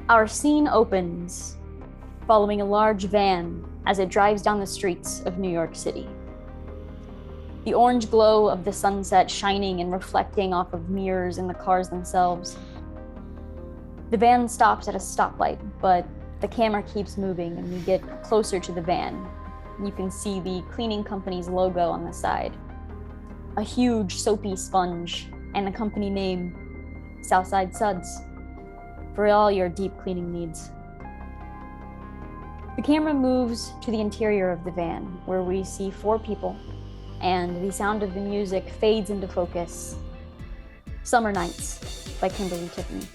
Our scene opens following a large van as it drives down the streets of New York City. The orange glow of the sunset shining and reflecting off of mirrors in the cars themselves. The van stops at a stoplight, but the camera keeps moving and we get closer to the van. You can see the cleaning company's logo on the side, a huge soapy sponge, and the company name, Southside Suds, for all your deep cleaning needs. The camera moves to the interior of the van, where we see 4 people, and the sound of the music fades into focus. Summer Nights by Kimberly Tiffany.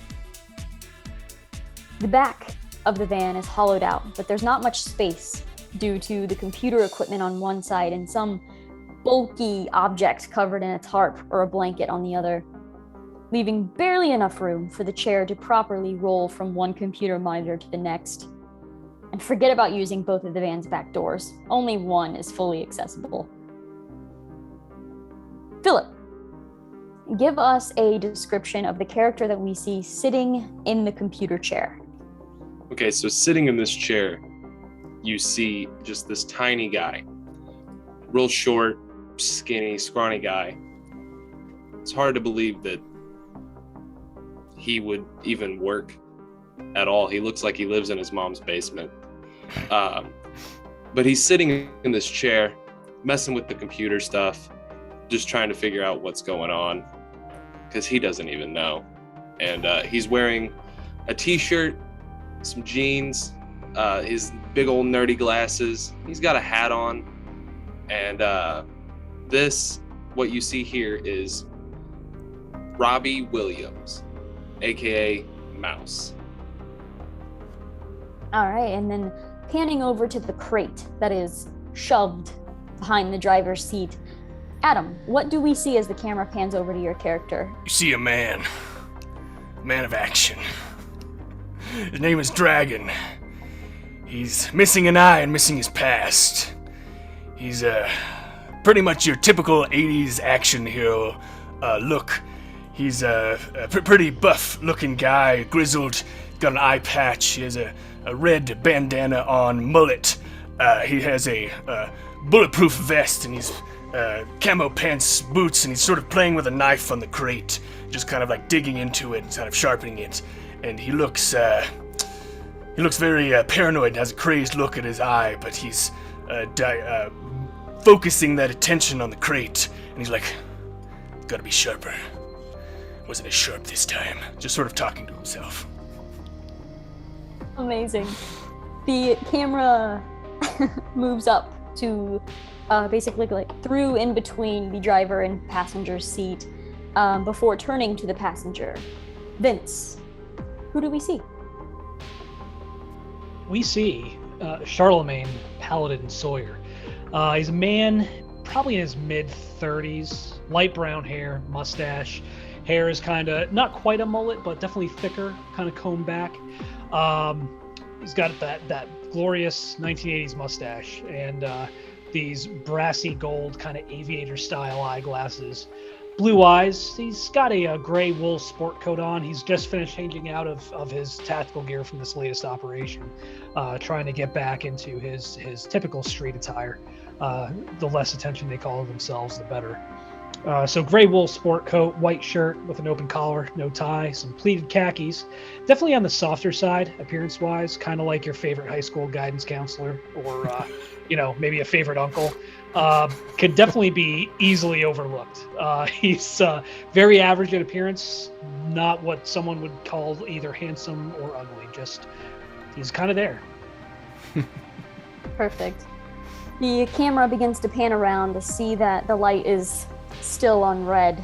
The back of the van is hollowed out, but there's not much space due to the computer equipment on one side and some bulky object covered in a tarp or a blanket on the other, leaving barely enough room for the chair to properly roll from one computer monitor to the next. And forget about using both of the van's back doors. Only one is fully accessible. Philip, give us a description of the character that we see sitting in the computer chair. Okay, so sitting in this chair, you see just this tiny guy. Real short, skinny, scrawny guy. It's hard to believe that he would even work at all. He looks like he lives in his mom's basement. But he's sitting in this chair, messing with the computer stuff, just trying to figure out what's going on, because he doesn't even know. And he's wearing a t-shirt, some jeans, his big old nerdy glasses. He's got a hat on. And what you see here is Robbie Williams, aka Mouse. All right, and then panning over to the crate that is shoved behind the driver's seat. Adam, what do we see as the camera pans over to your character? You see a man of action. His name is Dragon. He's missing an eye and missing his past. He's pretty much your typical 80s action hero look. He's a pretty buff-looking guy, grizzled, got an eye patch. He has a red bandana on, mullet. He has a bulletproof vest, and he's camo pants, boots, and he's sort of playing with a knife on the crate, just kind of like digging into it and kind of sharpening it. And he looks very paranoid, has a crazed look at his eye, but he's focusing that attention on the crate, and he's like, gotta be sharper. Wasn't as sharp this time. Just sort of talking to himself. Amazing. The camera moves up to basically like through in between the driver and passenger seat before turning to the passenger. Vince, who do we see? We see Charlemagne Paladin Sawyer. He's a man probably in his mid-30s, light brown hair, mustache. Hair is kind of, not quite a mullet, but definitely thicker, kind of combed back. He's got that glorious 1980s mustache and these brassy gold kind of aviator-style eyeglasses. Blue eyes. He's got a gray wool sport coat on. He's just finished changing out of his tactical gear from this latest operation, trying to get back into his typical street attire. The less attention they call themselves, the better. So gray wool sport coat, white shirt with an open collar, no tie, some pleated khakis. Definitely on the softer side, appearance-wise, kind of like your favorite high school guidance counselor or, maybe a favorite uncle. Could definitely be easily overlooked. He's very average in appearance, not what someone would call either handsome or ugly, just he's kind of there. Perfect. The camera begins to pan around to see that the light is still on red,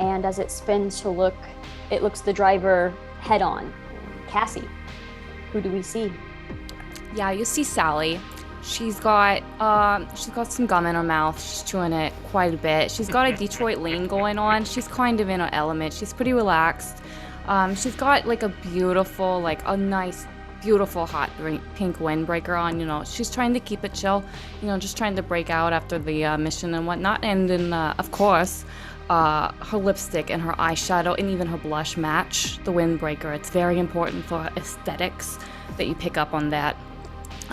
and as it spins to look, it looks the driver head on. Cassie, who do we see? Yeah, you see Sally. She's got some gum in her mouth. She's chewing it quite a bit. She's got a Detroit lean going on. She's kind of in her element. She's pretty relaxed. She's got like a beautiful, a nice, beautiful hot pink windbreaker on. She's trying to keep it chill. Just trying to break out after the mission and whatnot. And then, of course, her lipstick and her eyeshadow and even her blush match the windbreaker. It's very important for aesthetics that you pick up on that.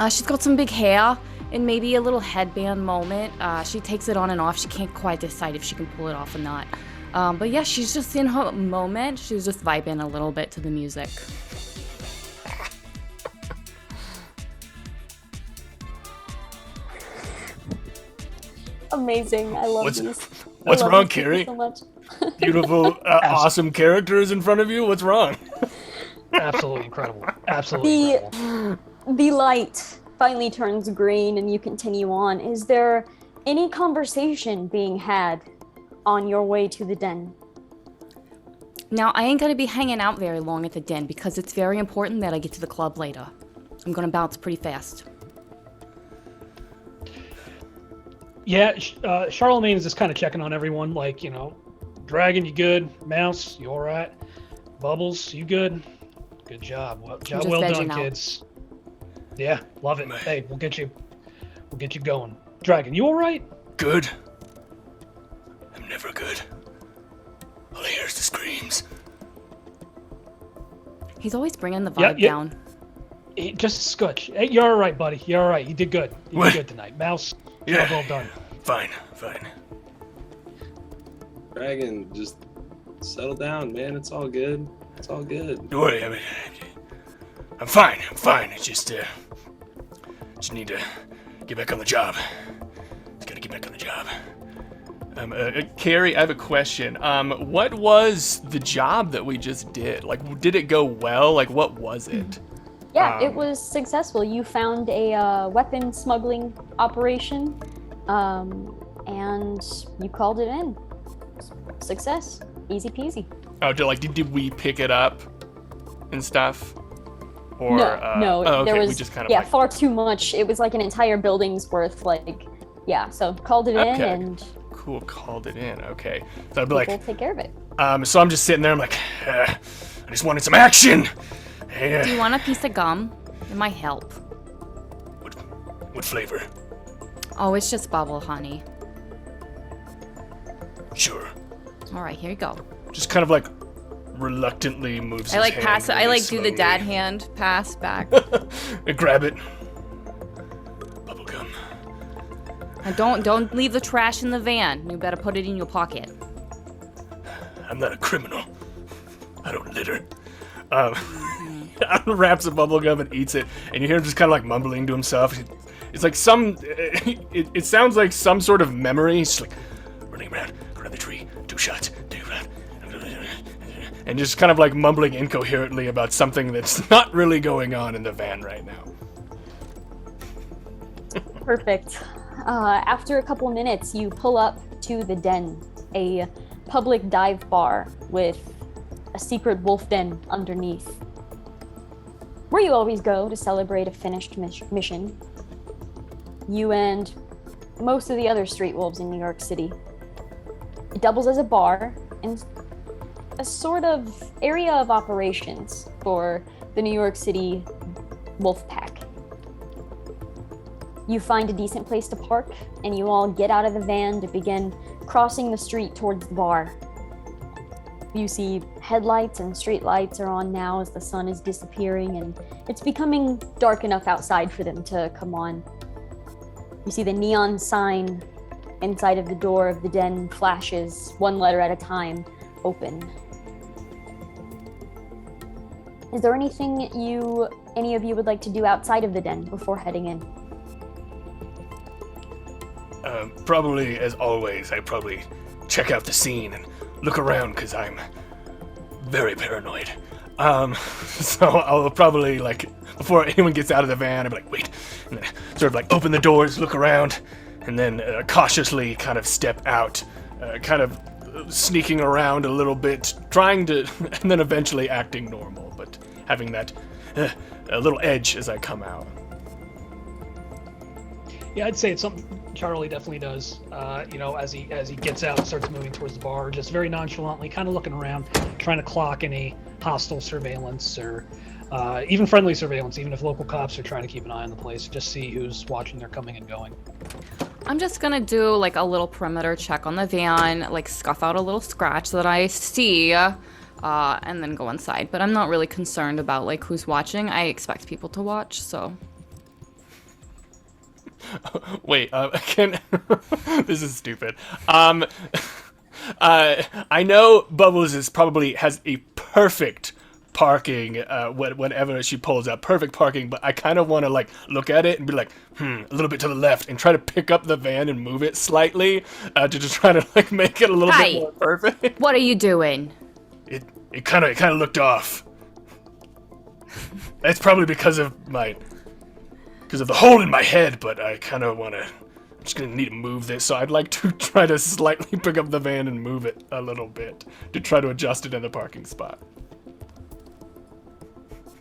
She's got some big hair and maybe a little headband moment. She takes it on and off. She can't quite decide if she can pull it off or not. But yeah, she's just in her moment. She's just vibing a little bit to the music. Amazing. I love these. What's wrong, Carrie? So much. Beautiful, awesome characters in front of you. What's wrong? Absolutely incredible. Absolutely incredible. The light finally turns green and you continue on. Is there any conversation being had on your way to the den? Now, I ain't gonna be hanging out very long at the den because it's very important that I get to the club later. I'm gonna bounce pretty fast. Yeah, Charlemagne is just kind of checking on everyone, like, you know, Dragon, you good? Mouse, you all right? Bubbles, you good? Good job. Job well done, kids. Yeah, love it. Hey, we'll get you going. Dragon, you all right? Good. I'm never good. All I hear is the screams. He's always bringing the vibe down. Just a scotch. Hey, you're all right, buddy. You're all right. You did good. You did good tonight. Mouse, job well done. Fine. Dragon, just settle down, man. It's all good. It's all good. Don't worry. I mean, I'm fine. It's just need to get back on the job. Just gotta get back on the job. Carrie, I have a question. What was the job that we just did? Like, did it go well? Like, what was it? Yeah, it was successful. You found a weapon smuggling operation, and you called it in. Success. Easy peasy. Oh, did we pick it up and stuff? Or, no. Oh, okay. There was, we just kind of far too much. It was like an entire building's worth, so called it in and... Cool, called it in, okay. So I'd be like... We'll take care of it. So I'm just sitting there, I'm like, I just wanted some action! Do you want a piece of gum? It might help. What flavor? Oh, it's just bubble, honey. Sure. All right, here you go. Just kind of like reluctantly moves his hand pass it. I really do the dad hand pass back. I grab it. Bubblegum. And don't leave the trash in the van. You better put it in your pocket. I'm not a criminal. I don't litter. Unwraps the bubblegum and eats it, and you hear him just kind of like mumbling to himself. It's like it sounds like some sort of memory. He's just like running around the tree, 2 shots, 2 rounds, and just kind of like mumbling incoherently about something that's not really going on in the van right now. Perfect. After a couple minutes, you pull up to the den, a public dive bar with a secret wolf den underneath, where you always go to celebrate a finished mission. You and most of the other street wolves in New York City. It doubles as a bar and a sort of area of operations for the New York City wolf pack. You find a decent place to park, and you all get out of the van to begin crossing the street towards the bar. You see headlights and street lights are on now as the sun is disappearing, and it's becoming dark enough outside for them to come on. You see the neon sign inside of the door of the den flashes, 1 letter at a time, open. Is there anything any of you would like to do outside of the den before heading in? Probably, as always, I probably check out the scene and look around because I'm very paranoid. So I'll probably, like, before anyone gets out of the van, I'll be like, wait, and then sort of like open the doors, look around, and then cautiously kind of step out, kind of sneaking around a little bit, trying to, and then eventually acting normal, but having that a little edge as I come out. Yeah, I'd say it's something Charlie definitely does. As he gets out and starts moving towards the bar, just very nonchalantly, kind of looking around, trying to clock any hostile surveillance or even friendly surveillance, even if local cops are trying to keep an eye on the place, just see who's watching their coming and going. I'm just gonna do like a little perimeter check on the van, like scuff out a little scratch that I see, and then go inside. But I'm not really concerned about like who's watching. I expect people to watch, so. Wait, can this is stupid. I know Bubbles has a perfect parking whenever she pulls up, perfect parking, but I kind of want to like look at it and be like, a little bit to the left, and try to pick up the van and move it slightly to just try to like make it a little bit more perfect. What are you doing? It kind of looked off. That's probably because of the hole in my head, but I kind of want to. I'm just gonna need to move this, so I'd like to try to slightly pick up the van and move it a little bit to try to adjust it in the parking spot.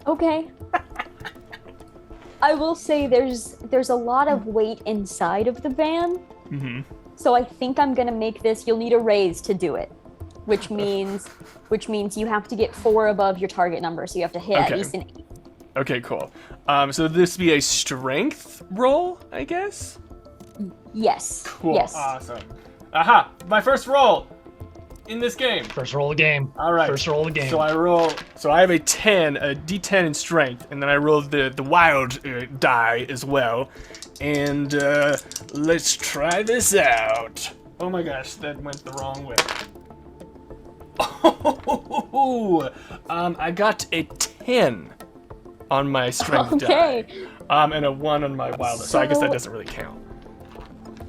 Okay. I will say there's a lot of weight inside of the van. Mm-hmm. So I think I'm gonna make this. You'll need a raise to do it, which means you have to get 4 above your target number. So you have to hit at least an 8. Okay, cool. So this be a strength roll, I guess? Yes. Cool. Yes. Awesome. Aha! My first roll in this game. First roll of the game. All right. First roll of the game. So I have a D10 in strength, and then I rolled the wild die as well. And let's try this out. Oh my gosh, that went the wrong way. Oh, I got a 10 on my strength die. And a 1 on my wild. So I guess that doesn't really count.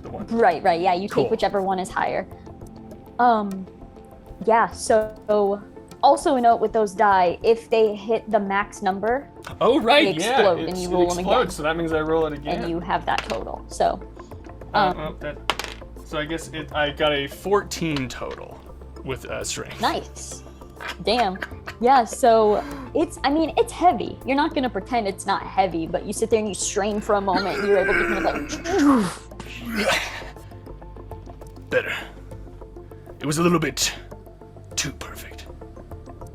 The one. Right. Yeah, you Cool. take whichever one is higher. Yeah, so also a note with those die, if they hit the max number, Oh right, they explode and you roll it them explodes, again. so that means I roll it again. And you have that total. So So I guess I got a 14 total with strength. nice. Damn. Yeah, so it's heavy. You're not gonna pretend it's not heavy, but you sit there and you strain for a moment and you're able to kind of like Better. It was a little bit too perfect.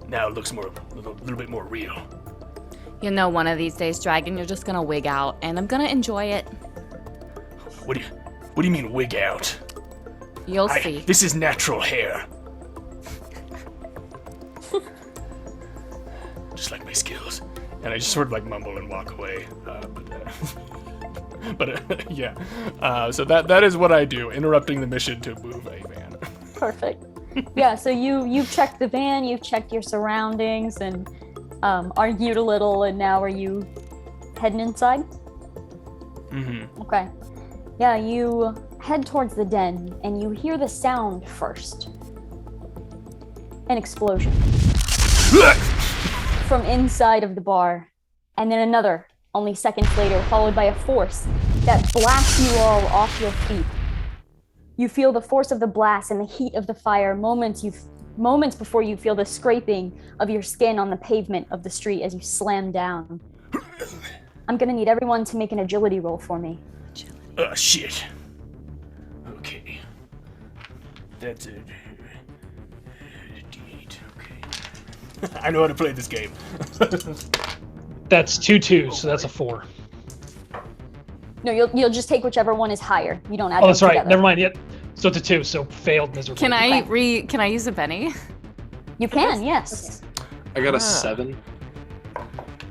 Now it looks a little bit more real. You know, one of these days, Dragon, you're just gonna wig out, and I'm gonna enjoy it. What do you mean wig out? You'll see. This is natural hair. Just like my skills. And I just sort of like mumble and walk away. Yeah. So that is what I do, interrupting the mission to move a van. perfect. Yeah, so you've checked the van, you've checked your surroundings, and argued a little, and now are you heading inside? Mm-hmm. Okay. Yeah, you head towards the den, and you hear the sound first. An explosion. From inside of the bar, and then another, only seconds later, followed by a force that blasts you all off your feet. You feel the force of the blast and the heat of the fire moments before you feel the scraping of your skin on the pavement of the street as you slam down. I'm gonna need everyone to make an agility roll for me. Oh, shit. Okay. That's it. D8, okay. I know how to play this game. That's 2 2s, so that's a 4. No, you'll just take whichever one is higher. You don't add Oh, that's them right. together. Never mind. Yep. So it's a 2, so failed miserably. Can I use a Benny? You can, yes. I got a 7.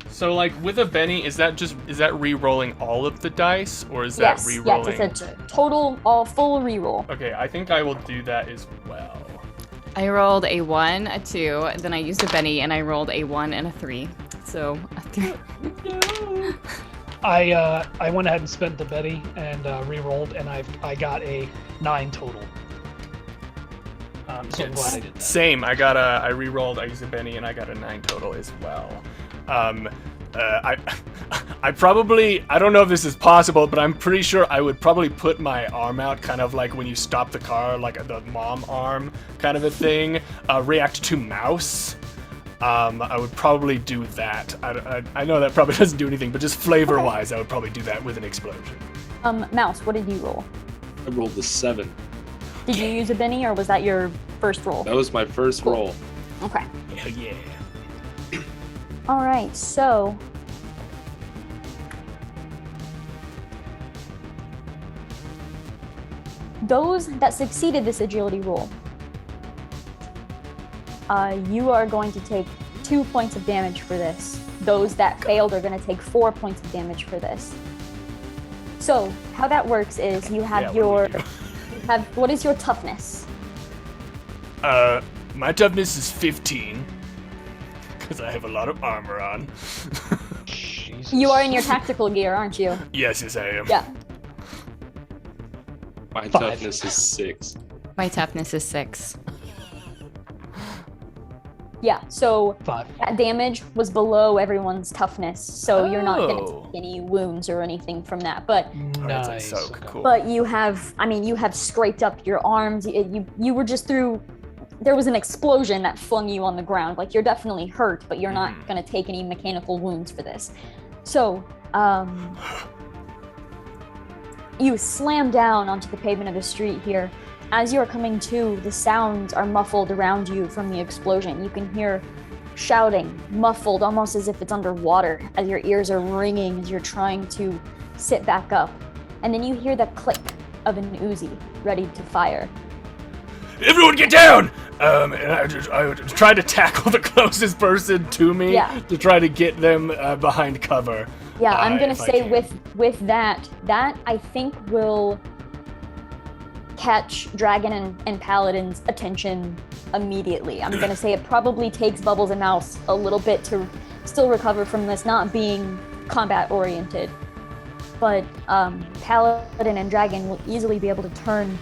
So like with a Benny, is that re-rolling all of the dice, or is that re-rolling? Yes, it's a total, full reroll. Okay, I think I will do that as well. I rolled a 1, a 2, then I used a Benny, and I rolled a 1 and a 3. So a 3. I went ahead and spent the Betty and re-rolled, and I got a 9 total. So I'm glad I did that. Same. I re-rolled. I used a Benny, and I got a 9 total as well. I probably, I don't know if this is possible, but I'm pretty sure I would probably put my arm out, kind of like when you stop the car, like the mom arm kind of a thing, react to mouse. I would probably do that. I know that probably doesn't do anything, but just flavor-wise, I would probably do that with an explosion. Mouse, what did you roll? I rolled a 7. Did you use a Benny, or was that your first roll? That was my first roll. Okay. Hell yeah. All right, so those that succeeded this agility roll, you are going to take 2 points of damage for this. Those that failed are going to take 4 points of damage for this. So how that works is you have what is your toughness? My toughness is 15 because I have a lot of armor on. Jesus. You are in your tactical gear, aren't you? Yes, I am. Yeah. My 5. toughness is 6. My toughness is 6. Yeah, so 5. that damage was below everyone's toughness, so you're not going to Oh. take any wounds or anything from that. But Alright, Nice. so soak. Okay. Cool. but you have scraped up your arms. You were just through. There was an explosion that flung you on the ground. Like, you're definitely hurt, but you're not going to take any mechanical wounds for this. So you slam down onto the pavement of the street here. As you are coming to, the sounds are muffled around you from the explosion. You can hear shouting, muffled, almost as if it's underwater, as your ears are ringing as you're trying to sit back up. And then you hear the click of an Uzi ready to fire. Everyone get down! And I would try to tackle the closest person to me to try to get them behind cover. Yeah, I'm gonna if I say can. with that I think will catch Dragon and Paladin's attention immediately. I'm gonna say it probably takes Bubbles and Mouse a little bit to still recover from this not being combat oriented. But Paladin and Dragon will easily be able to turn,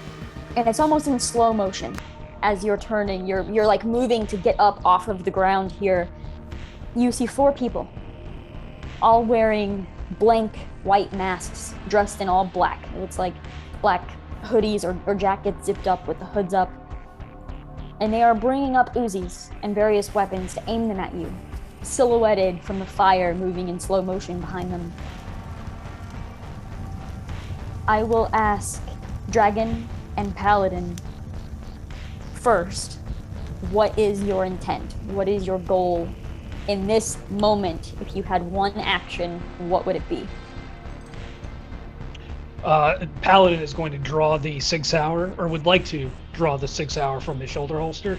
and it's almost in slow motion. As you're turning, you're like moving to get up off of the ground here. You see 4 people, all wearing blank white masks, dressed in all black. It looks like black hoodies or jackets zipped up with the hoods up. And they are bringing up Uzis and various weapons to aim them at you, silhouetted from the fire moving in slow motion behind them. I will ask Dragon and Paladin first, what is your intent? What is your goal in this moment? If you had one action, what would it be? Paladin is going to draw the 6 Hour, or would like to draw the 6 Hour from his shoulder holster,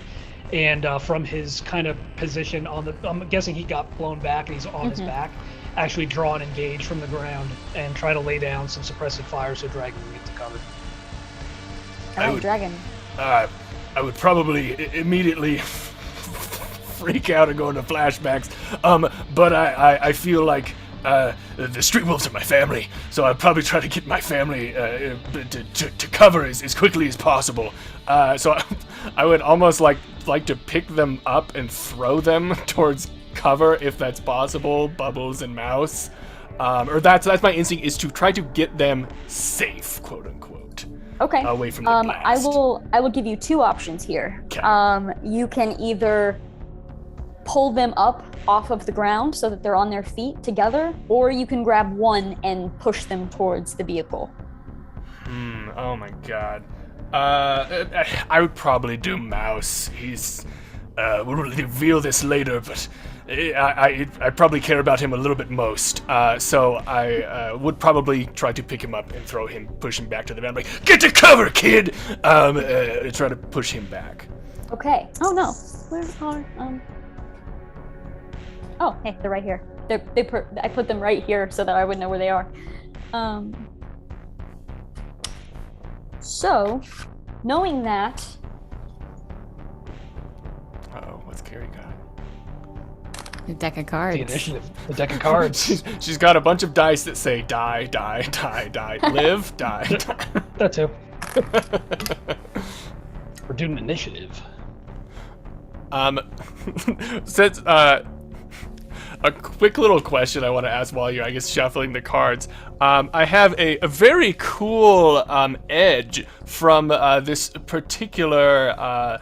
and from his kind of position on the, I'm guessing he got blown back and he's on his back, actually draw and engage from the ground and try to lay down some suppressive fire so Dragon can get to cover. Alright, Dragon. I would probably immediately freak out and go into flashbacks. But I feel like the street wolves are my family, so I'd probably try to get my family to cover as quickly as possible. So I would almost like to pick them up and throw them towards cover if that's possible, Bubbles and Mouse. Or that's my instinct, is to try to get them safe, quote unquote. Okay. Away from the blast. I will give you 2 options here. Okay. You can either pull them up off of the ground so that they're on their feet together, or you can grab one and push them towards the vehicle. Oh my god. I would probably do Mouse. He's we'll reveal this later, but I probably care about him a little bit most. So I would probably try to pick him up and push him back to the van. Like, get to cover, kid! Try to push him back. Okay. Oh no. Where are Oh, hey, they're right here. I put them right here so that I would know where they are. So, knowing that. Uh-oh, what's Carrie got? A deck of cards. The initiative, the deck of cards. She's got a bunch of dice that say die, die, die, die, live, die, die. That too. We're doing initiative. Since a quick little question I want to ask while you're, I guess, shuffling the cards. I have a very cool edge from this particular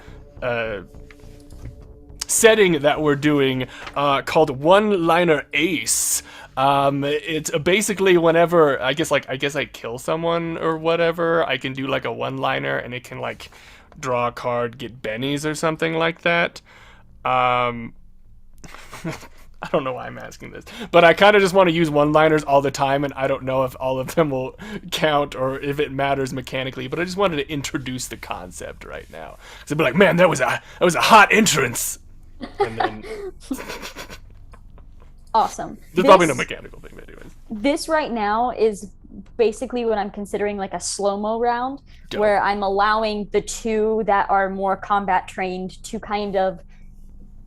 setting that we're doing called One-Liner Ace. It's basically whenever I guess I kill someone or whatever, I can do like a one-liner and it can like draw a card, get bennies or something like that. I don't know why I'm asking this, but I kind of just want to use one-liners all the time, and I don't know if all of them will count or if it matters mechanically. But I just wanted to introduce the concept right now. So I'd be like, "Man, that was a hot entrance," and then Awesome. there's probably no mechanical thing, but anyways. This right now is basically what I'm considering like a slow-mo round, Dope. where I'm allowing the two that are more combat trained to kind of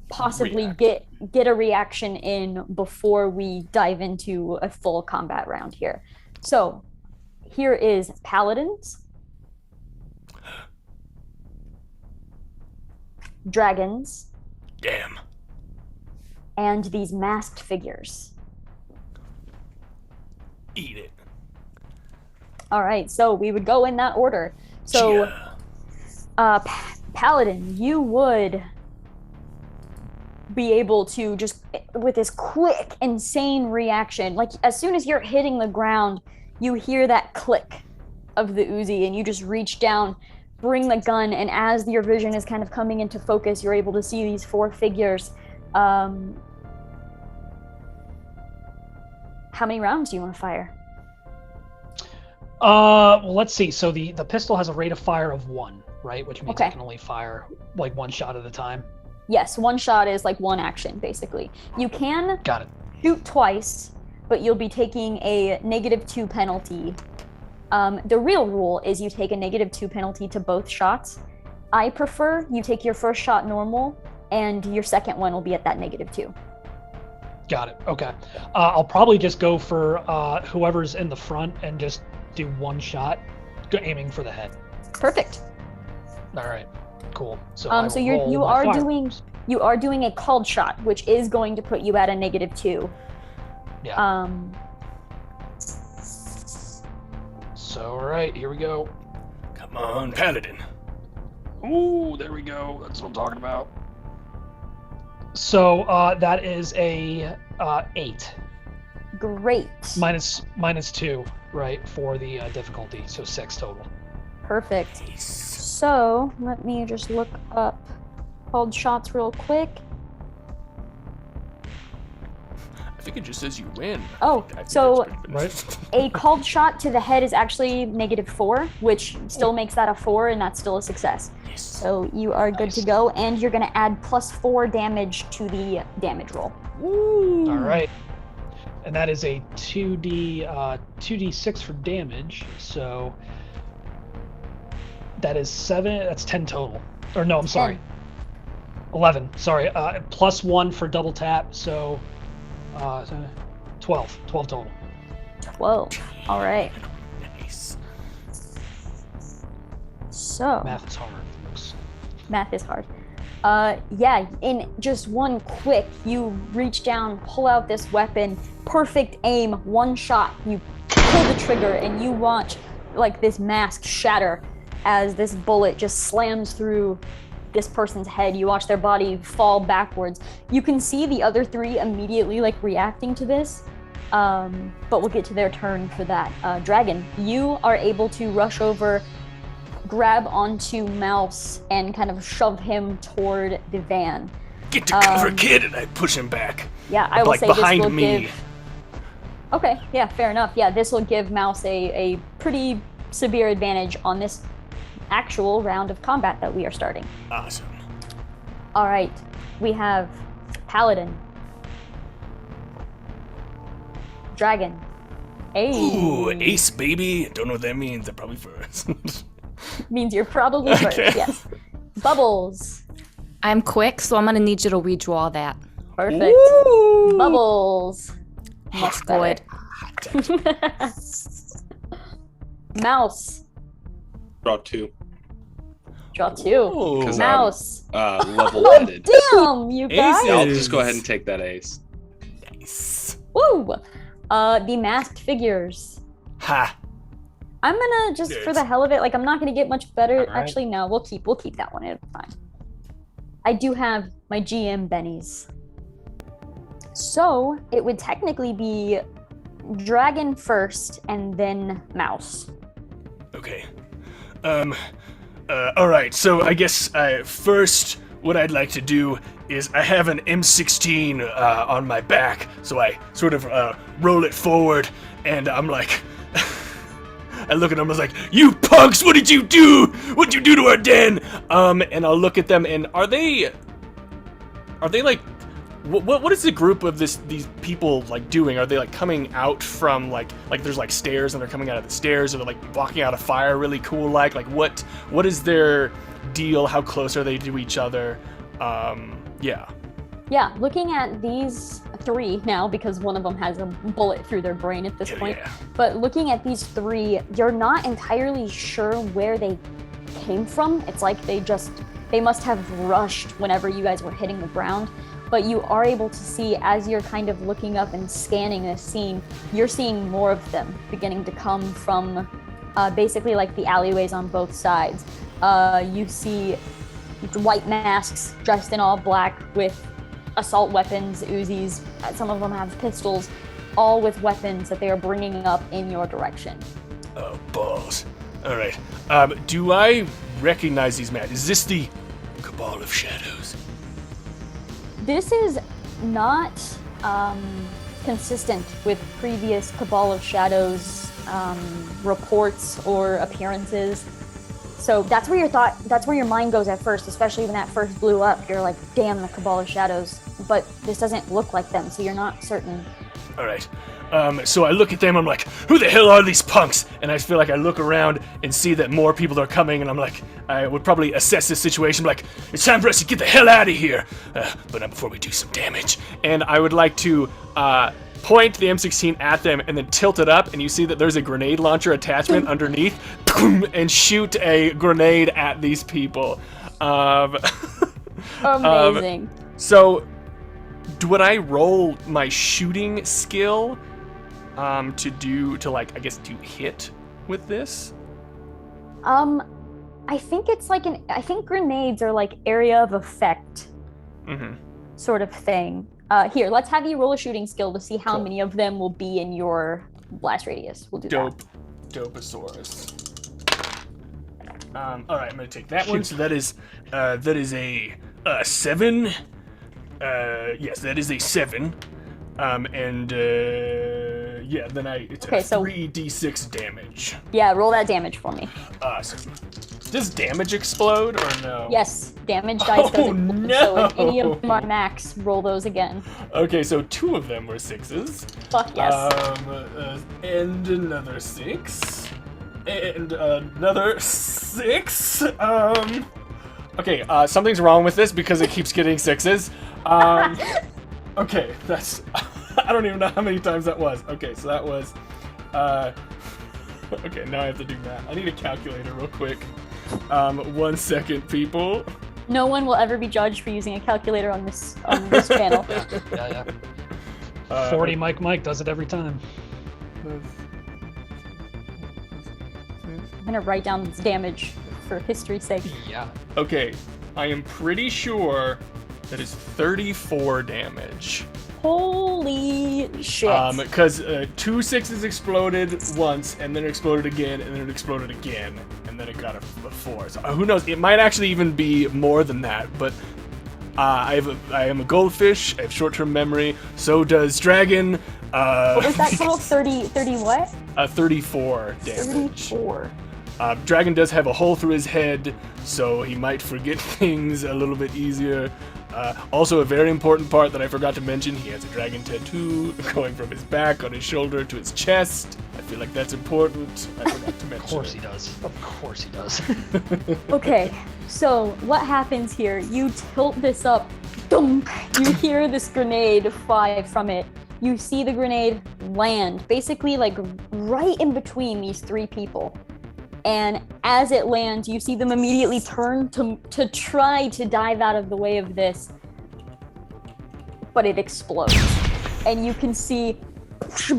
possibly get a reaction in before we dive into a full combat round here. So here is paladins, dragons, Damn. and these masked figures. Eat it. All right, so we would go in that order. So paladin, you would be able to just, with this quick, insane reaction, like as soon as you're hitting the ground, you hear that click of the Uzi, and you just reach down, bring the gun, and as your vision is kind of coming into focus, you're able to see these four figures. How many rounds do you want to fire? Well, let's see. So the pistol has a rate of fire of 1, right? Which means Okay. I can only fire like one shot at a time. Yes, one shot is like one action, basically. You can Got it. shoot twice, but you'll be taking a -2 penalty. The real rule is you take a -2 penalty to both shots. I prefer you take your first shot normal, and your second one will be at that -2. Got it. Okay. I'll probably just go for whoever's in the front and just do one shot, aiming for the head. Perfect. All right. Cool. So I So will you roll my are firearms. doing a called shot, which is going to put you at a -2. Yeah. So all right, here we go. Come on, paladin. Ooh, there we go. That's what I'm talking about. So that is a 8 Great. minus 2, right, for the difficulty. So 6 total. Perfect. So let me just look up called shots real quick. I think it just says you win. Oh, I think so that's pretty Right. a called shot to the head is actually -4, which still makes that a 4, and that's still a success. Yes. So you are good to go, and you're going to add +4 damage to the damage roll. All right. And that is a 2d6 for damage. So that is 7. That's 10 total. Or no, I'm sorry. 11. Sorry. +1 for double tap. So 12. 12 total. 12. All right. Nice. So Math is hard, folks. math is hard. Yeah, in just one quick, you reach down, pull out this weapon, perfect aim, one shot. You pull the trigger, and you watch like this mask shatter as this bullet just slams through this person's head. You watch their body fall backwards. You can see the other three immediately like reacting to this, but we'll get to their turn for that. Dragon, you are able to rush over, grab onto Mouse, and kind of shove him toward the van. Get to cover, kid, and I push him back. Yeah, I will like say this behind will me. give... Okay, yeah, fair enough. Yeah, this will give Mouse a pretty severe advantage on this actual round of combat that we are starting. Awesome. All right, we have Paladin, Dragon. Hey. Ooh, ace, baby. Don't know what that means. I'm probably first. Means you're probably first, Okay. yes. Bubbles. I'm quick, so I'm gonna need you to redraw that. Perfect. Ooh. Bubbles. Much better. good. Mouse. Draw 2. Draw 2. Ooh. 'Cause Mouse. Level-headed. Damn, you guys. Yeah, I'll just go ahead and take that ace. Nice. Woo! The masked figures. Ha. I'm gonna just for Yes. the hell of it, like I'm not gonna get much better. All right. Actually, no, we'll keep that one. It's fine. I do have my GM bennies. So it would technically be Dragon first and then Mouse. Okay. All right. So I guess first what I'd like to do is I have an M16 on my back, so I sort of roll it forward, and I'm like, I look at them, I was like, "You punks! What did you do? What'd you do to our den?" And I'll look at them, and are they like, what is the group of these people like doing? Are they like coming out from like there's like stairs and they're coming out of the stairs, or they're like walking out of fire really cool like what is their deal? How close are they to each other? Yeah, looking at these three now, because one of them has a bullet through their brain at this point, but looking at these three, you're not entirely sure where they came from. It's like they must have rushed whenever you guys were hitting the ground, but you are able to see, as you're kind of looking up and scanning this scene, you're seeing more of them beginning to come from basically like the alleyways on both sides. You see white masks dressed in all black with assault weapons, Uzis, some of them have pistols, all with weapons that they are bringing up in your direction. Oh, balls. All right. Do I recognize these men? Is this the Cabal of Shadows? This is not consistent with previous Cabal of Shadows reports or appearances. So that's where your mind goes at first, especially when that first blew up. You're like, damn, the Cabal of Shadows. But this doesn't look like them, so you're not certain. All right. So I look at them, I'm like, who the hell are these punks? And I feel like I look around and see that more people are coming, and I'm like, I would probably assess this situation, like, it's time for us to get the hell out of here. But not before we do some damage. And I would like to point the M16 at them and then tilt it up, and you see that there's a grenade launcher attachment underneath, and shoot a grenade at these people. Amazing. So, would I roll my shooting skill to hit with this? I think it's like I think grenades are like area of effect sort of thing. Here, let's have you roll a shooting skill to see how many of them will be in your blast radius. We'll do that. Dopesaurus. All right, I'm gonna take that one. So that is a 7. Yes, that is a 7. Then it's a 3d6 damage. Yeah, roll that damage for me. Awesome. Does damage explode or no? Yes, damage dice does explode. No. So if any of them are max, roll those again. Okay, so 2 of them were 6s. Fuck yes. And another 6. And another 6. Okay, something's wrong with this because it keeps getting 6s. Okay, that's... I don't even know how many times that was. Okay, so that was... Okay, now I have to do math. I need a calculator real quick. 1 second, people. No one will ever be judged for using a calculator on this channel. Yeah. 40 Mike does it every time. I'm gonna write down this damage for history's sake. Yeah. Okay, I am pretty sure that is 34 damage. Holy shit. Because 2 6s exploded once, and then it exploded again, and then it exploded again, and then it got a 4. So who knows? It might actually even be more than that, but I am a goldfish, I have short-term memory, so does Dragon. What was that total? 30 what? 34 damage. 34. Dragon does have a hole through his head, so he might forget things a little bit easier. Also, a very important part that I forgot to mention, he has a dragon tattoo going from his back on his shoulder to his chest. I feel like that's important. I forgot to mention. Of course he does. Of course he does. Okay, so what happens here? You tilt this up. Dunk! You hear this grenade fly from it. You see the grenade land, basically like right in between these 3 people. And as it lands, you see them immediately turn to try to dive out of the way of this, but it explodes. And you can see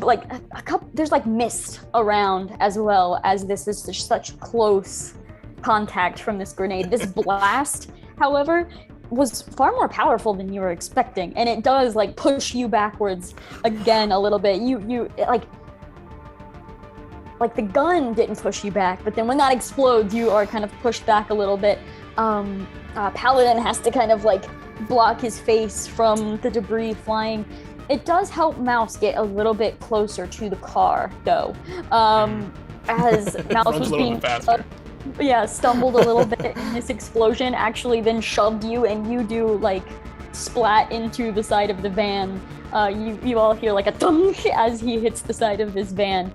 like a couple, there's like mist around as well, as this is such close contact from this grenade. This blast, however, was far more powerful than you were expecting, and it does like push you backwards again a little bit. You like the gun didn't push you back, but then when that explodes, you are kind of pushed back a little bit. Paladin has to kind of like block his face from the debris flying. It does help Mouse get a little bit closer to the car, though, as Mouse was being stumbled a little bit in this explosion, actually then shoved you, and you do like splat into the side of the van. You all hear like a thunk as he hits the side of this van.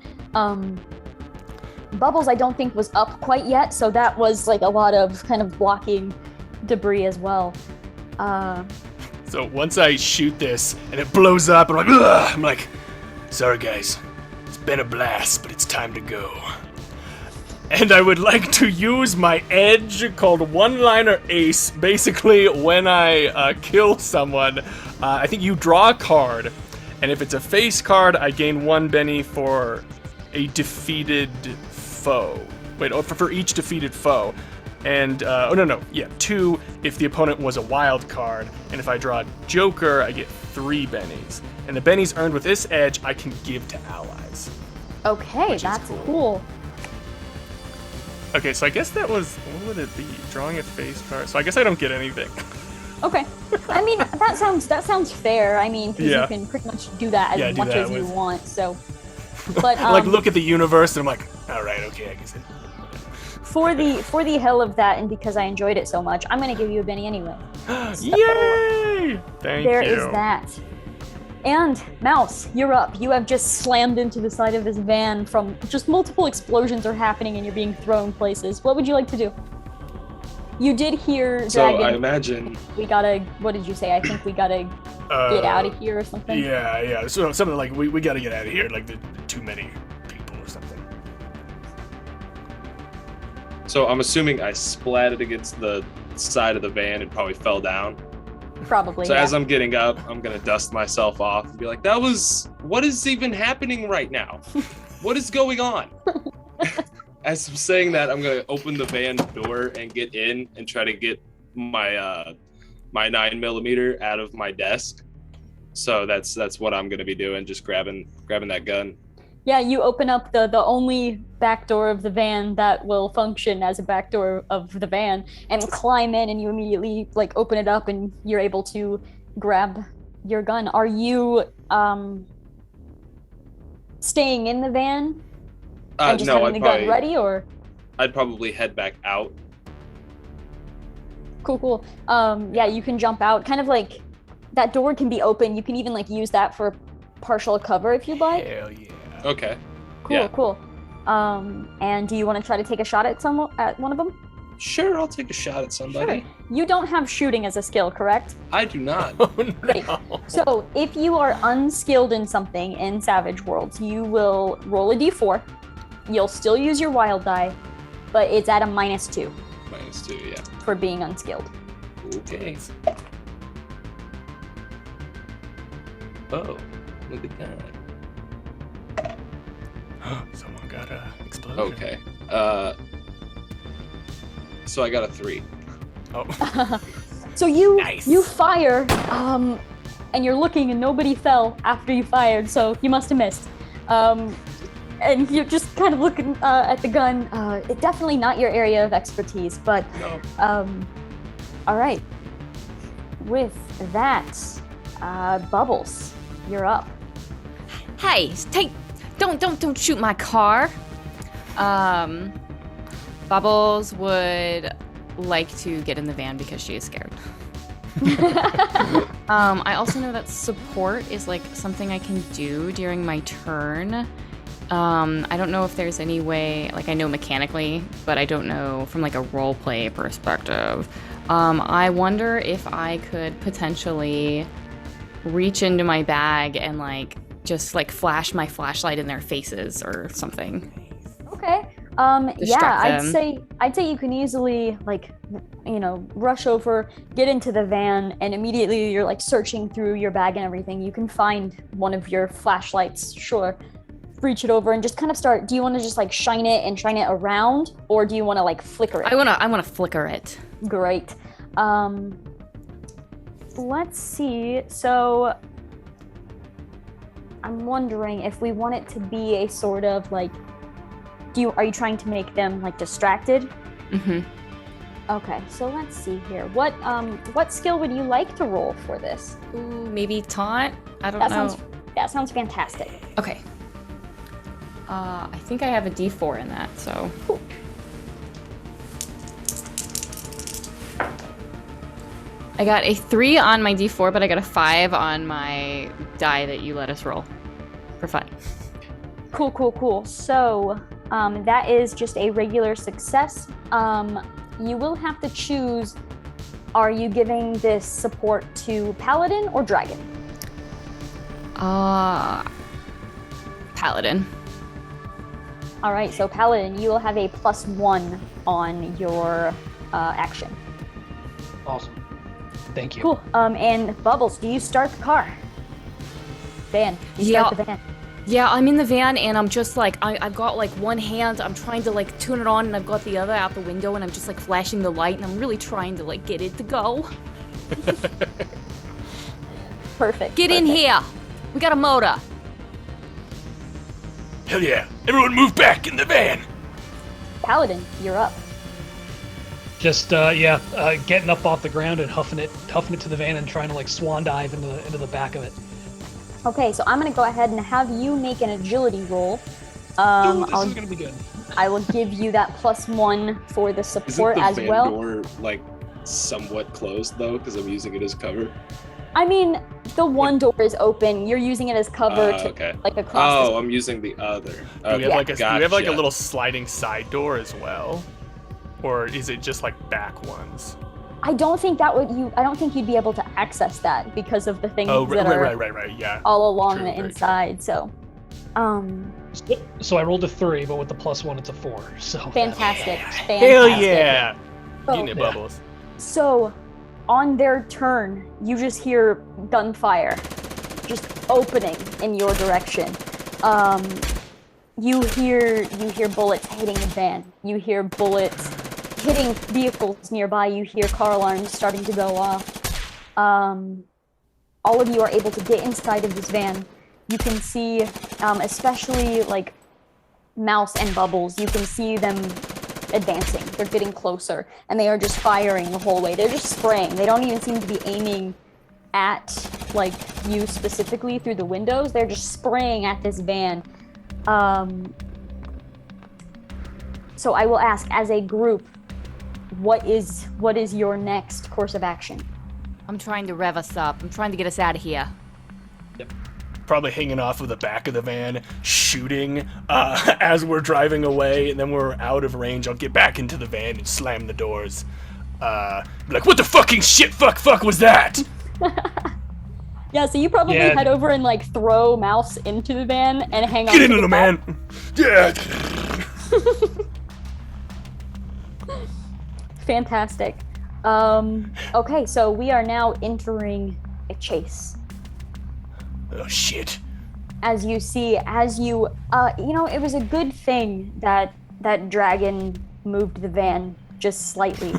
Bubbles, I don't think, was up quite yet, so that was like a lot of kind of blocking debris as well. So once I shoot this and it blows up, I'm like, sorry guys, it's been a blast, but it's time to go. And I would like to use my edge called One-Liner Ace. Basically, when I kill someone, I think you draw a card, and if it's a face card, I gain 1 Benny for a defeated foe. Wait, for each defeated foe. And, 2 if the opponent was a wild card. And if I draw a Joker, I get 3 bennies. And the bennies earned with this edge, I can give to allies. Okay, that's cool. Okay, so I guess that was, what would it be? Drawing a face card. So I guess I don't get anything. Okay. I mean, that sounds fair. I mean, because you can pretty much do that as much as you want, so. But, like, look at the universe, and I'm like, alright, okay, I guess it. For the hell of that, and because I enjoyed it so much, I'm going to give you a Benny anyway. So, yay! Thank you. There is that. And, Mouse, you're up. You have just slammed into the side of this van from just multiple explosions are happening and you're being thrown places. What would you like to do? You did hear Dragon. So I imagine... We gotta, what did you say? I think we gotta get out of here or something? Yeah. So something like, we gotta get out of here, like there's too many people or something. So I'm assuming I splatted against the side of the van and probably fell down. Probably. So as I'm getting up, I'm gonna dust myself off and be like, what is even happening right now? What is going on? As I'm saying that, I'm gonna open the van door and get in and try to get my my 9mm out of my desk. So that's what I'm gonna be doing, just grabbing that gun. Yeah, you open up the only back door of the van that will function as a back door of the van and climb in, and you immediately like open it up and you're able to grab your gun. Are you staying in the van and just having the gun ready, or? I'd probably head back out. Cool. Yeah, you can jump out. Kind of like that door can be open. You can even like use that for partial cover if you'd like. Hell yeah. Okay. Cool. And do you want to try to take a shot at one of them? Sure, I'll take a shot at somebody. Sure. You don't have shooting as a skill, correct? I do not. Oh, no. Great. So if you are unskilled in something in Savage Worlds, you will roll a d4. You'll still use your wild die, but it's at a -2. -2, yeah. For being unskilled. Okay. Oh, look at that. Someone got a explosion. Okay. So I got a 3. Oh. So you Nice. you fire, and you're looking and nobody fell after you fired, so you must have missed. And you're just kind of looking at the gun. It's definitely not your area of expertise, but No. all right. With that, Bubbles, you're up. Hey, don't shoot my car. Bubbles would like to get in the van because she is scared. I also know that support is like something I can do during my turn. I don't know if there's any way, like I know mechanically, but I don't know from like a role play perspective. I wonder if I could potentially reach into my bag and like just like flash my flashlight in their faces or something. Okay. Distract them. I'd say you can easily like, rush over, get into the van, and immediately you're like searching through your bag and everything. You can find one of your flashlights, sure. Reach it over and just kind of start. Do you want to just like shine it around, or do you want to like flicker it? I wanna flicker it. Great. Let's see. So I'm wondering if we want it to be a sort of like, are you trying to make them like distracted? Mm-hmm. Okay, so let's see here. What skill would you like to roll for this? Ooh, maybe taunt? I don't know. That sounds fantastic. Okay. I think I have a D4 in that, so. Cool. I got a 3 on my D4, but I got a 5 on my die that you let us roll for fun. Cool. So, that is just a regular success. You will have to choose, are you giving this support to Paladin or Dragon? Paladin. All right, so Paladin, you will have a +1 on your action. Awesome. Thank you. Cool. And Bubbles, do you start the car? Van, you start the van. Yeah, I'm in the van and I'm just like, I've got like one hand, I'm trying to like tune it on and I've got the other out the window and I'm just like flashing the light and I'm really trying to like get it to go. Perfect. Get in here. We got a motor. Hell yeah. Everyone move back in the van. Paladin, you're up. Just getting up off the ground and huffing it to the van and trying to like swan dive into the back of it. Okay, so I'm gonna go ahead and have you make an agility roll. This is gonna be good. I will give you that +1 for the support Isn't as the van well. door like somewhat closed though, because I'm using it as cover? I mean, the one door is open. You're using it as cover Okay. like across. Oh, I'm using the other. Do we have like a Gotcha. little sliding side door as well, or is it just like back ones? I don't think you'd be able to access that because of the things that are Right, yeah. all along True, the very inside. So, So I rolled a 3, but with the +1, it's a 4. So fantastic. Hell yeah! Getting it, Okay. Bubbles. So, on their turn, you just hear gunfire just opening in your direction. You hear bullets hitting the van. You hear bullets hitting vehicles nearby. You hear car alarms starting to go off. All of you are able to get inside of this van. You can see, especially like Mouse and Bubbles, you can see them advancing. They're getting closer, and they are just firing the whole way. They're just spraying. They don't even seem to be aiming at like you specifically through the windows. They're just spraying at this van. So I will ask, as a group, what is your next course of action? I'm trying to rev us up. I'm trying to get us out of here. Probably hanging off of the back of the van, shooting as we're driving away, and then we're out of range. I'll get back into the van and slam the doors. Be like, what the fucking shit fuck was that? Yeah, so you probably head over and like throw Mouse into the van and hang on. Get in, little man. Yeah. Fantastic. Okay, so we are now entering a chase. Oh shit. As you see, it was a good thing that dragon moved the van just slightly,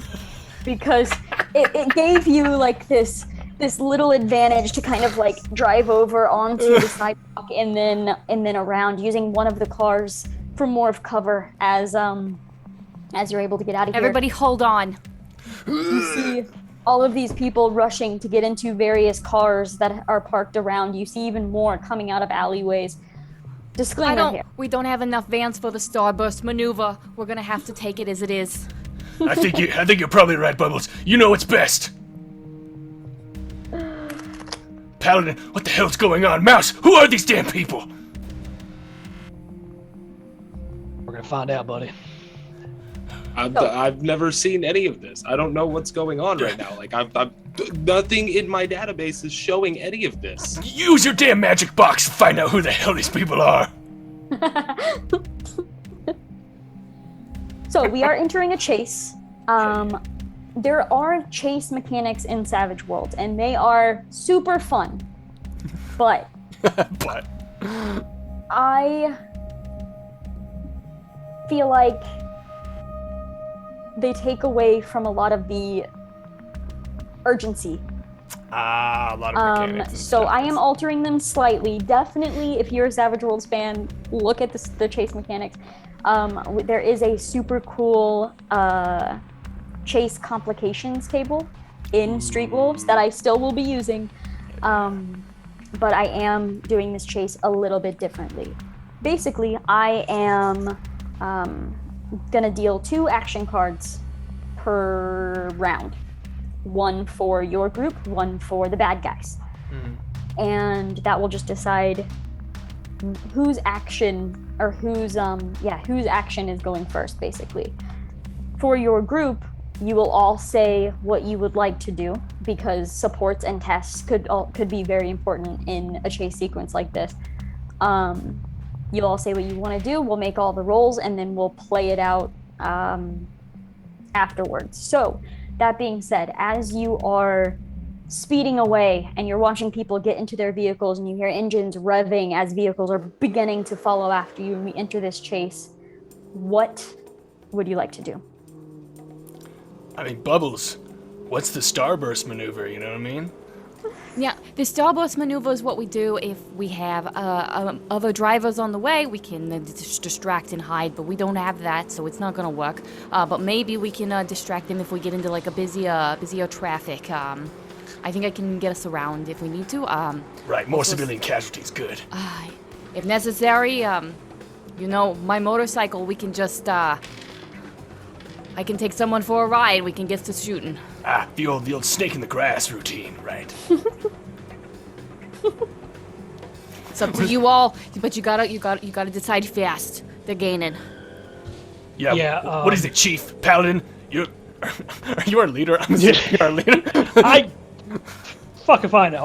because it gave you like this little advantage to kind of like drive over onto the sidewalk and then around, using one of the cars for more of cover as you're able to get out of here. Everybody hold on. You see all of these people rushing to get into various cars that are parked around. You see even more coming out of alleyways. Disclaimer here. We don't have enough vans for the starburst maneuver. We're gonna have to take it as it is. I think you're probably right, Bubbles. You know what's best. Paladin, what the hell's going on? Mouse, who are these damn people? We're gonna find out, buddy. I've never seen any of this. I don't know what's going on right now. Like I've nothing in my database is showing any of this. Use your damn magic box to find out who the hell these people are. So we are entering a chase. There are chase mechanics in Savage Worlds, and they are super fun. But I feel like they take away from a lot of the urgency. A lot of mechanics. So I am altering them slightly. Definitely, if you're a Savage Worlds fan, look at the chase mechanics. There is a super cool chase complications table in Street Wolves that I still will be using. But I am doing this chase a little bit differently. Basically, I am gonna deal 2 action cards per round. 1 for your group, 1 for the bad guys. And that will just decide whose action is going first, basically. For your group, you will all say what you would like to do, because supports and tests could be very important in a chase sequence like this. You'll all say what you want to do, we'll make all the rolls, and then we'll play it out afterwards. So, that being said, as you are speeding away and you're watching people get into their vehicles and you hear engines revving as vehicles are beginning to follow after you and we enter this chase, what would you like to do? I mean, Bubbles, what's the starburst maneuver, you know what I mean? Yeah, the starburst maneuver is what we do if we have other drivers on the way. We can distract and hide, but we don't have that, so it's not gonna work. But maybe we can distract them if we get into like a busier traffic. I think I can get us around if we need to. Right, more civilian casualties, good. If necessary, my motorcycle, we can just, I can take someone for a ride. We can get to shooting. The old snake in the grass routine, right? It's up to you all, but you gotta decide fast. They're gaining. Yeah. What is it, Chief Paladin? Are you our leader? I'm assuming you're our leader. Fuck if I know.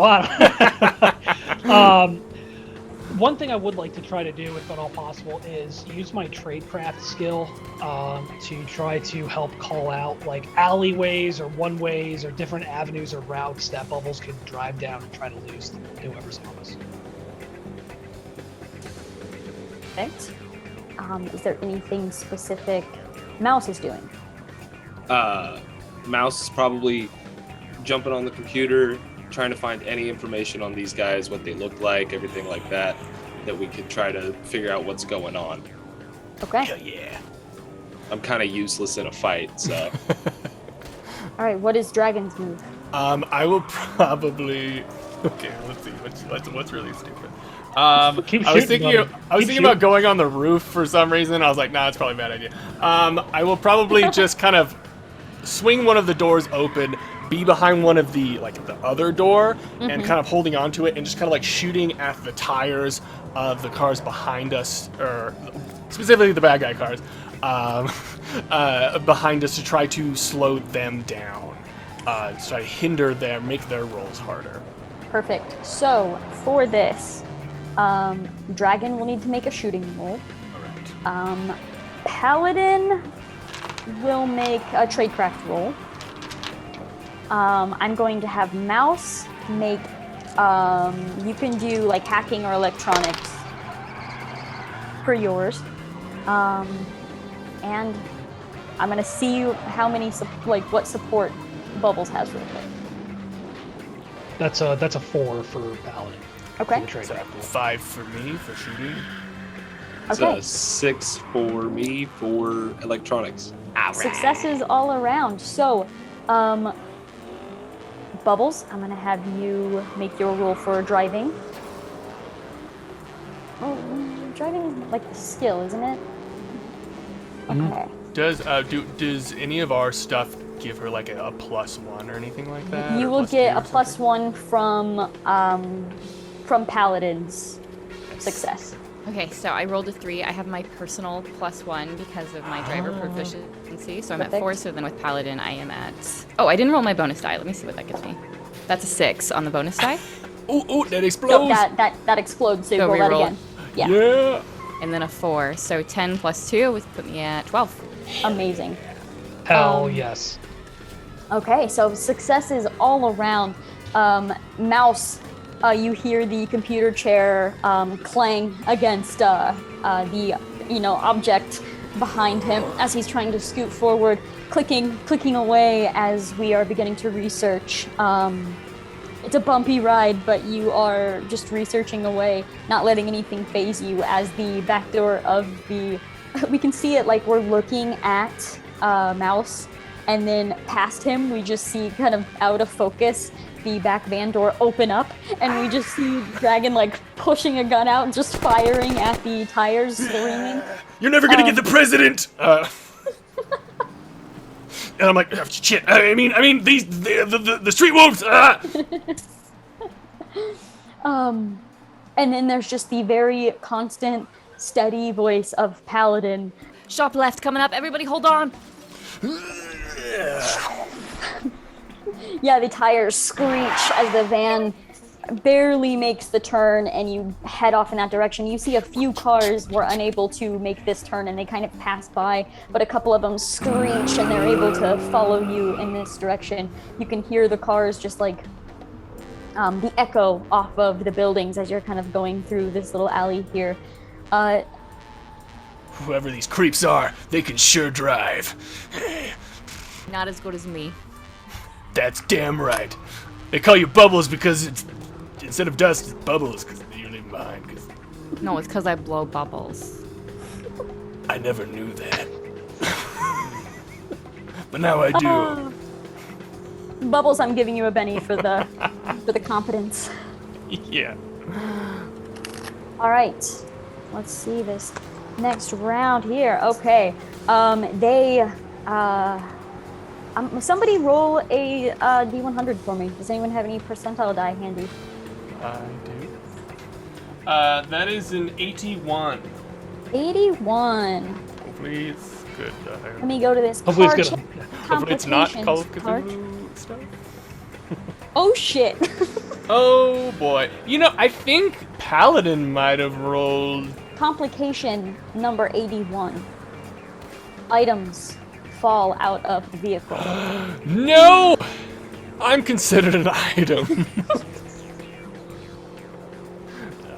One thing I would like to try to do, if at all possible, is use my tradecraft skill to try to help call out like alleyways or one-ways or different avenues or routes that Bubbles could drive down and try to lose whoever's on us. Perfect. Is there anything specific Mouse is doing? Mouse is probably jumping on the computer, trying to find any information on these guys, what they look like, everything like that we could try to figure out what's going on. Okay. Hell yeah. I'm kind of useless in a fight, so. All right, what is Dragon's move? I will probably. Okay, let's see. What's really stupid? I was thinking about going on the roof for some reason. I was like, nah, it's probably a bad idea. I will probably just kind of swing one of the doors open, be behind one of the other door, and kind of holding onto it and just kind of like shooting at the tires of the cars behind us, or specifically the bad guy cars behind us, to try to slow them down, to try to hinder them, make their rolls harder. Perfect. So for this, Dragon will need to make a shooting roll. Alright. Paladin will make a tradecraft roll. I'm going to have Mouse make, you can do like hacking or electronics for yours. And I'm gonna see how many, what support Bubbles has real quick. That's a 4 for Paladin. Okay. For the tradecraft roll. 5 for me for shooting. It's Okay. a 6 for me for electronics. Successes all around. So, Bubbles, I'm gonna have you make your roll for driving. Oh, driving is like the skill, isn't it? Okay. Does any of our stuff give her like a +1 or anything like that? You or will get a +2 or something? +1 from Paladin's success. Okay, so I rolled a 3. I have my personal +1 because of my driver proficiency, so I'm at 4. So then with Paladin, I am at. Oh, I didn't roll my bonus die. Let me see what that gives me. That's a 6 on the bonus die. Ooh, that explodes! So that explodes. So you So roll that reroll. again. Yeah. Yeah. And then a 4. So 10 plus 2 would put me at 12. Amazing. Hell yes. Okay, so successes all around. Mouse, you hear the computer chair clang against the object behind him as he's trying to scoot forward, clicking away as we are beginning to research. It's a bumpy ride, but you are just researching away, not letting anything faze you as the back door of the... We can see it like we're looking at Mouse, And then past him, we just see kind of out of focus the back van door open up, and we just see Dragon like pushing a gun out and just firing at the tires, screaming. You're never gonna get the president. And I'm like, oh, shit. I mean, the street wolves. And then there's just the very constant, steady voice of Paladin. Sharp left coming up. Everybody hold on. Yeah, the tires screech as the van barely makes the turn and you head off in that direction. You see a few cars were unable to make this turn and they kind of pass by, but a couple of them screech and they're able to follow you in this direction. You can hear the cars just like the echo off of the buildings as you're kind of going through this little alley here. Whoever these creeps are, they can sure drive. Not as good as me. That's damn right. They call you Bubbles because it's instead of dust, it's bubbles because you're leaving behind. No, it's because I blow bubbles. I never knew that. But now I do. Bubbles, I'm giving you a Benny for the competence. Yeah. All right, let's see this next round here. Okay, somebody roll a D100 for me. Does anyone have any percentile die handy? I do. That is an 81. 81. Hopefully it's good. Let me go to this Hopefully card it's good. check. Hopefully it's not Call of Card. Cthulhu stuff. Oh shit. Oh boy. You know, I think Paladin might have rolled. Complication number 81. Items fall out of the vehicle. No! I'm considered an item.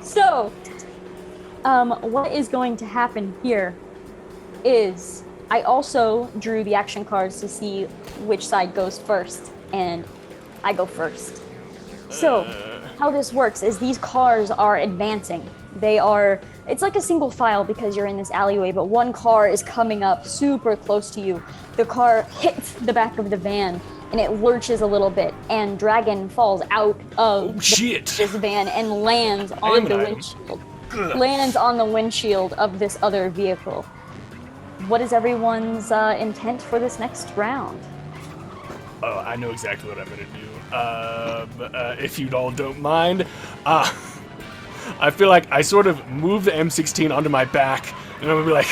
So, what is going to happen here is I also drew the action cards to see which side goes first, and I go first. So, how this works is these cars are advancing. It's like a single file because you're in this alleyway, but one car is coming up super close to you. The car hits the back of the van, and it lurches a little bit, and Dragon falls out of this van and lands on the windshield. Lands on the windshield of this other vehicle. What is everyone's intent for this next round? Oh, I know exactly what I'm gonna do. If you all don't mind, I feel like I sort of move the M16 onto my back, and I'm gonna be like,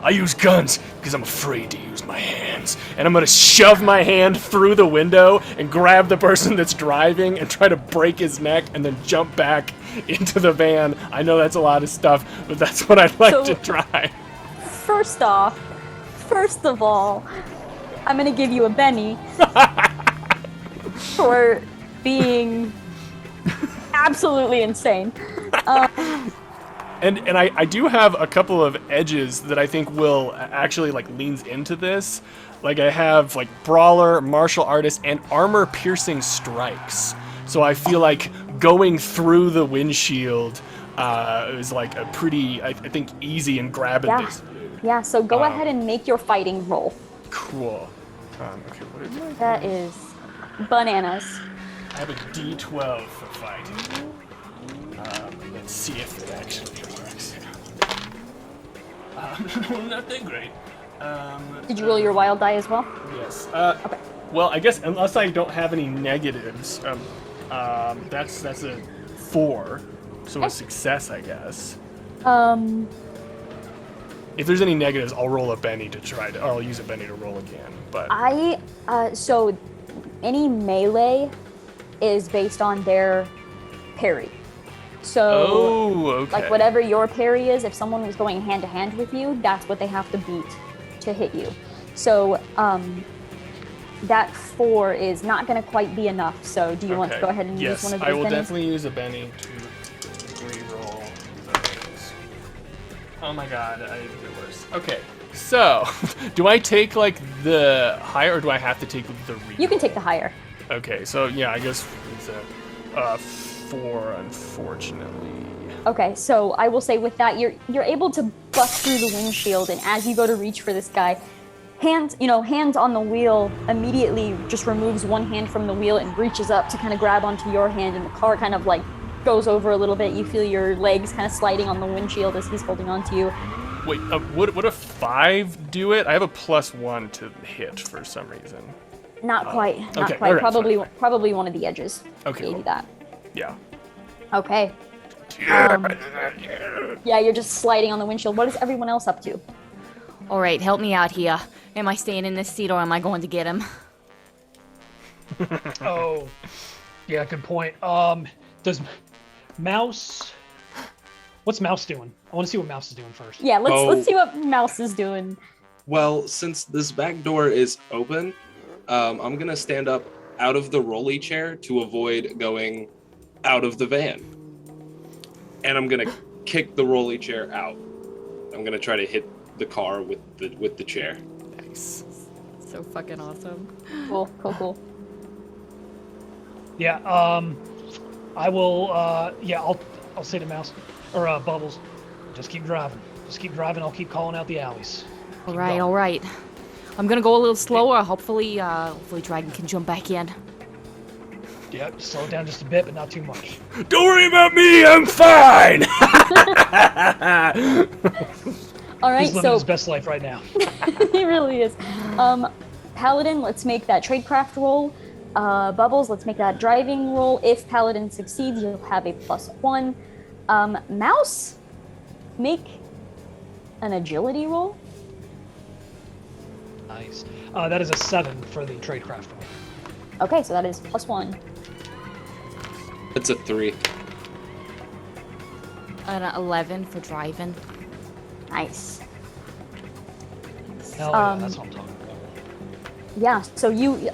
I use guns because I'm afraid to use my hands. And I'm gonna shove my hand through the window and grab the person that's driving and try to break his neck and then jump back into the van. I know that's a lot of stuff, but that's what I'd like to try. First of all, I'm gonna give you a Benny for being absolutely insane. And I do have a couple of edges that I think will actually like leans into this. Like I have like brawler, martial artist, and armor piercing strikes. So I feel like going through the windshield is like a pretty, I think, easy and grabbing this. Yeah, so go ahead and make your fighting roll. Cool. Okay, what is my... That is bananas. I have a D12 for fighting. Let's see if it actually works. Not that great. Did you roll your wild die as well? Yes. Okay. Well, I guess unless I don't have any negatives, that's a 4, so a success, I guess. If there's any negatives, I'll roll a Benny to try to, or I'll use a Benny to roll again. But so any melee is based on their parry. So, like whatever your parry is, if someone was going hand to hand with you, that's what they have to beat to hit you. So, that 4 is not going to quite be enough. So, do you want to go ahead and use one of those? Yes, I will bennies? definitely use a Benny to re-roll those. Oh my god, I did it worse. Okay, so do I take like the higher, or do I have to take the re-roll? You can take the higher. Okay, so yeah, I guess it's a 4, unfortunately. Okay, so I will say with that, you're able to bust through the windshield, and as you go to reach for this guy, hands on the wheel, immediately just removes one hand from the wheel and reaches up to kind of grab onto your hand, and the car kind of like goes over a little bit. You feel your legs kind of sliding on the windshield as he's holding onto you. Wait, would a 5 do it? I have a +1 to hit for some reason. Not quite. Okay, all right, Probably one of the edges. Okay, Maybe cool. that. Yeah. Okay. Yeah, you're just sliding on the windshield. What is everyone else up to? All right, help me out here. Am I staying in this seat or am I going to get him? Oh, yeah, good point. Does Mouse? What's Mouse doing? I want to see what Mouse is doing first. Yeah, let's see what Mouse is doing. Well, since this back door is open, I'm gonna stand up out of the rolly chair to avoid going out of the van. And I'm gonna kick the rolly chair out. I'm gonna try to hit the car with the chair. Nice. So fucking awesome. Cool. Yeah. I will. Yeah, I'll say to Mouse or Bubbles, just keep driving. Just keep driving. I'll keep calling out the alleys. All right. I'm gonna go a little slower. Hopefully Dragon can jump back in. Yeah, just slow it down just a bit, but not too much. Don't worry about me, I'm fine! All right, He's living his best life right now. He really is. Paladin, let's make that tradecraft roll. Bubbles, let's make that driving roll. If Paladin succeeds, you'll have a +1. Mouse, make an agility roll. Nice. That is a 7 for the tradecraft roll. Okay, so that is +1. It's a 3. An 11 for driving. Nice. Hell yeah, that's what I'm talking about. Yeah, so you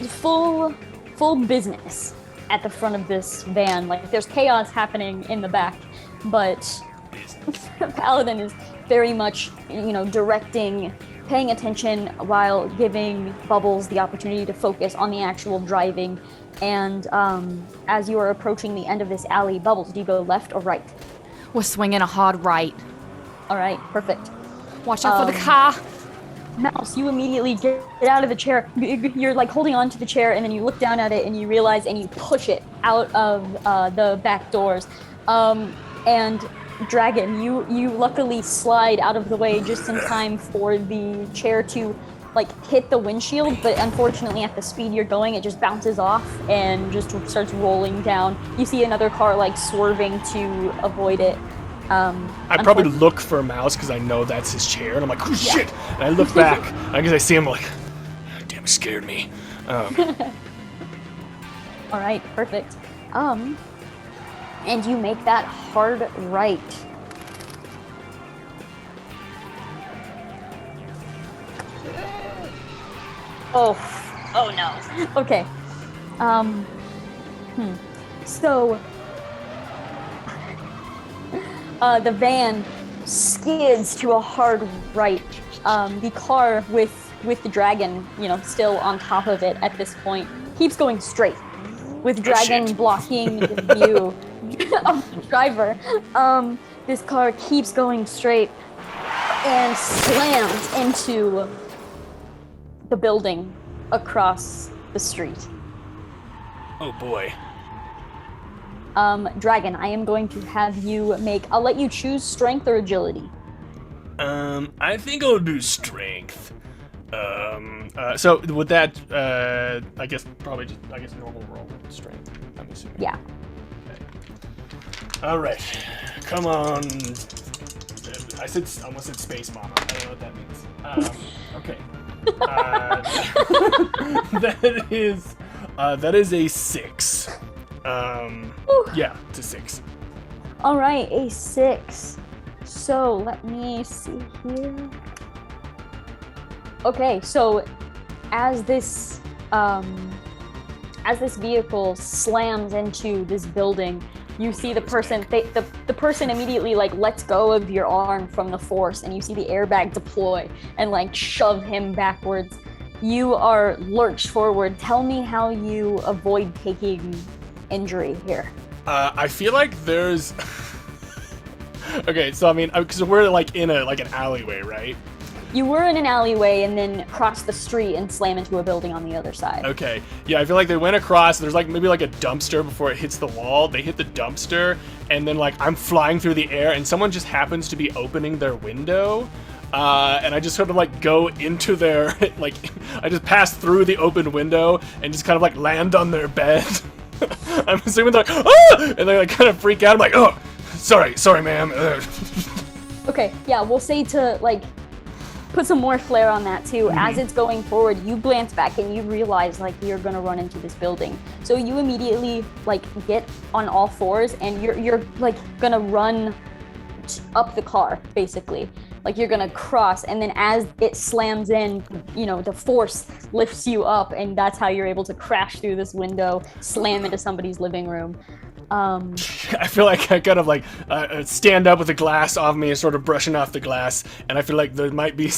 full business at the front of this van. Like there's chaos happening in the back, but Paladin is very much, directing, paying attention while giving Bubbles the opportunity to focus on the actual driving. And as you are approaching the end of this alley, Bubbles, do you go left or right? We're swinging a hard right. All right, perfect. Watch out for the car. Mouse, you immediately get out of the chair. You're like holding on to the chair, and then you look down at it and you realize, and you push it out of the back doors. And Dragon, you luckily slide out of the way just in time for the chair to hit the windshield, but unfortunately at the speed you're going, it just bounces off and just starts rolling down. You see another car swerving to avoid it. I probably look for a Mouse because I know that's his chair, and I'm like, oh shit! And I look back, I guess I see him like, damn, it scared me. All right, perfect. And you make that hard right. Oh no. Okay. So the van skids to a hard right. The car with the dragon, still on top of it at this point, keeps going straight, with dragon blocking the view of the driver. This car keeps going straight and slams into the building across the street. Oh boy. Dragon, I am going to have you I'll let you choose strength or agility. I think I'll do strength. So with that, I guess normal roll strength, I'm assuming. Yeah. Okay. All right, come on. I almost said space mama. I don't know what that means. Okay. That is a 6. Yeah, it's a 6. All right, a 6. So let me see here. Okay, so as this vehicle slams into this building, you see the person. The person immediately lets go of your arm from the force, and you see the airbag deploy and shove him backwards. You are lurched forward. Tell me how you avoid taking injury here. I feel like there's. Okay, so I mean, because we're in an alleyway, right? You were in an alleyway and then crossed the street and slam into a building on the other side. Okay. Yeah, I feel like they went across. There's like maybe like a dumpster before it hits the wall. They hit the dumpster, and then like I'm flying through the air, and someone just happens to be opening their window. And I just sort of like go into their, like, I just pass through the open window and just kind of like land on their bed. I'm assuming they're like, ah! And they like kind of freak out. I'm like, oh, sorry, ma'am. Okay, yeah, we'll say to like put some more flair on that too. As it's going forward, you glance back and you realize like you're gonna run into this building. So you immediately like get on all fours and you're like gonna run up the car basically. Like you're gonna cross, and then as it slams in, you know, the force lifts you up, and that's how you're able to crash through this window, slam into somebody's living room. I feel like I kind of like stand up with the glass off me and sort of brushing off the glass, and I feel like there might be,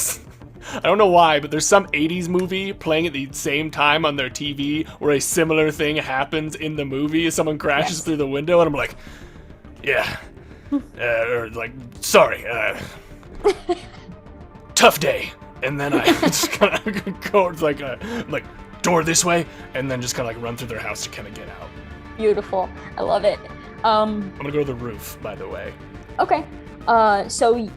I don't know why, but there's some 80s movie playing at the same time on their TV where a similar thing happens in the movie. Someone crashes through the window, and I'm like, yeah, or like, sorry, tough day. And then I just kind of go like door this way, and then just kind of like run through their house to kind of get out. Beautiful. I love it. I'm gonna go to the roof, by the way. Okay. So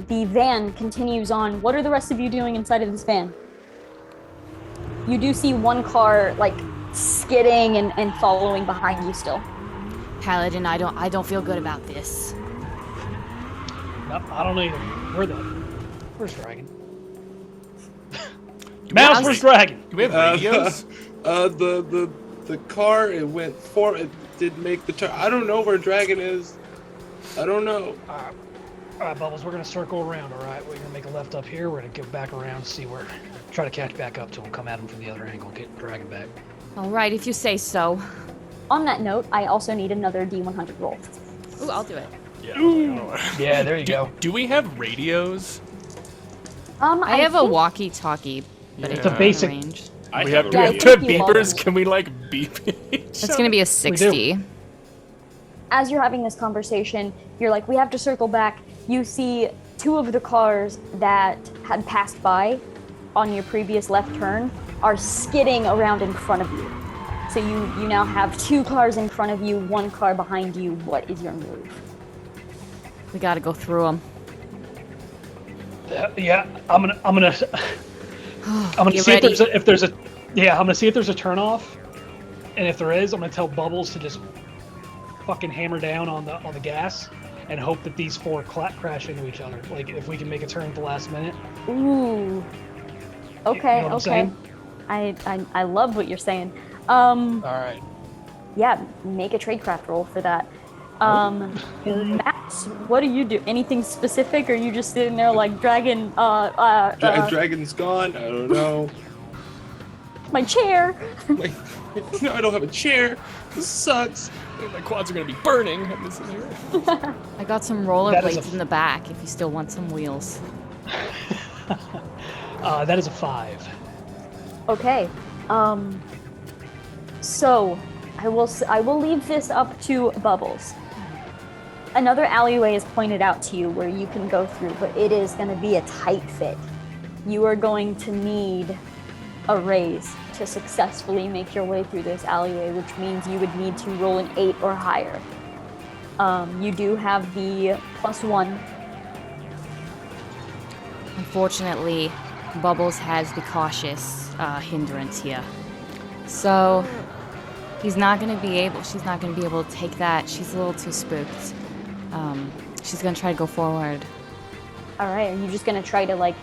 the van continues on. What are the rest of you doing inside of this van? You do see one car like skidding and following behind you still. Paladin, I don't feel good about this. No, I don't either. Where's Dragon? Mouse, where's Dragon? Do we have radios? The car, it went forward, it did make the turn. I don't know where Dragon is. I don't know. All right, Bubbles, we're going to circle around, all right? We're going to make a left up here. We're going to go back around and see where, try to catch back up to him, come at him from the other angle, get Dragon back. All right, if you say so. On that note, I also need another D100 roll. Ooh, I'll do it. Yeah, there you go. Do we have radios? I have a think- walkie-talkie, but Yeah. it's The basic- range. We have Yeah, I two think you beepers. all- Can we like beep each It's gonna be a 60. As you're having this conversation, you're like, we have to circle back. You see two of the cars that had passed by on your previous left turn are skidding around in front of you. So you now have two cars in front of you, one car behind you. What is your move? We gotta go through them. Yeah, I'm gonna see if there's a turnoff, and if there is, I'm gonna tell Bubbles to just fucking hammer down on the gas and hope that these four crash into each other. Like if we can make a turn at the last minute. Ooh. Okay, You know what I'm okay. saying? I love what you're saying. All right. Yeah, make a tradecraft roll for that. Max, what do you do? Anything specific, or are you just sitting there like Dragon? Dragon's gone. I don't know. My chair. Like, no, I don't have a chair. This sucks. My quads are gonna be burning. This is here. I got some That is rollerblades a- in the back if you still want some wheels. That is a 5. Okay. So I will leave this up to Bubbles. Another alleyway is pointed out to you where you can go through, but it is going to be a tight fit. You are going to need a raise to successfully make your way through this alleyway, which means you would need to roll an 8 or higher. You do have the +1. Unfortunately, Bubbles has the cautious hindrance here. So she's not gonna be able to take that. She's a little too spooked. She's gonna try to go forward. All right, are you just going to try to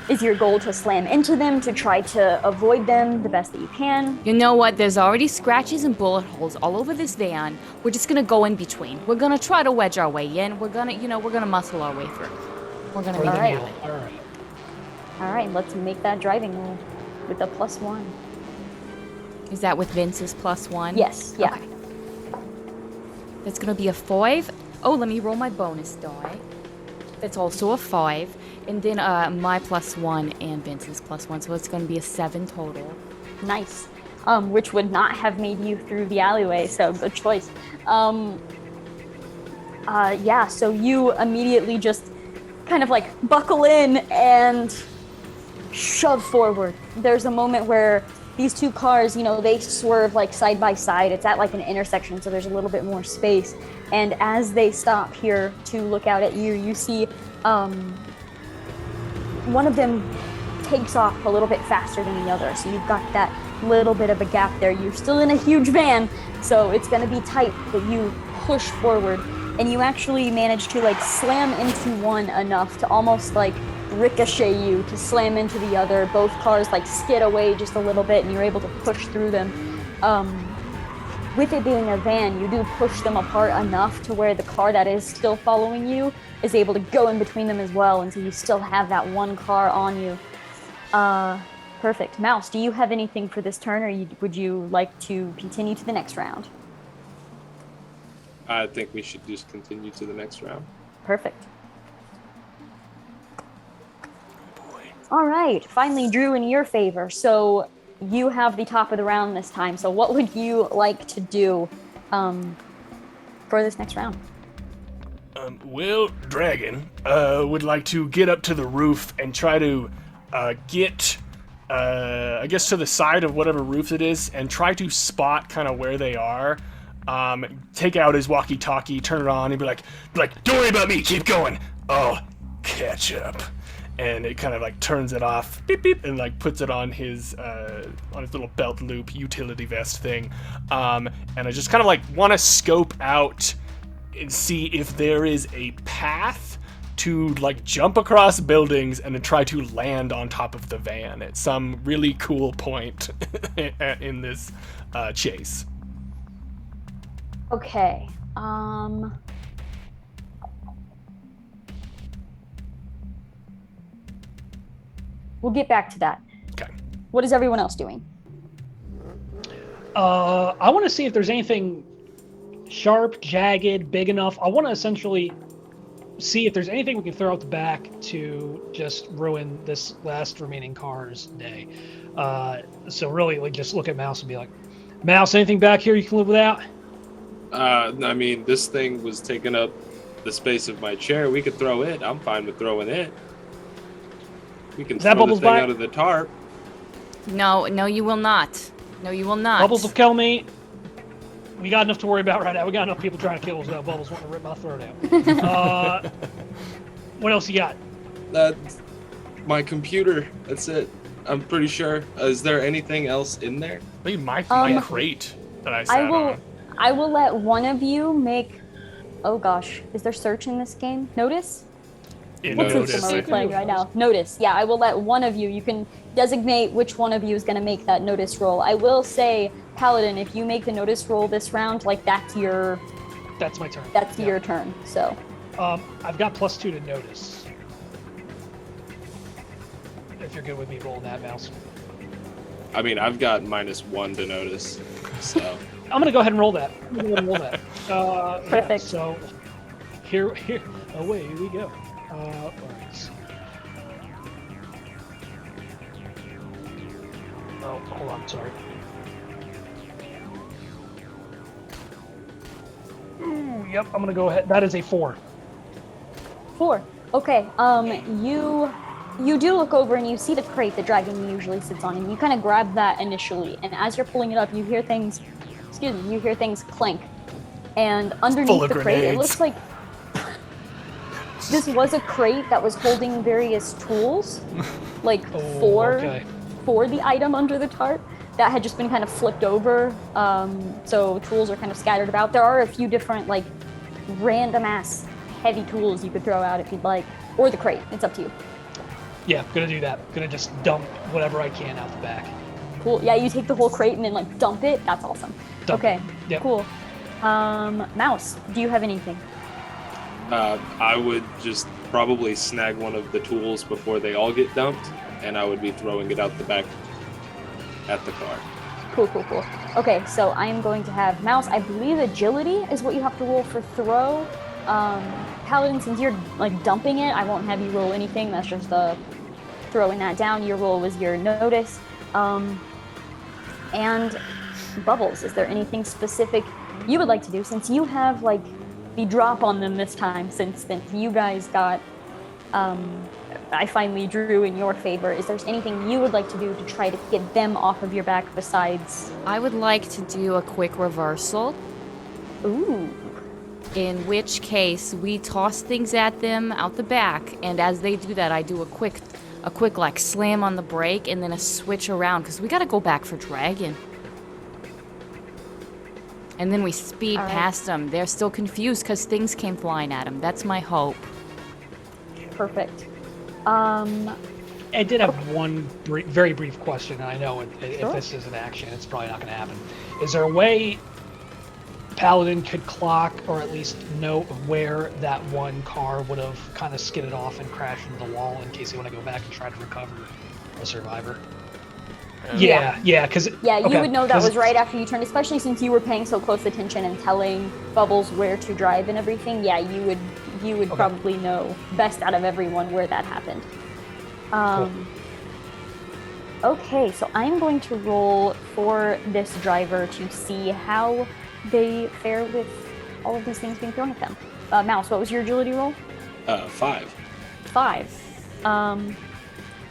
is your goal to slam into them, to try to avoid them the best that you can? You know what? There's already scratches and bullet holes all over this van. We're just gonna go in between. We're gonna try to wedge our way in. We're gonna muscle our way through. We're gonna make All it right. happen. All right. All right, let's make that driving roll with a +1. Is that with Vince's +1? Yes, yeah. Okay. That's gonna be a 5. Oh, let me roll my bonus die. That's also a 5. And then my +1 and Vince's +1, so it's gonna be a 7 total. Nice. Which would not have made you through the alleyway, so good choice. Yeah, so you immediately just kind of like buckle in and shove forward. There's a moment where these two cars, you know, they swerve like side by side. It's at like an intersection, so there's a little bit more space. And as they stop here to look out at you, you see one of them takes off a little bit faster than the other. So you've got that little bit of a gap there. You're still in a huge van, so it's gonna be tight, but you push forward and you actually manage to like slam into one enough to almost like ricochet you to slam into the other. Both cars like skid away just a little bit and you're able to push through them. With it being a van, you do push them apart enough to where the car that is still following you is able to go in between them as well, and so you still have that one car on you. Perfect. Mouse, do you have anything for this turn, or would you like to continue to the next round? I think we should just continue to the next round. Perfect. All right, finally drew in your favor. So you have the top of the round this time. So what would you like to do for this next round? Well, Dragon would like to get up to the roof and try to get, I guess, to the side of whatever roof it is and try to spot kind of where they are. Take out his walkie-talkie, turn it on, and be like, don't worry about me, keep going. I'll catch up. And it kind of like turns it off, beep beep, and like puts it on his little belt loop utility vest thing. And I just kind of like want to scope out and see if there is a path to like jump across buildings and then try to land on top of the van at some really cool point in this chase. Okay. We'll get back to that. Okay. What is everyone else doing? I want to see if there's anything sharp, jagged, big enough. I want to essentially see if there's anything we can throw out the back to just ruin this last remaining car's day. So really, like, just look at Mouse and be like, Mouse, anything back here you can live without? I mean, this thing was taking up the space of my chair. We could throw it. I'm fine with throwing it. We can throw the thing out of the tarp. No, you will not. No, you will not. Bubbles will kill me. We got enough to worry about right now. We got enough people trying to kill us without Bubbles wanting to rip my throat out. What else you got? My computer. That's it. I'm pretty sure. Is there anything else in there? I think my crate that I sat on. I will let one of you make... Oh gosh, is there search in this game? Notice? What's the system are we playing right now? Notice. Yeah, I will let one of you. You can designate which one of you is going to make that notice roll. I will say, Paladin, if you make the notice roll this round, like that's your... That's my turn. That's your turn, so... I've got +2 to notice. If you're good with me rolling that, Mouse. I mean, I've got -1 to notice, so... I'm going to go ahead and roll that. Perfect. Yeah, so, here, away we go. All right. Oh, hold on, sorry. Ooh, yep, I'm gonna go ahead. That is a 4. 4. Okay. You do look over and you see the crate the dragon usually sits on, and you kind of grab that initially. And as you're pulling it up, you hear things. You hear things clank, and underneath the crate, it looks like this was a crate that was holding various tools, like for the item under the tarp that had just been kind of flipped over. So tools are kind of scattered about. There are a few different like random ass heavy tools you could throw out if you'd like, or the crate. It's up to you. Yeah, gonna do that. Gonna just dump whatever I can out the back. Cool. Yeah, you take the whole crate and then like dump it. That's awesome. Okay. Yep. Cool. Mouse, do you have anything? I would just probably snag one of the tools before they all get dumped, and I would be throwing it out the back at the car. Cool. Okay, so I am going to have Mouse. I believe agility is what you have to roll for throw. Paladin, since you're like dumping it, I won't have you roll anything. That's just throwing that down. Your roll was your notice. And Bubbles, is there anything specific you would like to do since you have like the drop on them this time, since you guys got I finally drew in your favor. Is there anything you would like to do to try to get them off of your back besides? I would like to do a quick reversal. Ooh. In which case, we toss things at them out the back, and as they do that, I do a quick like slam on the brake, and then a switch around, because we gotta go back for Dragon. And then we speed past them. They're still confused because things came flying at them. That's my hope. Perfect. I did have one very brief question, and I know if Sure. this is an action, it's probably not going to happen. Is there a way Paladin could clock, or at least know where that one car would have kind of skidded off and crashed into the wall in case they want to go back and try to recover a survivor? Yeah, because you would know that was right after you turned, especially since you were paying so close attention and telling Bubbles where to drive and everything. Yeah, you would probably know best out of everyone where that happened. Cool. Okay, so I'm going to roll for this driver to see how they fare with all of these things being thrown at them. Mouse, what was your agility roll? 5. 5.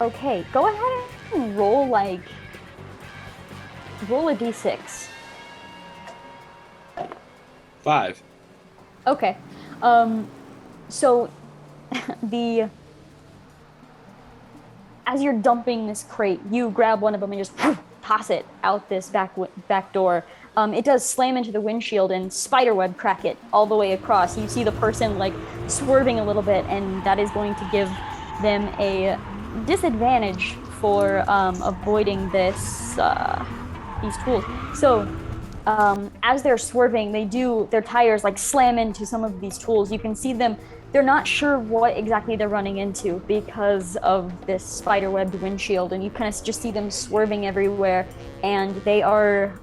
Okay, go ahead and roll a d6. 5. Okay. So as you're dumping this crate, you grab one of them and just toss it out this back door. It does slam into the windshield and spiderweb crack it all the way across. You see the person like swerving a little bit, and that is going to give them a disadvantage for avoiding these tools. So as they're swerving, their tires like slam into some of these tools. You can see them. They're not sure what exactly they're running into because of this spiderwebbed windshield, and you kind of just see them swerving everywhere, and they are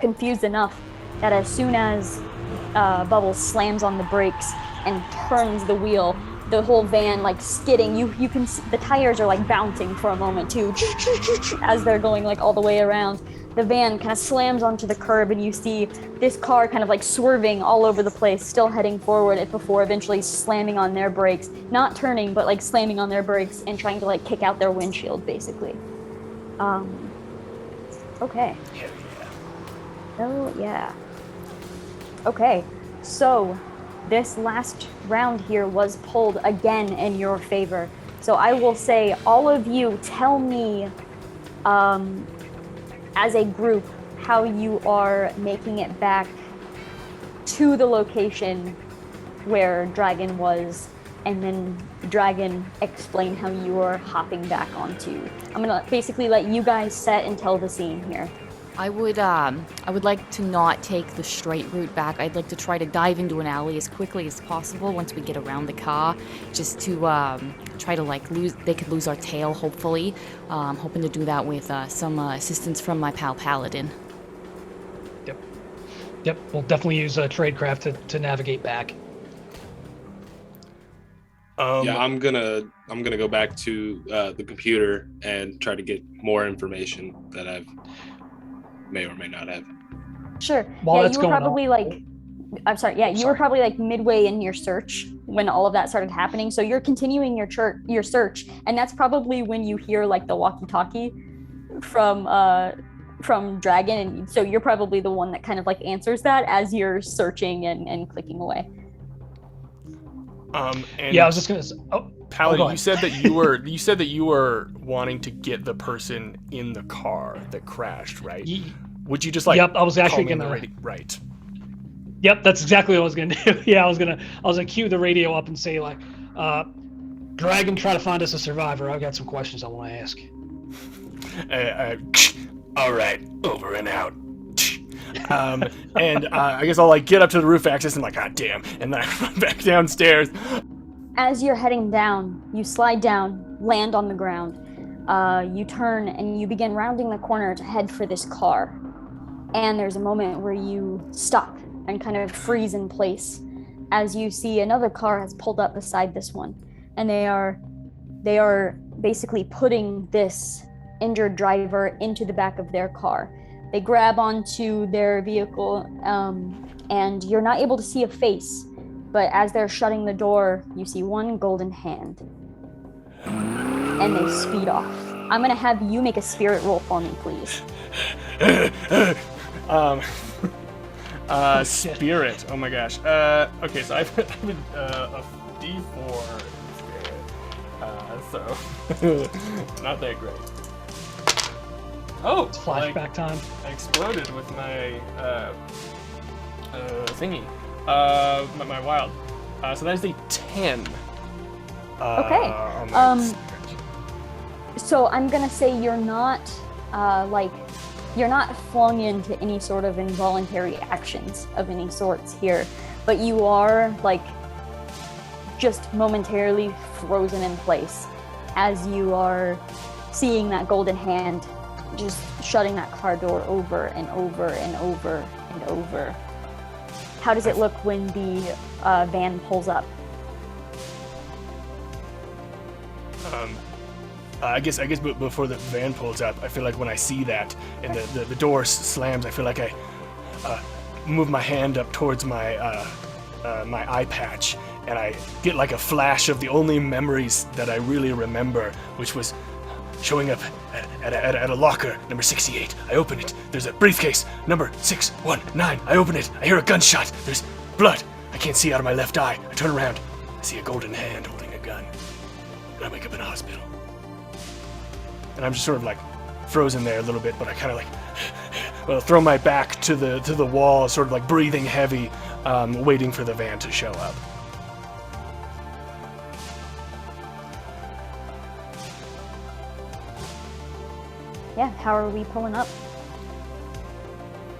confused enough that as soon as Bubbles slams on the brakes and turns the wheel, the whole van like skidding. You can see the tires are like bouncing for a moment too as they're going like all the way around. The van kind of slams onto the curb, and you see this car kind of like swerving all over the place, still heading forward before eventually slamming on their brakes, not turning, but like slamming on their brakes and trying to like kick out their windshield, basically. Okay. Oh yeah. Okay, so this last round here was pulled again in your favor. So I will say, all of you tell me, as a group, how you are making it back to the location where Dragon was, and then Dragon explain how you are hopping back onto. I'm gonna basically let you guys set and tell the scene here. I would like to not take the straight route back. I'd like to try to dive into an alley as quickly as possible once we get around the car, just to try to like they could lose our tail, hopefully. Hoping to do that with some assistance from my pal Paladin. Yep, we'll definitely use tradecraft to navigate back. Yeah, I'm gonna go back to the computer and try to get more information that I've may or may not have. Sure. While that's you were going probably on. like, I'm sorry. Yeah, you were probably like midway in your search when all of that started happening. So you're continuing your search, and that's probably when you hear like the walkie-talkie from Dragon, and so you're probably the one that kind of like answers that as you're searching and clicking away. And Yeah, I was just gonna say. Paladin, go you said that you were wanting to get the person in the car that crashed, right? Would you just like? Yep, I was actually call me on gonna. the radio? Right. Yep, that's exactly what I was gonna do. Yeah, I was gonna cue the radio up and say like, Dragon, try to find us a survivor. I've got some questions I want to ask. All right, over and out. And I guess I'll like get up to the roof access and like, God damn, and then I run back downstairs. As you're heading down, you slide down, land on the ground. You turn and you begin rounding the corner to head for this car. And there's a moment where you stop and kind of freeze in place as you see another car has pulled up beside this one. And they are basically putting this injured driver into the back of their car. They grab onto their vehicle, and you're not able to see a face, but as they're shutting the door, you see one golden hand. And they speed off. I'm gonna have you make a spirit roll for me, please. Spirit. Oh my gosh. Okay, so I've a D4 spirit. So not that great. Oh, It's flashback time. I exploded with my thingy. My wild. So that is a 10. Okay. So I'm gonna say you're not you're not flung into any sort of involuntary actions of any sorts here, but you are just momentarily frozen in place as you are seeing that golden hand just shutting that car door over and over and over and over. How does it look when the van pulls up? I guess before the van pulls up, I feel like when I see that and the door slams, I feel like I move my hand up towards my my eye patch, and I get like a flash of the only memories that I really remember, which was showing up at a locker, number 68. I open it. There's a briefcase, number 619. I open it. I hear a gunshot. There's blood. I can't see out of my left eye. I turn around. I see a golden hand holding a gun. And I wake up in a hospital. And I'm just sort of like frozen there a little bit, but I kind of throw my back to the wall, sort of like breathing heavy, waiting for the van to show up. Yeah, how are we pulling up?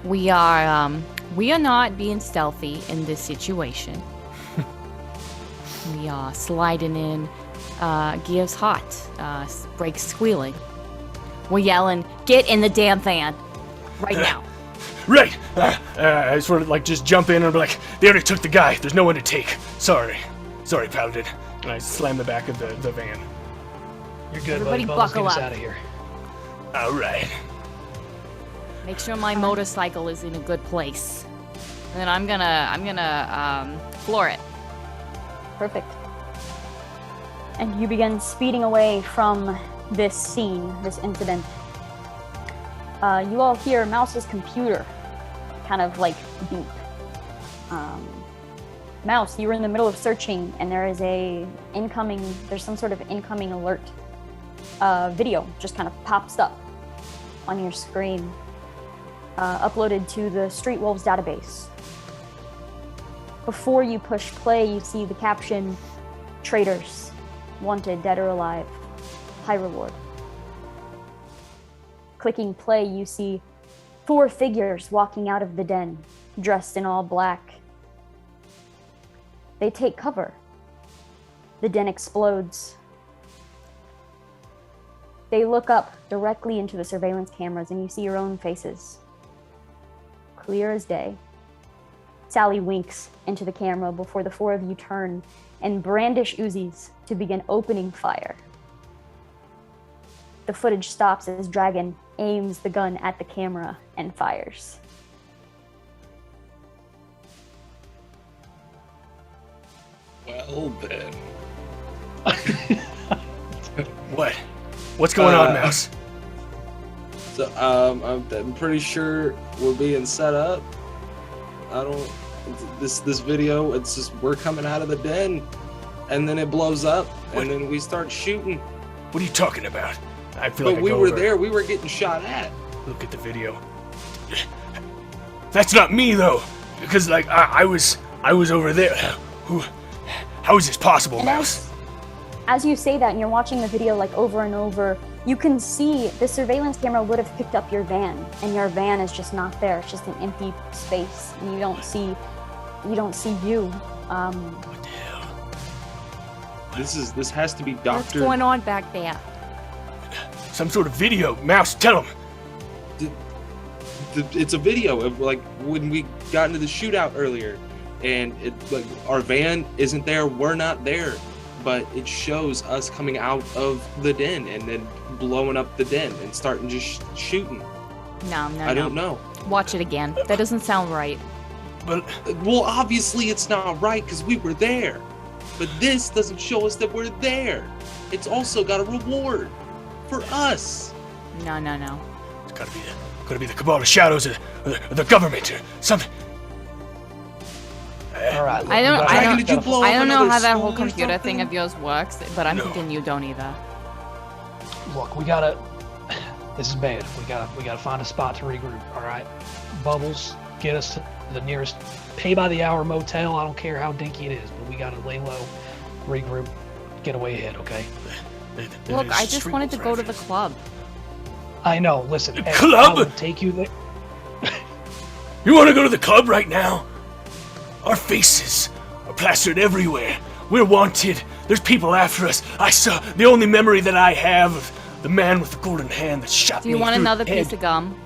We are not being stealthy in this situation. We are sliding in, gears hot, brakes squealing. We're yelling, "Get in the damn van right now!" Right. I sort of like just jump in and be like, "They already took the guy. There's no one to take. Sorry, Paladin." And I slam the back of the van. You're good, Everybody buddy. Bubbles, buckle get us up. out of here. All right. Make sure my motorcycle is in a good place. And then I'm gonna floor it. Perfect. And you begin speeding away from this scene, this incident. You all hear Mouse's computer kind of like beep. Mouse, you were in the middle of searching, and there's some sort of incoming alert. Video just kind of pops up on your screen, uploaded to the Street Wolves database. Before you push play, you see the caption, "Traitors, wanted, dead or alive, high reward." Clicking play, you see 4 figures walking out of the den, dressed in all black. They take cover. The den explodes. They look up directly into the surveillance cameras, and you see your own faces. Clear as day. Sally winks into the camera before the 4 of you turn and brandish Uzis to begin opening fire. The footage stops as Dragon aims the gun at the camera and fires. Well then. What? What's going on, Mouse? So I'm pretty sure we're being set up. This video, it's just we're coming out of the den, and then it blows up, and then we start shooting. What are you talking about? I feel But like I we go were over, there. We were getting shot at. Look at the video. That's not me though, because like I was over there. How is this possible, And Mouse? as you say that and you're watching the video like over and over, you can see the surveillance camera would have picked up your van, and your van is just not there. It's just an empty space, and you don't see you. What the hell? This has to be What's Doctor. going on back there? Some sort of video. Mouse, tell him. It's a video of like when we got into the shootout earlier, and our van isn't there. We're not there, but it shows us coming out of the den and then blowing up the den and starting just shooting. No. I don't know. Watch it again. That doesn't sound right. But Well, obviously it's not right because we were there. But this doesn't show us that we're there. It's also got a reward for us. No. it's gotta be the Cabal of Shadows or the government or something. All right. I don't Dragon, did you blow I up don't know another how that school whole or computer something? thing of yours works, but I'm No. thinking you don't either. Look, we gotta. This is bad. We gotta find a spot to regroup. All right, Bubbles, get us to the nearest pay-by-the-hour motel. I don't care how dinky it is, but we gotta lay low, regroup, get away ahead. Okay. Look, I just wanted to go to the club. I know. Listen, hey, Club? I will take you there. You want to go to the club right now? Our faces are plastered everywhere. We're wanted. There's people after us. I saw the only memory that I have of the man with the golden hand that shot Do me you want through another the head. piece of gum?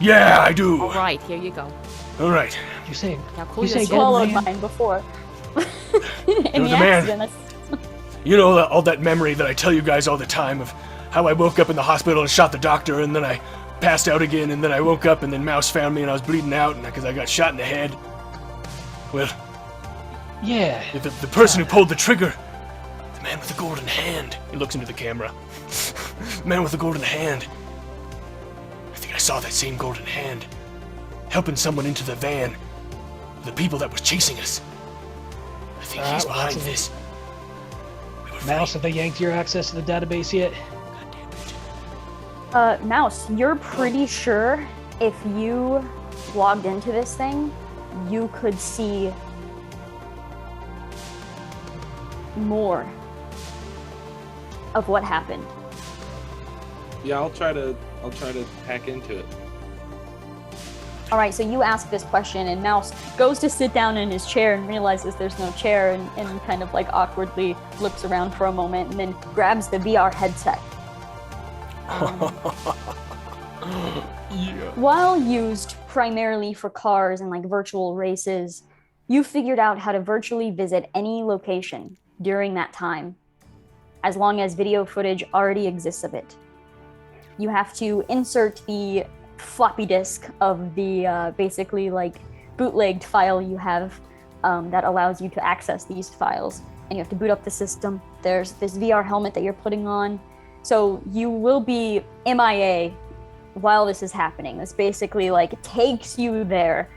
Yeah, I do. All right, here you go. All right. You say? Now cool You say yourself. gold Swallowed man? mine before. You're In the the man. accident. That's- You know all that memory that I tell you guys all the time of how I woke up in the hospital and shot the doctor, and then I passed out again, and then I woke up, and then Mouse found me, and I was bleeding out, and because I got shot in the head. Well, Yeah. the person who pulled the trigger, the man with the golden hand. He looks into the camera. The man with the golden hand. I think I saw that same golden hand helping someone into the van. The people that was chasing us. I think he's well, behind that's this. We were Mouse, free. have they yanked your access to the database yet? Mouse, you're pretty sure if you logged into this thing, you could see more of what happened. Yeah, I'll try to hack into it. All right, so you ask this question, and Mouse goes to sit down in his chair and realizes there's no chair, and kind of like awkwardly looks around for a moment, and then grabs the VR headset. Yeah. While used primarily for cars and like virtual races, you figured out how to virtually visit any location during that time, as long as video footage already exists of it. You have to insert the floppy disk of the basically like bootlegged file you have that allows you to access these files, and you have to boot up the system. There's this VR helmet that you're putting on, so you will be MIA while this is happening. This basically like takes you there.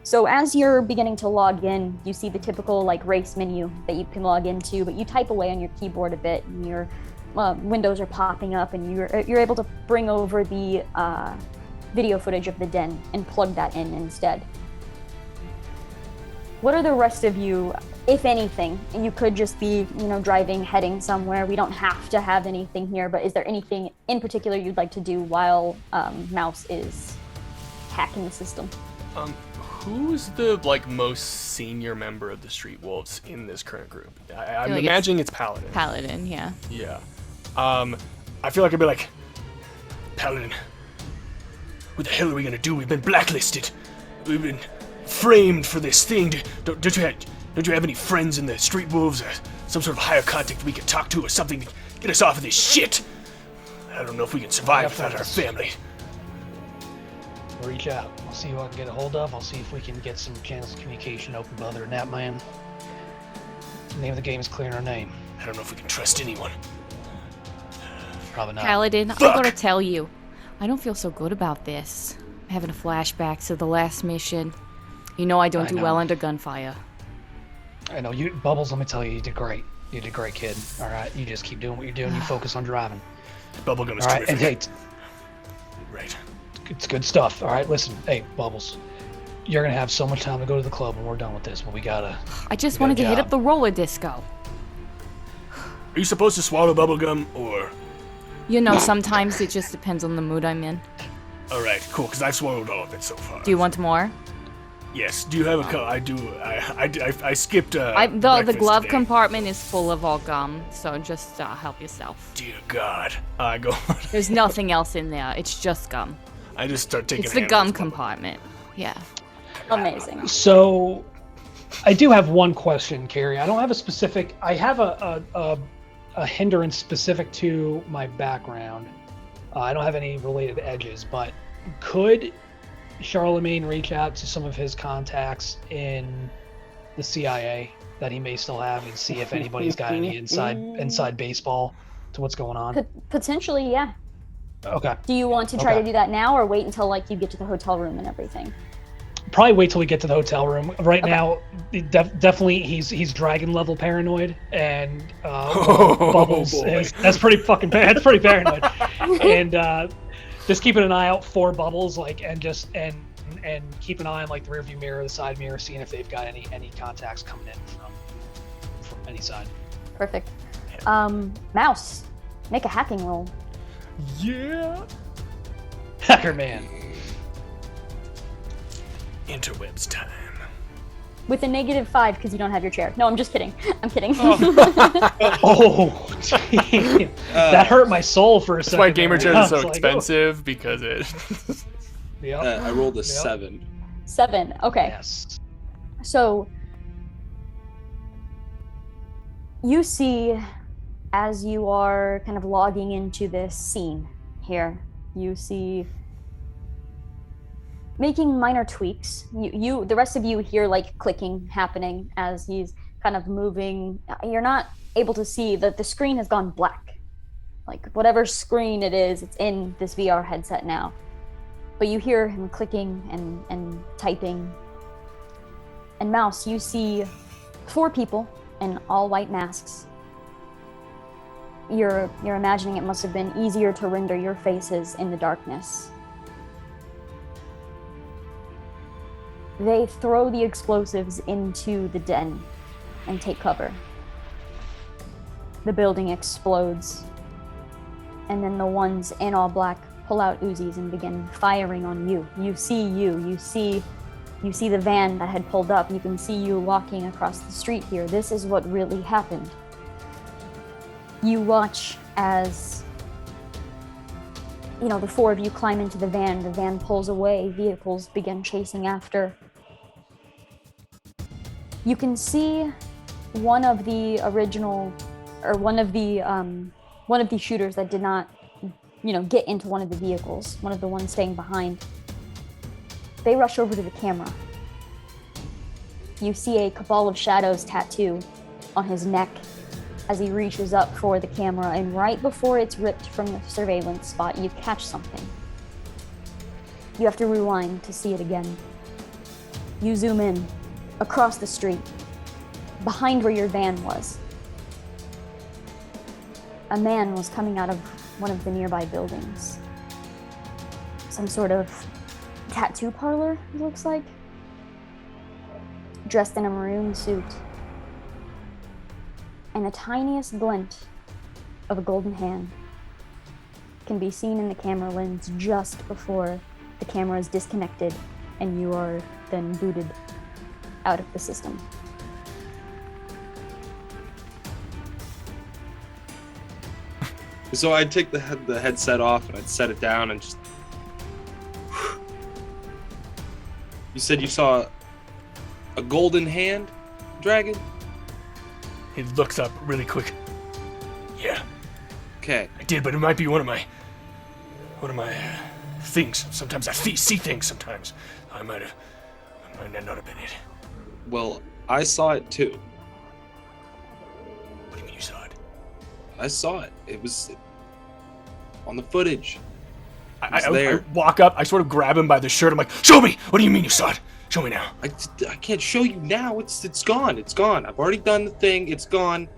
So as you're beginning to log in, you see the typical like race menu that you can log into, but you type away on your keyboard a bit, and your windows are popping up, and you're able to bring over the video footage of the den and plug that in instead. What are the rest of you, if anything? And you could just be, driving, heading somewhere. We don't have to have anything here, but is there anything in particular you'd like to do while Mouse is hacking the system? Who's the most senior member of the Street Wolves in this current group? I'm like imagining it's Paladin. Paladin, yeah. Yeah. I feel like I'd be like, Paladin, what the hell are we gonna do? We've been blacklisted. We've been framed for this thing. Don't you have any friends in the Street Wolves or some sort of higher contact we could talk to or something to get us off of this shit? I don't know if we can survive without our family. Reach out. I'll see who I can get a hold of. I'll see if we can get some channels of communication open. But other than that, man, the name of the game is clearing our name. I don't know if we can trust anyone. Probably not. Paladin, I Fuck. gotta tell you, I don't feel so good about this. I'm having a flashback to the last mission. You know I don't I do know. well under gunfire. I know you, Bubbles. Let me tell you did great. You did great, kid. All right, you just keep doing what you're doing. You focus on driving. Bubblegum is All right, and terrific. hey, Right. it's good stuff. All right, listen, hey, Bubbles, you're gonna have so much time to go to the club when we're done with this, but we gotta. I just You got a wanted to hit job. up the roller disco. Are you supposed to swallow bubblegum or? You know, sometimes it just depends on the mood I'm in. Alright, cool, because I've swallowed all of it so far. Do you want more? Yes, do you have a co- I do. I skipped The breakfast glove today. compartment is full of all gum, so just help yourself. Dear God. I go. There's nothing else in there. It's just gum. I just start taking It's the handfuls gum of bubblegum. compartment. Yeah. Amazing. So, I do have one question, Carrie. I don't have a specific. I have a hindrance specific to my background. I don't have any related edges, but could Charlemagne reach out to some of his contacts in the CIA that he may still have and see if anybody's got any inside baseball to what's going on? Potentially, yeah. Okay. Do you want to try to do that now, or wait until like you get to the hotel room and everything? Probably wait till we get to the hotel room. Right now, definitely he's dragon level paranoid, and Bubbles that's pretty fucking that's pretty paranoid. And just keeping an eye out for Bubbles, like, and keep an eye on like the rearview mirror, the side mirror, seeing if they've got any contacts coming in from any side. Perfect. Mouse, make a hacking roll. Yeah. Hacker man. Interwebs time. With a -5 because you don't have your chair. No, I'm just kidding. I'm kidding. Oh, damn. That hurt my soul for a second. That's why gamer chairs are so It's like, expensive, because it... Yep. I rolled a Yep. 7. 7. Okay. Yes. So you see, as you are kind of logging into this scene here, you see making minor tweaks. You the rest of you hear like clicking happening as he's kind of moving. You're not able to see that the screen has gone black. Like whatever screen it is, it's in this VR headset now. But you hear him clicking and typing. And Mouse, you see 4 people in all white masks. You're imagining it must have been easier to render your faces in the darkness. They throw the explosives into the den and take cover. The building explodes. And then the ones in all black pull out Uzis and begin firing on you. You see the van that had pulled up. You can see you walking across the street here. This is what really happened. You watch as, the 4 of you climb into the van pulls away, vehicles begin chasing after. You can see one of the shooters that did not, get into one of the vehicles, one of the ones staying behind. They rush over to the camera. You see a Cabal of Shadows tattoo on his neck as he reaches up for the camera, and right before it's ripped from the surveillance spot, you catch something. You have to rewind to see it again. You zoom in, across the street, behind where your van was. A man was coming out of one of the nearby buildings. Some sort of tattoo parlor, it looks like. Dressed in a maroon suit. And the tiniest glint of a golden hand can be seen in the camera lens just before the camera is disconnected and you are then booted out of the system. So I'd take the headset off and I'd set it down and just... You said you saw a golden hand, dragon? He looks up really quick. Yeah, Okay. I did, but it might be one of my things. Sometimes I see things. Sometimes I might not have been it. Well, I saw it too. What do you mean you saw it? I saw it. It was on the footage. I walk up, I sort of grab him by the shirt. I'm like, show me! What do you mean you saw it? Show me now. I can't show you now. It's gone. It's gone. I've already done the thing. It's gone.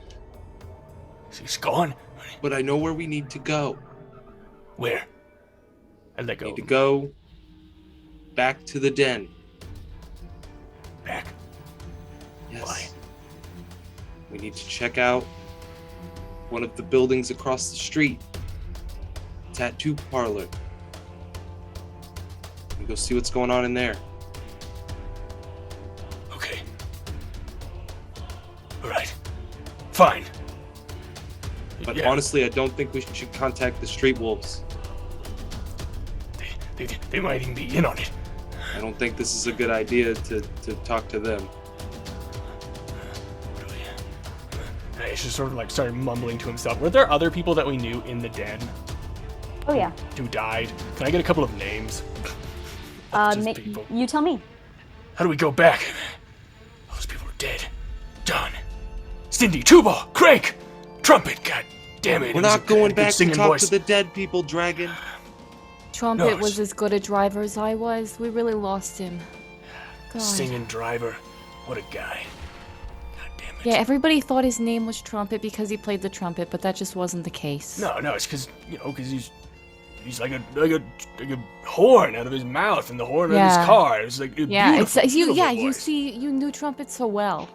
It's gone? But I know where we need to go. Where? I let go. We need to go back to the den. Back? Yes. Why? We need to check out one of the buildings across the street. Tattoo parlor. We go see what's going on in there. Okay. Alright. Fine. But Yeah. honestly, I don't think we should contact the street wolves. They might even be in on it. I don't think this is a good idea to talk to them. What do we... I just sort of like started mumbling to himself. Were there other people that we knew in the den Oh yeah. who died? Can I get a couple of names? Just people. You tell me. How do we go back? Those people are dead. Done. Cindy, tuba, crank, trumpet, god damn it. We're not going back to singing talk voice. to the dead people, Dragon. Trumpet No, was as good a driver as I was. We really lost him. God. Singing driver. What a guy. God damn it. Yeah, everybody thought his name was Trumpet because he played the trumpet, but that just wasn't the case. No, it's because he's like a horn out of his mouth and the horn out of his car. It's like a beautiful voice. You knew Trumpet so well.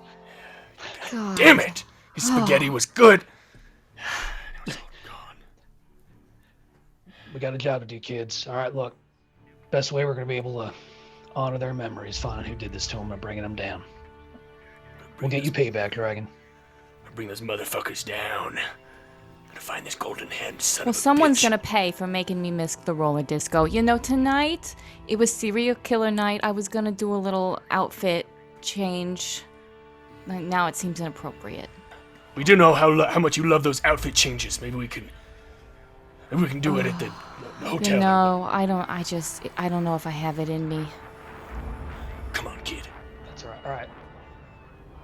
God. Damn it! His spaghetti was good. We got a job to do, kids. All right, look. Best way we're going to be able to honor their memories, finding who did this to them and bringing them down. We'll get you payback, Dragon. I'll bring those motherfuckers down. Gonna find this golden head, son Well, of a someone's bitch. gonna pay for making me miss the roller disco. You know, tonight, it was serial killer night. I was gonna do a little outfit change. Now it seems inappropriate. We do know how much you love those outfit changes. Maybe we can do it at the hotel. You know, I don't know if I have it in me. Come on, kid. That's all right. All right.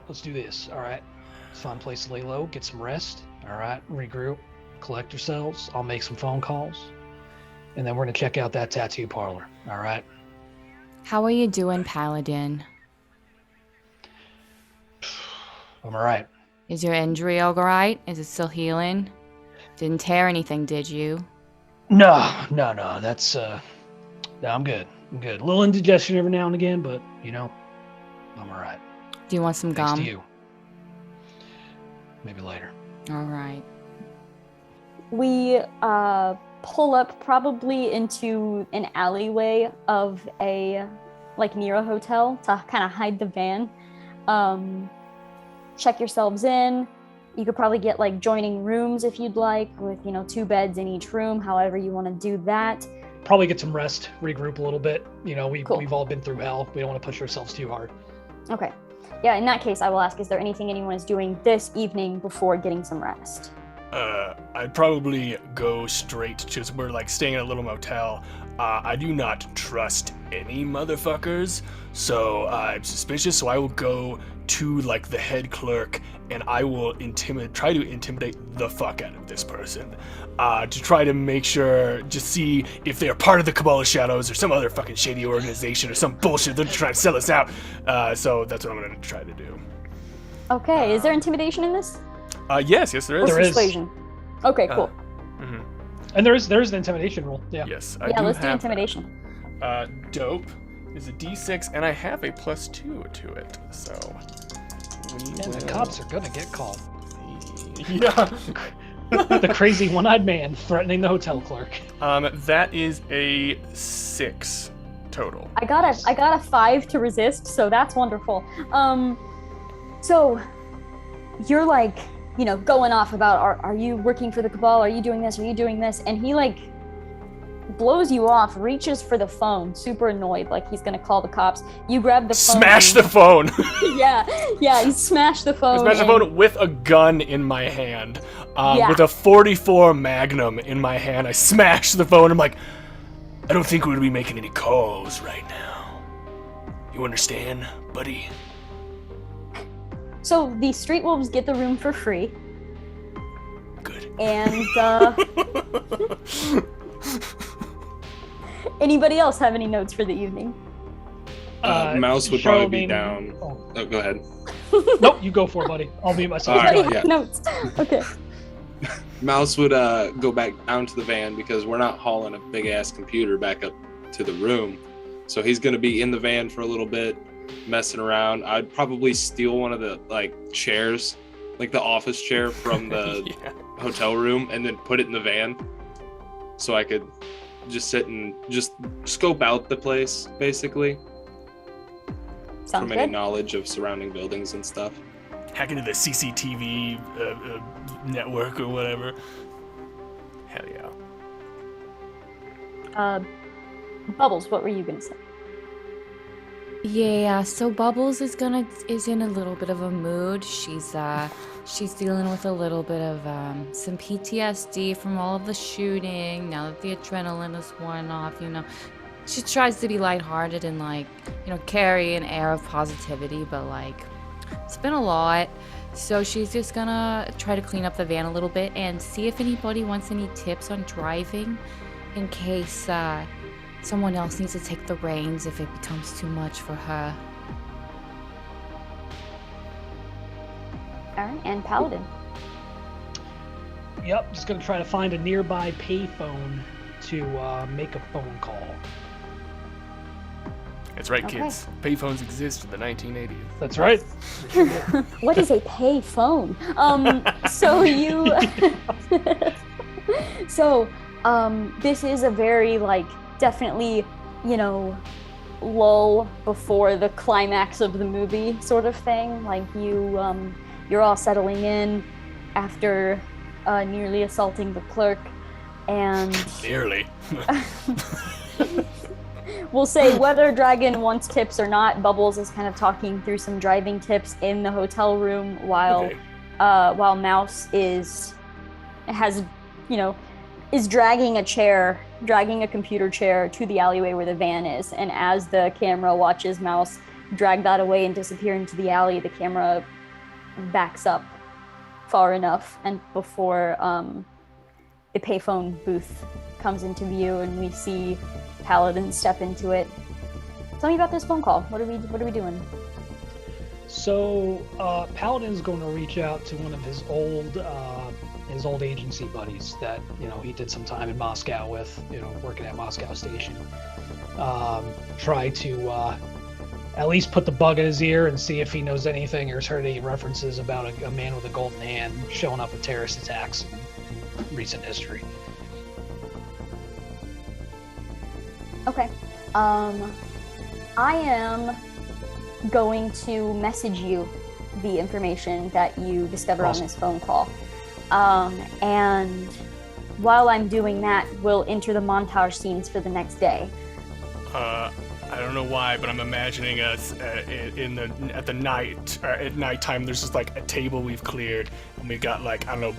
Let's do this. All right. Let's find a place to lay low, get some rest. All right. Regroup, collect yourselves. I'll make some phone calls. And then we're going to check out that tattoo parlor. All right. How are you doing, Paladin? I'm all right. Is your injury all right? Is it still healing? Didn't tear anything, did you? No. That's, no, I'm good. I'm good. A little indigestion every now and again, but, you know, I'm all right. Do you want some Thanks gum? to you. Maybe later. All right. We pull up probably into an alleyway of near a hotel to kind of hide the van. Check yourselves in. You could probably get joining rooms if you'd like, with 2 beds in each room, however you want to do that. Probably get some rest, regroup a little bit. Cool. We've all been through hell. We don't want to push ourselves too hard. Okay. Yeah, in that case, I will ask, is there anything anyone is doing this evening before getting some rest? I'd probably go straight to, we're staying in a little motel. I do not trust any motherfuckers, so I'm suspicious, so I will go to the head clerk and I will try to intimidate the fuck out of this person. To try to make sure, just see if they're part of the Cabal of Shadows or some other fucking shady organization or some bullshit they're trying to sell us out. So that's what I'm gonna try to do. Okay, is there intimidation in this? Yes, there is. There is. Persuasion. Okay, cool. Mhm. And there is an intimidation rule. Yeah. Yes, Yeah, let's do intimidation. Dope is a D6, and I have a +2 to it, so Man, the cops are gonna get called. Yeah. The crazy one-eyed man threatening the hotel clerk. That is a 6 total. I got a 5 to resist, so that's wonderful. So you're going off about are you working for the Cabal? Are you doing this? Are you doing this? And he blows you off, reaches for the phone, super annoyed, he's gonna call the cops. You grab the phone. Smash the phone. Yeah, you smash the phone. Smash the phone with a gun in my hand. Yeah. With a .44 Magnum in my hand. I smash the phone. I'm like, I don't think we'd be making any calls right now. You understand, buddy? So the Street Wolves get the room for free. Good. And anybody else have any notes for the evening? Mouse would probably be Charlemagne- down. Oh. Go ahead. Nope, you go for it, buddy. I'll mute myself. All right, Anybody yeah. have notes? Okay. Mouse would go back down to the van because we're not hauling a big ass computer back up to the room. So he's gonna be in the van for a little bit, messing around. I'd probably steal one of the chairs, the office chair from the Yeah. hotel room, and then put it in the van, so I could just sit and just scope out the place, basically, Sounds from any good. knowledge of surrounding buildings and stuff. Hack into the CCTV network or whatever. Hell yeah. Bubbles, what were you gonna say? Yeah, so Bubbles is in a little bit of a mood. She's dealing with a little bit of some PTSD from all of the shooting. Now that the adrenaline is worn off, she tries to be lighthearted and like, carry an air of positivity, but like it's been a lot. So she's just gonna try to clean up the van a little bit and see if anybody wants any tips on driving in case someone else needs to take the reins if it becomes too much for her. All right, and Paladin. Yep, just gonna try to find a nearby payphone to make a phone call. That's right, Okay. kids. Payphones exist in the 1980s. That's right. What is a pay phone? This is a very definitely, lull before the climax of the movie sort of thing. Like you're all settling in after nearly assaulting the clerk, and Nearly. we'll say whether Dragon wants tips or not, Bubbles is kind of talking through some driving tips in the hotel room while Mouse is dragging a computer chair to the alleyway where the van is. And as the camera watches Mouse drag that away and disappear into the alley, the camera backs up far enough and before the payphone booth comes into view and we see Paladin step into it. Tell me about this phone call. What are we doing? So Paladin's going to reach out to one of his old agency buddies that he did some time in Moscow with, working at Moscow Station. Try to at least put the bug in his ear and see if he knows anything or has heard any references about a man with a golden hand showing up at terrorist attacks in recent history. Okay. I am going to message you the information that you discover Awesome. on this phone call. And while I'm doing that, we'll enter the montage scenes for the next day. I don't know why, but I'm imagining us at nighttime. There's just like a table we've cleared, and we've got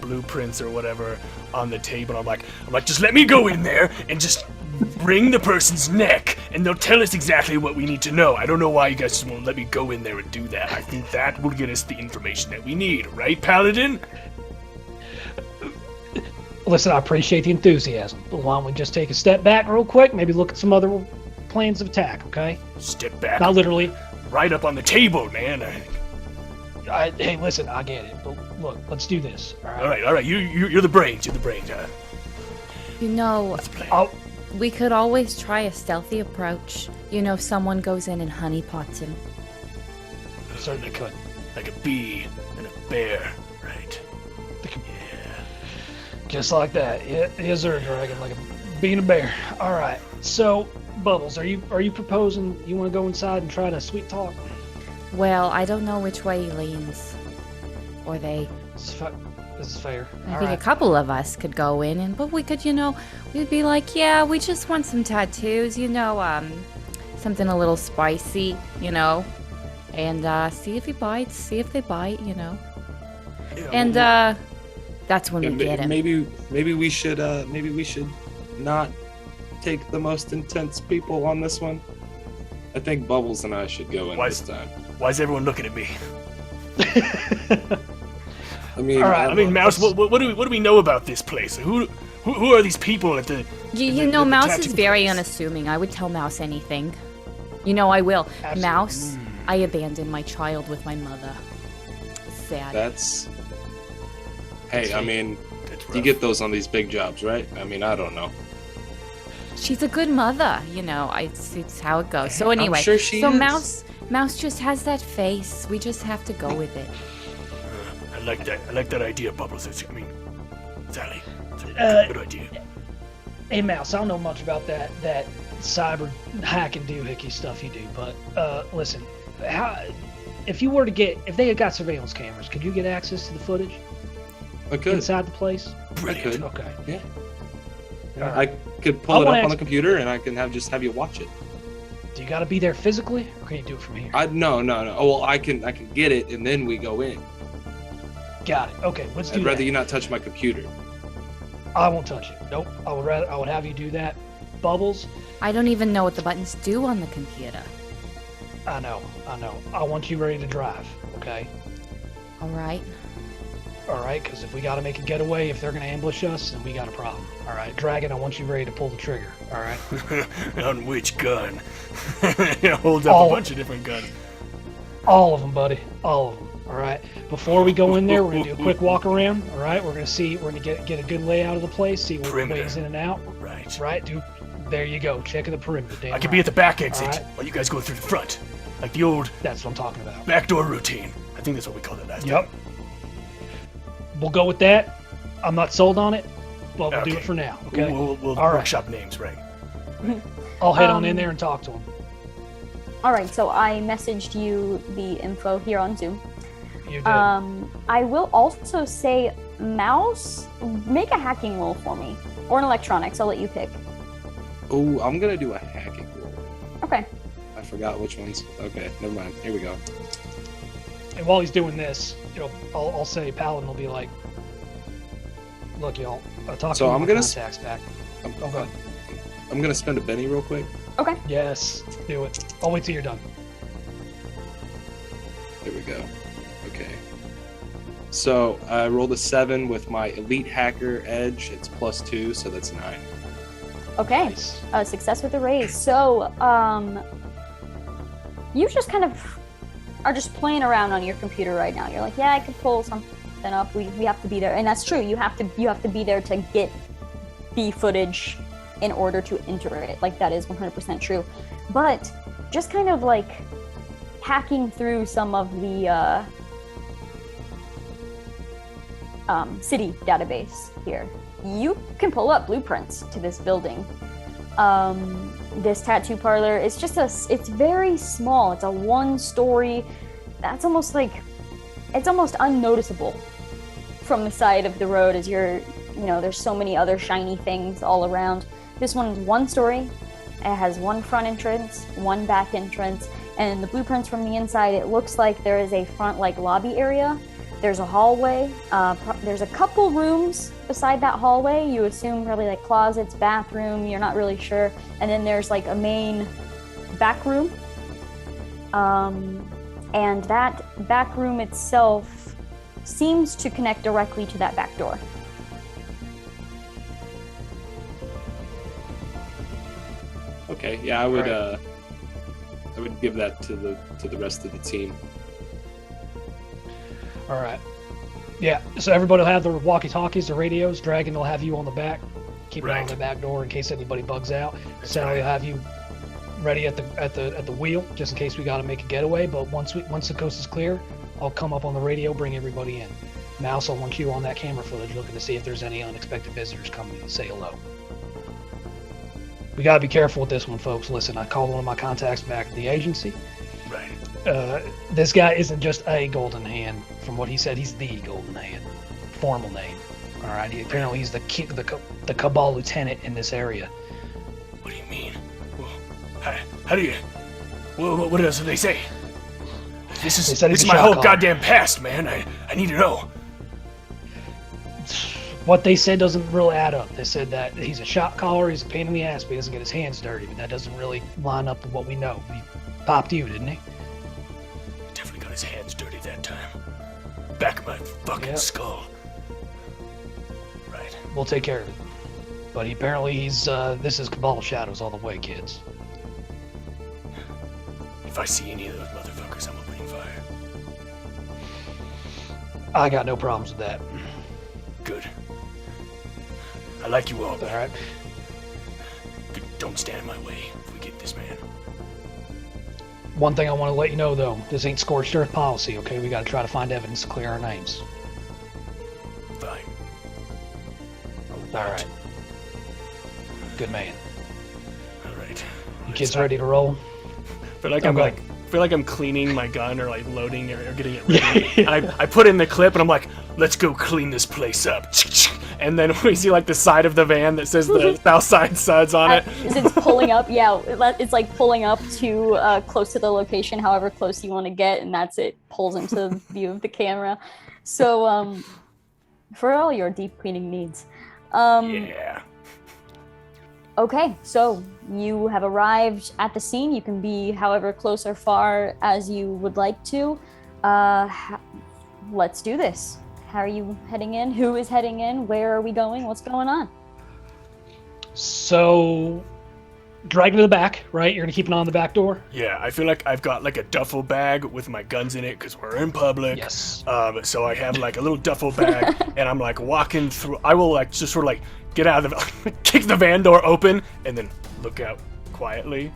blueprints or whatever on the table. I'm like, just let me go in there and just wring the person's neck, and they'll tell us exactly what we need to know. I don't know why you guys just won't let me go in there and do that. I think that will get us the information that we need, right, Paladin? Listen, I appreciate the enthusiasm, but why don't we just take a step back real quick, maybe look at some other plans of attack, okay? Step back. Not literally. Right up on the table, man. Hey, listen, I get it, but look, let's do this, all right? All right. You're the brains. You're the brains. Let's play. We could always try a stealthy approach. Someone goes in and honeypots him. Certainly could. Like a bee and a bear, right? Just like that. Yeah, yes, sir, Dragon, like a bee and a bear. All right. So, Bubbles, are you proposing you want to go inside and try to sweet talk? Well, I don't know which way he leans. Or they. This is fair. I All think right. a couple of us could go in, but we could, we'd be like, yeah, we just want some tattoos, something a little spicy, and see if he bites, see if they bite, and that's when we get him. Maybe we should not take the most intense people on this one. I think Bubbles and I should go in this time. Why is everyone looking at me? I mean, All right, I mean, Mouse, what do we know about this place? Who are these people at the? Mouse is tattoo very place? unassuming. I would tell Mouse anything. I will. Absolutely. Mouse, I abandoned my child with my mother. Sad. that's. Hey, I mean, That's you rough. get those on these big jobs, right? I mean, I don't know. She's a good mother, it's how it goes. So anyway, I'm sure she so is. Mouse just has that face. We just have to go with it. I like that idea, Bubbles. Sally, it's Uh, a good idea. Hey, Mouse, I don't know much about that cyber hack and doohickey stuff you do, but listen, if they had got surveillance cameras, could you get access to the footage I could. inside the place? Brilliant. could. Okay. Yeah. All I right. could pull it wanna up on ask- the computer and I can have you watch it. Do you got to be there physically, or can you do it from here? No. Oh, well, I can get it and then we go in. Got it. Okay, let's do I'd rather that. you not touch my computer. I won't touch it. Nope. I would have you do that. bubbles. I don't even know what the buttons do on the computer. I know. I want you ready to drive, okay? All right. All right, because if we got to make a getaway, if they're going to ambush us, then we got a problem. All right, Dragon, I want you ready to pull the trigger, all right? On which gun? It holds up a bunch of different guns. All of them, buddy. All of them, all right? Before we go in there, we're going to do a quick walk around, all right? We're going to get a good layout of the place, see what ways in and out. Right, dude. There you go. Checking the perimeter. I could be at the back exit while you guys go through the front. Like the old... That's what I'm talking about. Backdoor routine. I think that's what we called it last time. Yep. We'll go with that. I'm not sold on it, but we'll do it for now, okay? We'll workshop names, right? I'll head on in there and talk to him. All right, so I messaged you the info here on Zoom. You did. I will also say, Mouse, make a hacking roll for me. Or an electronics, I'll let you pick. Oh, I'm gonna do a hacking roll. Okay. I forgot which ones. Okay, never mind. Here we go. And while he's doing this, I'll say Paladin will be like, look, y'all, talk to my contacts back. Go ahead. I'm gonna spend a Benny real quick. Okay. Yes, do it. I'll wait till you're done. There we go. Okay. So I rolled a 7 with my Elite Hacker Edge. It's +2, so that's 9. Okay. Nice. Success with the raise. So, you just kind of are just playing around on your computer right now. You're like, yeah, I could pull something up. We have to be there, and that's true. You have to be there to get the footage in order to enter it. Like, that is 100% true. But just kind of like hacking through some of the city database here, you can pull up blueprints to this building. This tattoo parlor is it's very small. It's a 1-story. That's almost it's almost unnoticeable from the side of the road as there's so many other shiny things all around. This one's 1 story. It has 1 front entrance, 1 back entrance, and the blueprints from the inside, it looks like there is a front lobby area. There's a hallway. There's a couple rooms beside that hallway. You assume probably closets, bathroom, you're not really sure. And then there's a main back room. And that back room itself seems to connect directly to that back door. Okay, yeah, I would give that to the rest of the team. All right. Yeah, so everybody will have their walkie-talkies, their radios. Dragon will have you on the back. Keep an eye on the back door in case anybody bugs out. Sally will have you ready at the wheel just in case we got to make a getaway. But once the coast is clear, I'll come up on the radio, bring everybody in. Mouse, I want you on that camera footage looking to see if there's any unexpected visitors coming to say hello. We got to be careful with this one, folks. Listen, I called one of my contacts back at the agency. Right. This guy isn't just a Golden Hand. From what he said, he's the Golden Hand. Formal name. All right. Apparently, he's the Cabal lieutenant in this area. What do you mean? How do you? What else do they say? This is my whole goddamn past, man. I need to know. What they said doesn't really add up. They said that he's a shot caller, he's a pain in the ass, but he doesn't get his hands dirty. But that doesn't really line up with what we know. He popped you, didn't he? Definitely got his hands dirty that time. Back of my fucking skull. Right. We'll take care of it. But this is Cabal Shadows all the way, kids. If I see any of those motherfuckers, I'm opening fire. I got no problems with that. Good. I like you all, but all right. Don't stand in my way if we get this man. One thing I want to let you know, though, this ain't scorched earth policy, okay? We got to try to find evidence to clear our names. Fine. All right. Good man. All right. You kids ready to roll? I feel like I'm cleaning my gun or loading or getting it ready. And I put in the clip and I'm like, let's go clean this place up. And then we see the side of the van that says the Southside Suds on it. It's pulling up, yeah. It's pulling up to close to the location, however close you want to get, and that's it. Pulls into view of the camera. So, for all your deep cleaning needs. Yeah. Okay, so you have arrived at the scene. You can be however close or far as you would like to. Let's do this. How are you heading in? Who is heading in? Where are we going? What's going on? So, drag to the back, right? You're gonna keep an eye on the back door? Yeah, I feel like I've got like a duffel bag with my guns in it because we're in public. Yes. So I have like a little duffel bag and I'm like walking through. I will like just sort of like get out of the, kick the van door open and then look out quietly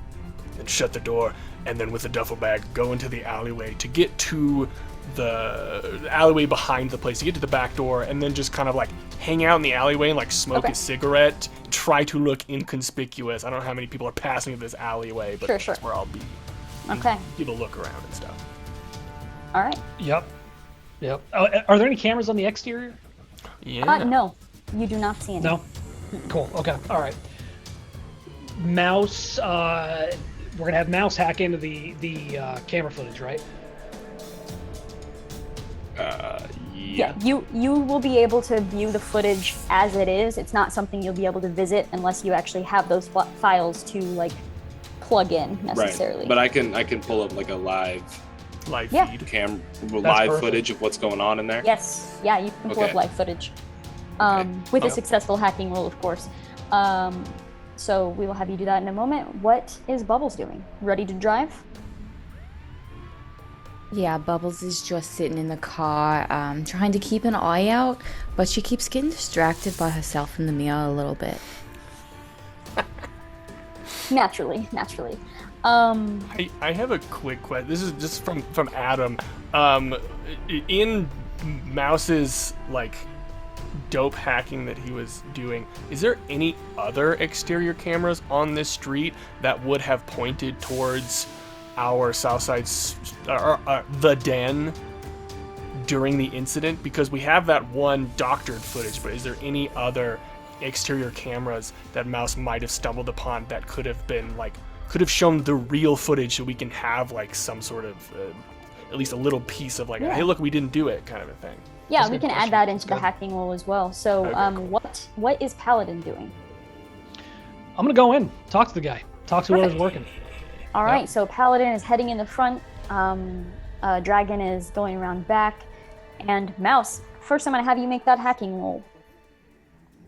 and shut the door. And then with the duffel bag, go into the alleyway to get to the alleyway behind the place, to get to the back door, and then just kind of like hang out in the alleyway and like smoke a cigarette, try to look inconspicuous. I don't know how many people are passing this alleyway, but Sure. that's where I'll be. Okay. People look around and stuff. All right. Yep. Are there any cameras on the exterior? Yeah. No, you do not see any. No? Cool. Okay. All right. Mouse, we're going to have Mouse hack into the camera footage, right? Yeah, you will be able to view the footage as it is. It's not something you'll be able to visit unless you actually have those files to like plug in necessarily. Right. But I can pull up like a live feed. Live perfect. footage of what's going on in there. Yes, yeah, you can pull up live footage with a successful hacking roll, of course. So we will have you do that in a moment. What is Bubbles doing? Ready to drive? Yeah, Bubbles is just sitting in the car, trying to keep an eye out, but she keeps getting distracted by herself in the mirror a little bit. Naturally. I have a quick question. This is just from Adam. In Mouse's like dope hacking that he was doing, is there any other exterior cameras on this street that would have pointed towards our Southside, the den during the incident? Because we have that one doctored footage, but is there any other exterior cameras that Mouse might have stumbled upon that could have shown the real footage so we can have like some sort of at least a little piece of like, hey look, we didn't do it kind of a thing? Yeah, we can add that into the hacking roll as well. So cool. What is Paladin doing? I'm gonna go in, talk to the guy, talk to whoever's working. All right, so Paladin is heading in the front, Dragon is going around back, and Mouse, first I'm going to have you make that hacking roll.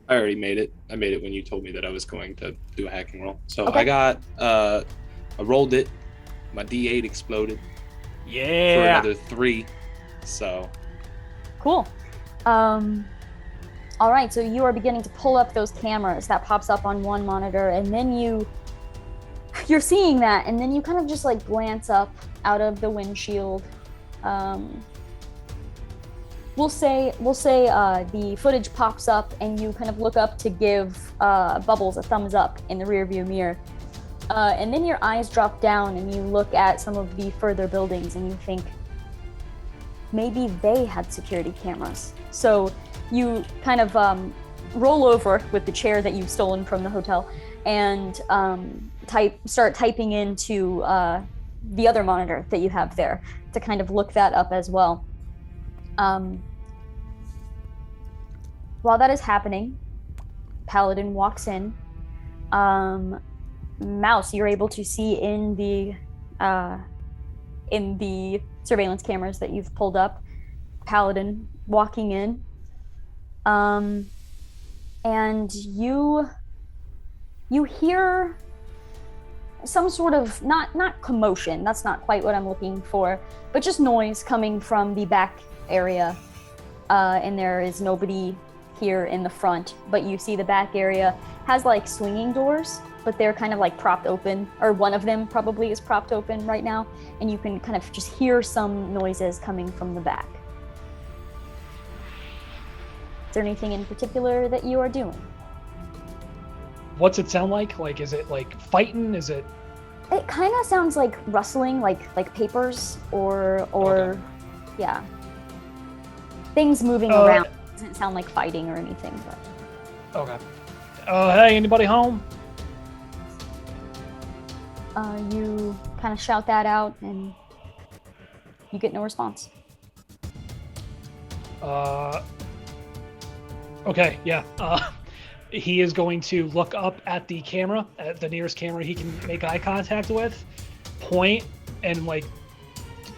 I already made it. I made it when you told me that I was going to do a hacking roll. So Okay. I rolled it. My D8 exploded. Yeah. For another 3. So. Cool. All right, so you are beginning to pull up those cameras. That pops up on one monitor, and then you're seeing that, and then you kind of just like glance up out of the windshield. We'll say the footage pops up, and you kind of look up to give Bubbles a thumbs up in the rearview mirror, and then your eyes drop down, and you look at some of the further buildings, and you think maybe they had security cameras. So you kind of roll over with the chair that you've stolen from the hotel, and start typing into the other monitor that you have there to kind of look that up as well. While that is happening, Paladin walks in. Mouse, you're able to see in the surveillance cameras that you've pulled up, Paladin walking in, and you hear some sort of not commotion, that's not quite what I'm looking for, but just noise coming from the back area, and there is nobody here in the front, but you see the back area has like swinging doors, but they're kind of like propped open, or one of them probably is propped open right now, and you can kind of just hear some noises coming from the back. Is there anything in particular that you are doing? What's it sound like? Like, is it like fighting? Is it? It kind of sounds like rustling, like papers or Okay. Yeah, things moving around. It doesn't sound like fighting or anything, but. Okay. Hey, anybody home? You kind of shout that out, and you get no response. Okay, yeah. he is going to look up at the camera, at the nearest camera he can make eye contact with, point, and like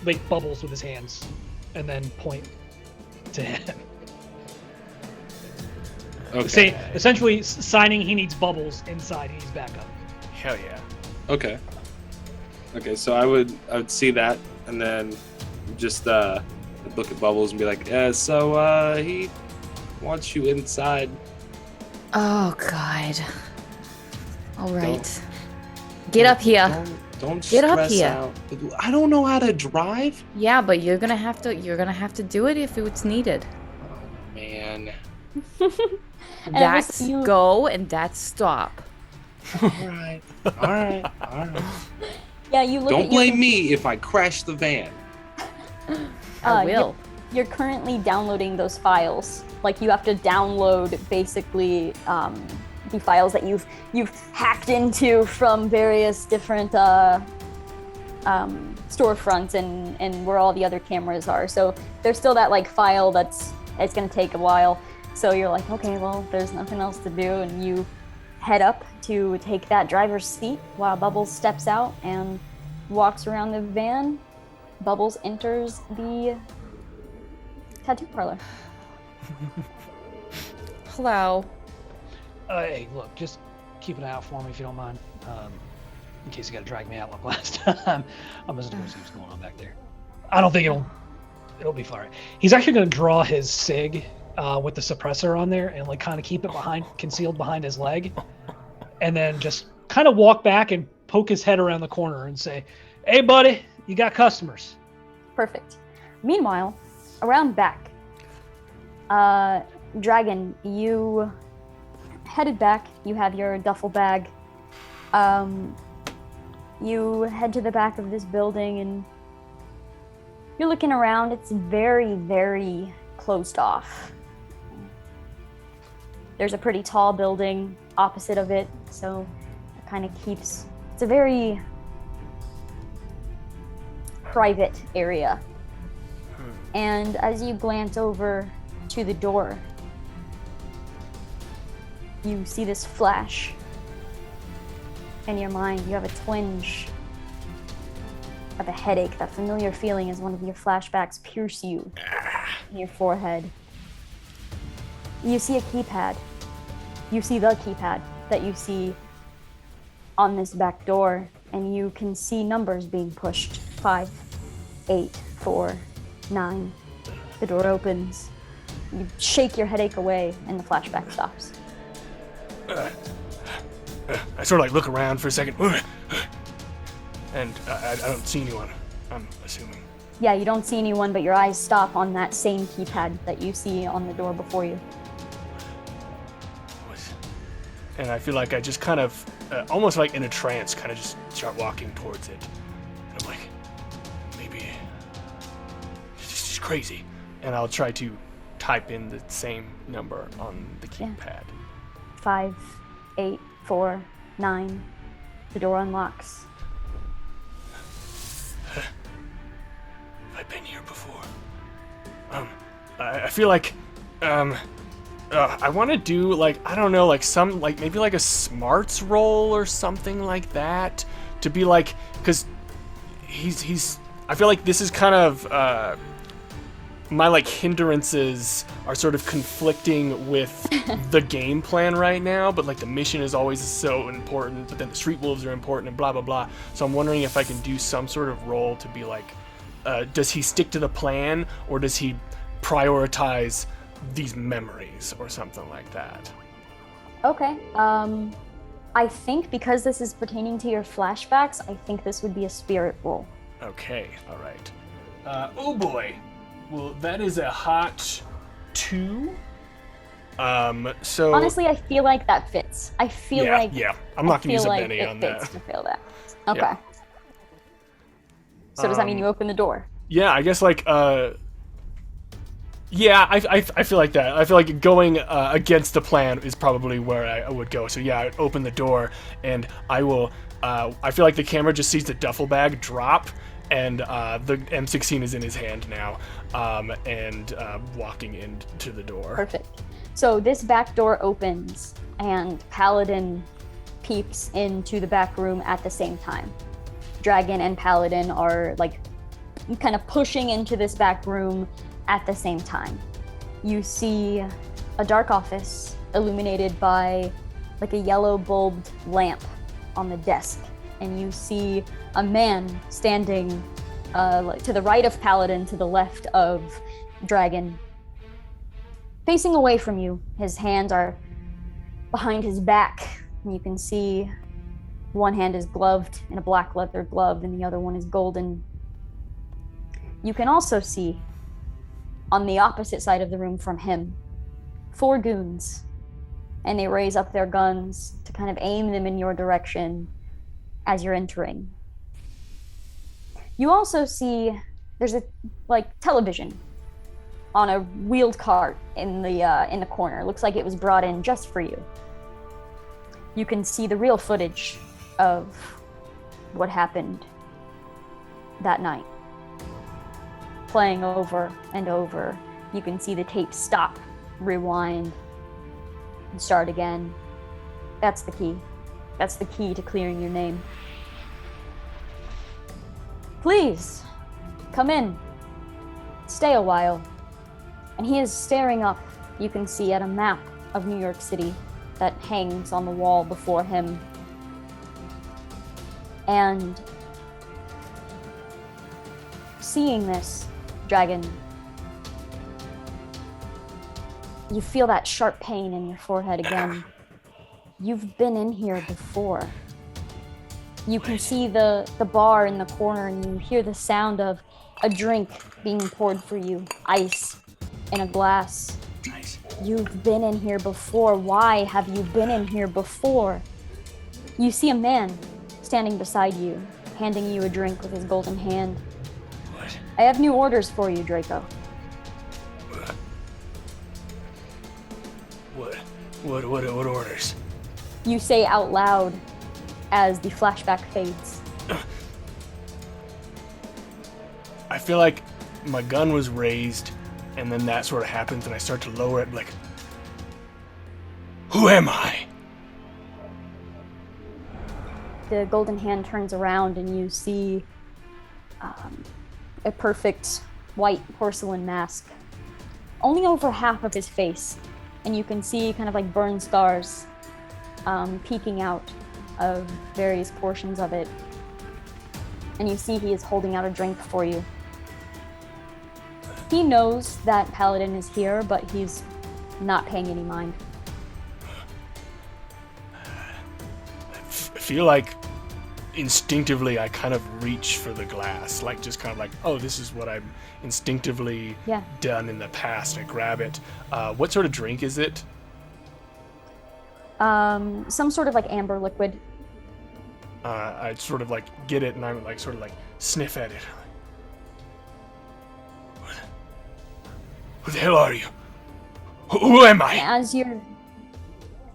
make bubbles with his hands, and then point to him. Okay. Essentially signing he needs bubbles inside, he needs backup. Hell yeah. Okay. Okay, so I would see that and then just look at Bubbles and be like, so he wants you inside. Oh God. All right. Get up here. Don't Get up stress here. out. I don't know how to drive. Yeah, but you're gonna have to do it if it's needed. Oh man. That's go and that's stop. All right. Yeah, you look. Don't blame me if I crash the van. I will. You're currently downloading those files. Like you have to download basically the files that you've hacked into from various different storefronts and where all the other cameras are. So there's still that like file it's gonna take a while. So you're like, okay, well, there's nothing else to do, and you head up to take that driver's seat while Bubbles steps out and walks around the van. Bubbles enters the tattoo parlor. Hello. Hey, look, just keep an eye out for me if you don't mind. In case you got to drag me out like last time. I'm just going to see what's going on back there. I don't think it'll be fine. He's actually going to draw his SIG with the suppressor on there and like kind of keep it concealed behind his leg, and then just kind of walk back and poke his head around the corner and say, "Hey, buddy, you got customers." Perfect. Meanwhile, around back, Dragon, you headed back. You have your duffel bag. You head to the back of this building and you're looking around. It's very, very closed off. There's a pretty tall building opposite of it, so it kind of keeps... It's a very private area. And as you glance over to the door, you see this flash in your mind. You have a twinge of a headache. That familiar feeling as one of your flashbacks pierce you in your forehead. You see a keypad. You see the keypad that you see on this back door, and you can see numbers being pushed. 5, 8, 4, 9. The door opens. You shake your headache away, and the flashback stops. I sort of like look around for a second, and I don't see anyone, I'm assuming. Yeah, you don't see anyone, but your eyes stop on that same keypad that you see on the door before you. And I feel like I just kind of, almost like in a trance, kind of just start walking towards it. And I'm like, maybe it's just crazy. And I'll try to type in the same number on the keypad. Yeah. 5, 8, 4, 9. The door unlocks. Have I been here before? I feel like, I want to do like, I don't know, like some, like maybe like a smarts roll or something like that to be like, because he's, I feel like this is kind of, my like hindrances are sort of conflicting with the game plan right now, but like the mission is always so important, but then the street wolves are important and blah blah blah. So I'm wondering if I can do some sort of role to be like, does he stick to the plan or does he prioritize these memories or something like that? Okay. I think because this is pertaining to your flashbacks, I think this would be a spirit roll. Okay, all right. Oh boy. Well, that is a hot 2. So honestly, I feel like that fits. I feel like I'm not gonna use a like Benny it on fits that. to feel that. Okay. Yeah. So does that mean you open the door? Yeah, I guess like yeah, I feel like that. I feel like going against the plan is probably where I would go. So yeah, I'd open the door and I will. I feel like the camera just sees the duffel bag drop, and the M16 is in his hand now, and walking into the door. Perfect. So this back door opens, and Paladin peeps into the back room at the same time. Dragon and Paladin are like kind of pushing into this back room at the same time. You see a dark office illuminated by like a yellow bulbed lamp on the desk, and you see a man standing to the right of Paladin, to the left of Dragon, facing away from you. His hands are behind his back, and you can see one hand is gloved in a black leather glove and the other one is golden. You can also see on the opposite side of the room from him 4 goons, and they raise up their guns to kind of aim them in your direction as you're entering. You also see there's a television on a wheeled cart in the corner. Looks like it was brought in just for you. You can see the real footage of what happened that night, playing over and over. You can see the tape stop, rewind, and start again. That's the key. That's the key to clearing your name. Please, come in. Stay a while. And he is staring up, you can see, at a map of New York City that hangs on the wall before him. And seeing this, Dragon, you feel that sharp pain in your forehead again. You've been in here before. You can see the bar in the corner, and you hear the sound of a drink being poured for you, ice in a glass. Nice. You've been in here before. Why have you been in here before? You see a man standing beside you, handing you a drink with his golden hand. What? I have new orders for you, Draco. What orders? You say out loud as the flashback fades. I feel like my gun was raised, and then that sort of happens, and I start to lower it, like, who am I? The golden hand turns around, and you see a perfect white porcelain mask, only over half of his face, and you can see kind of like burn scars peeking out of various portions of it. And you see he is holding out a drink for you. He knows that Paladin is here, but he's not paying any mind. I feel like instinctively I kind of reach for the glass, like just kind of like, oh, this is what I've instinctively done in the past. I grab it. What sort of drink is it? Some sort of like amber liquid. I sort of like get it, and I like sort of like sniff at it. Who the hell are you? Who am I?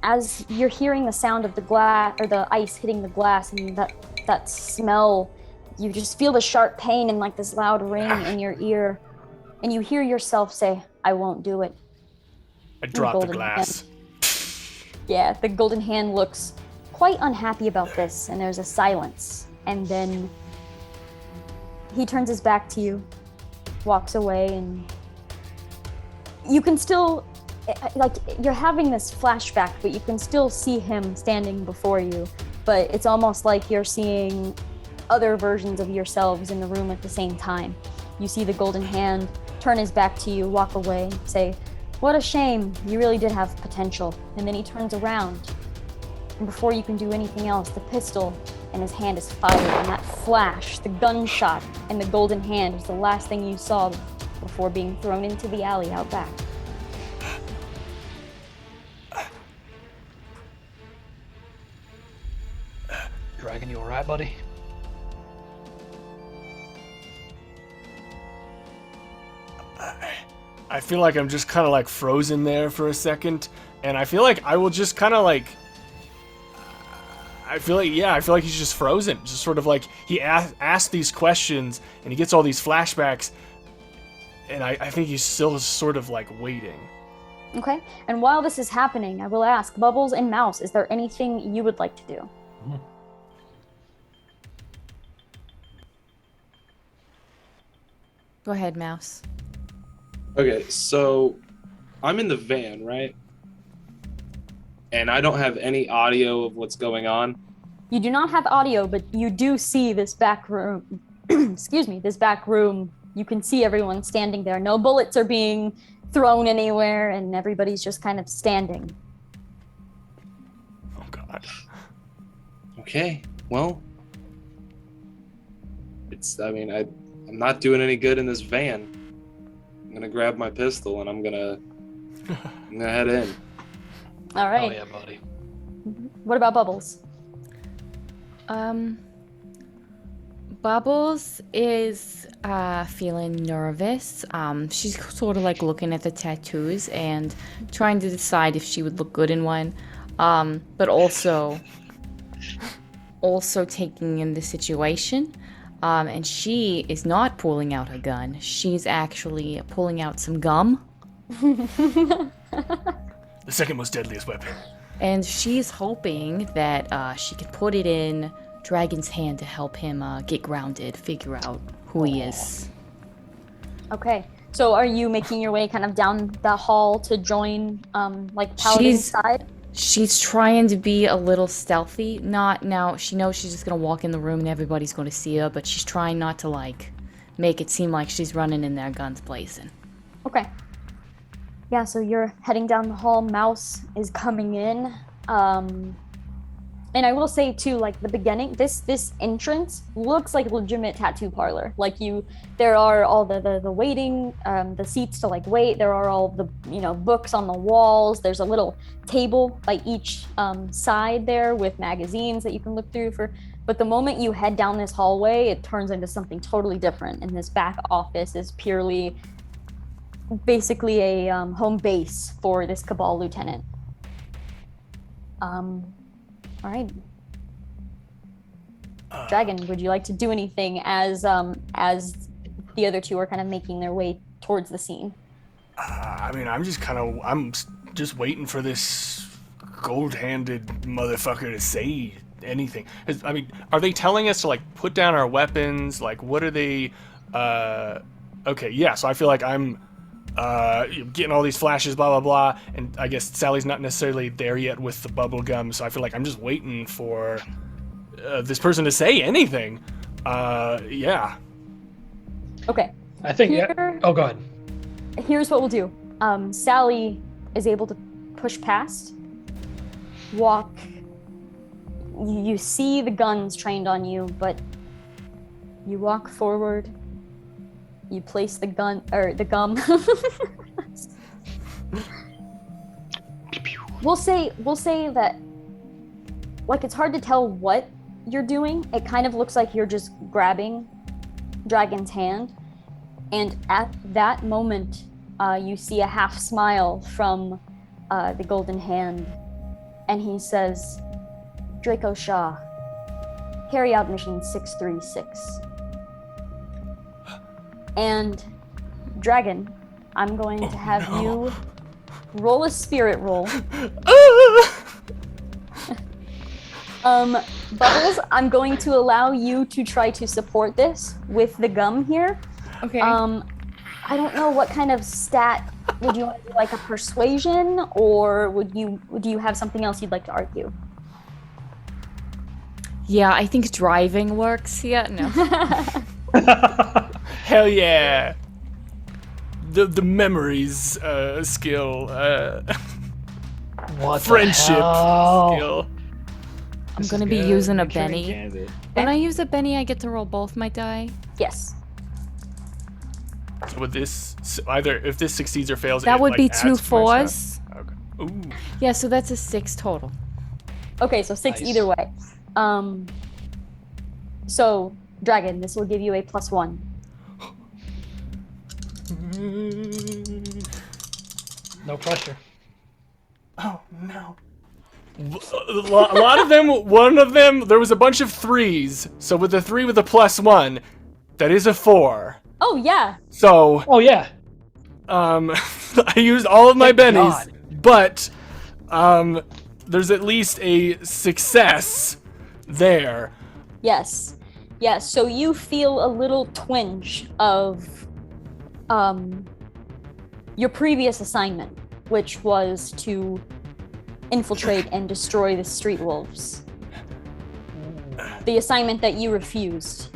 As you're hearing the sound of the glass or the ice hitting the glass, and that smell, you just feel the sharp pain and like this loud ring in your ear, and you hear yourself say, "I won't do it." I drop the glass. Yeah, the golden hand looks quite unhappy about this, and there's a silence. And then he turns his back to you, walks away, and you can still, like, you're having this flashback, but you can still see him standing before you. But it's almost like you're seeing other versions of yourselves in the room at the same time. You see the golden hand turn his back to you, walk away, say, "What a shame, you really did have potential." And then he turns around, and before you can do anything else, the pistol in his hand is fired, and that flash, the gunshot, and the golden hand was the last thing you saw before being thrown into the alley out back. Dragon, you alright, buddy? I feel like I'm just kind of like frozen there for a second, and I feel like I will just kind of like, I feel like he's just frozen, just sort of like he asked these questions and he gets all these flashbacks, and I think he's still sort of like waiting. Okay. And while this is happening, I will ask Bubbles and Mouse, is there anything you would like to do? Go ahead, Mouse. Okay, so I'm in the van, right? And I don't have any audio of what's going on. You do not have audio, but you do see this back room. Excuse me, this back room. You can see everyone standing there. No bullets are being thrown anywhere, and everybody's just kind of standing. Oh God. Okay, well, I'm not doing any good in this van. I'm gonna grab my pistol and I'm gonna head in. All right. Oh yeah, buddy. What about Bubbles? Bubbles is feeling nervous. She's sort of like looking at the tattoos and trying to decide if she would look good in one, but also taking in the situation. And she is not pulling out her gun. She's actually pulling out some gum. The second most deadliest weapon. And she's hoping that she can put it in Dragon's hand to help him get grounded, figure out who he is. Okay. So are you making your way kind of down the hall to join Paladin's side? She's trying to be a little stealthy. Not now. She knows she's just gonna walk in the room and everybody's gonna see her, but she's trying not to make it seem like she's running in there, guns blazing. Okay. Yeah, so you're heading down the hall. Mouse is coming in. And I will say too, the beginning, this entrance looks like a legitimate tattoo parlor. There are all the waiting, the seats to wait. There are all the books on the walls. There's a little table by each side there with magazines that you can look through for. But the moment you head down this hallway, it turns into something totally different. And this back office is purely, basically a home base for this Cabal lieutenant. All right. Dragon, would you like to do anything as the other two are kind of making their way towards the scene? I'm just waiting for this gold-handed motherfucker to say anything. Are they telling us to put down our weapons? What are they? Okay, yeah. So I feel like I'm getting all these flashes, blah blah blah, and I guess Sally's not necessarily there yet with the bubble gum, so I feel like I'm just waiting for this person to say anything. Yeah. Okay. I think. Oh, go ahead. Here's what we'll do. Sally is able to push past, walk. You see the guns trained on you, but you walk forward. You place the gum. We'll say that, it's hard to tell what you're doing. It kind of looks like you're just grabbing Dragon's hand, and at that moment, you see a half smile from the golden hand, and he says, "Draco Shaw, carry out mission 636. And Dragon, I'm going to have you roll a spirit roll. Bubbles, I'm going to allow you to try to support this with the gum here. Okay. I don't know what kind of stat would you want to do, a persuasion, or would you have something else you'd like to argue? Yeah, I think driving works here. No. Hell yeah. The memories skill. What friendship the hell? skill. I'm gonna be using a Benny. When I use a Benny, I get to roll both my die. Yes. So with this, if this succeeds or fails, That it, would be adds 2 to my fours. stat? Okay. Ooh. Yeah, so that's a 6 total. Okay, so 6 Nice. either way. So, Dragon, this will give you a +1. No pressure. Oh no. A lot of them, one of them, there was a bunch of 3s. So with the 3 with a +1, that is a 4. Oh, yeah. So, Oh yeah. I used all of my Thank bennies, God. but there's at least a success there. Yes. Yes. So you feel a little twinge of your previous assignment, which was to infiltrate and destroy the street wolves. The assignment that you refused.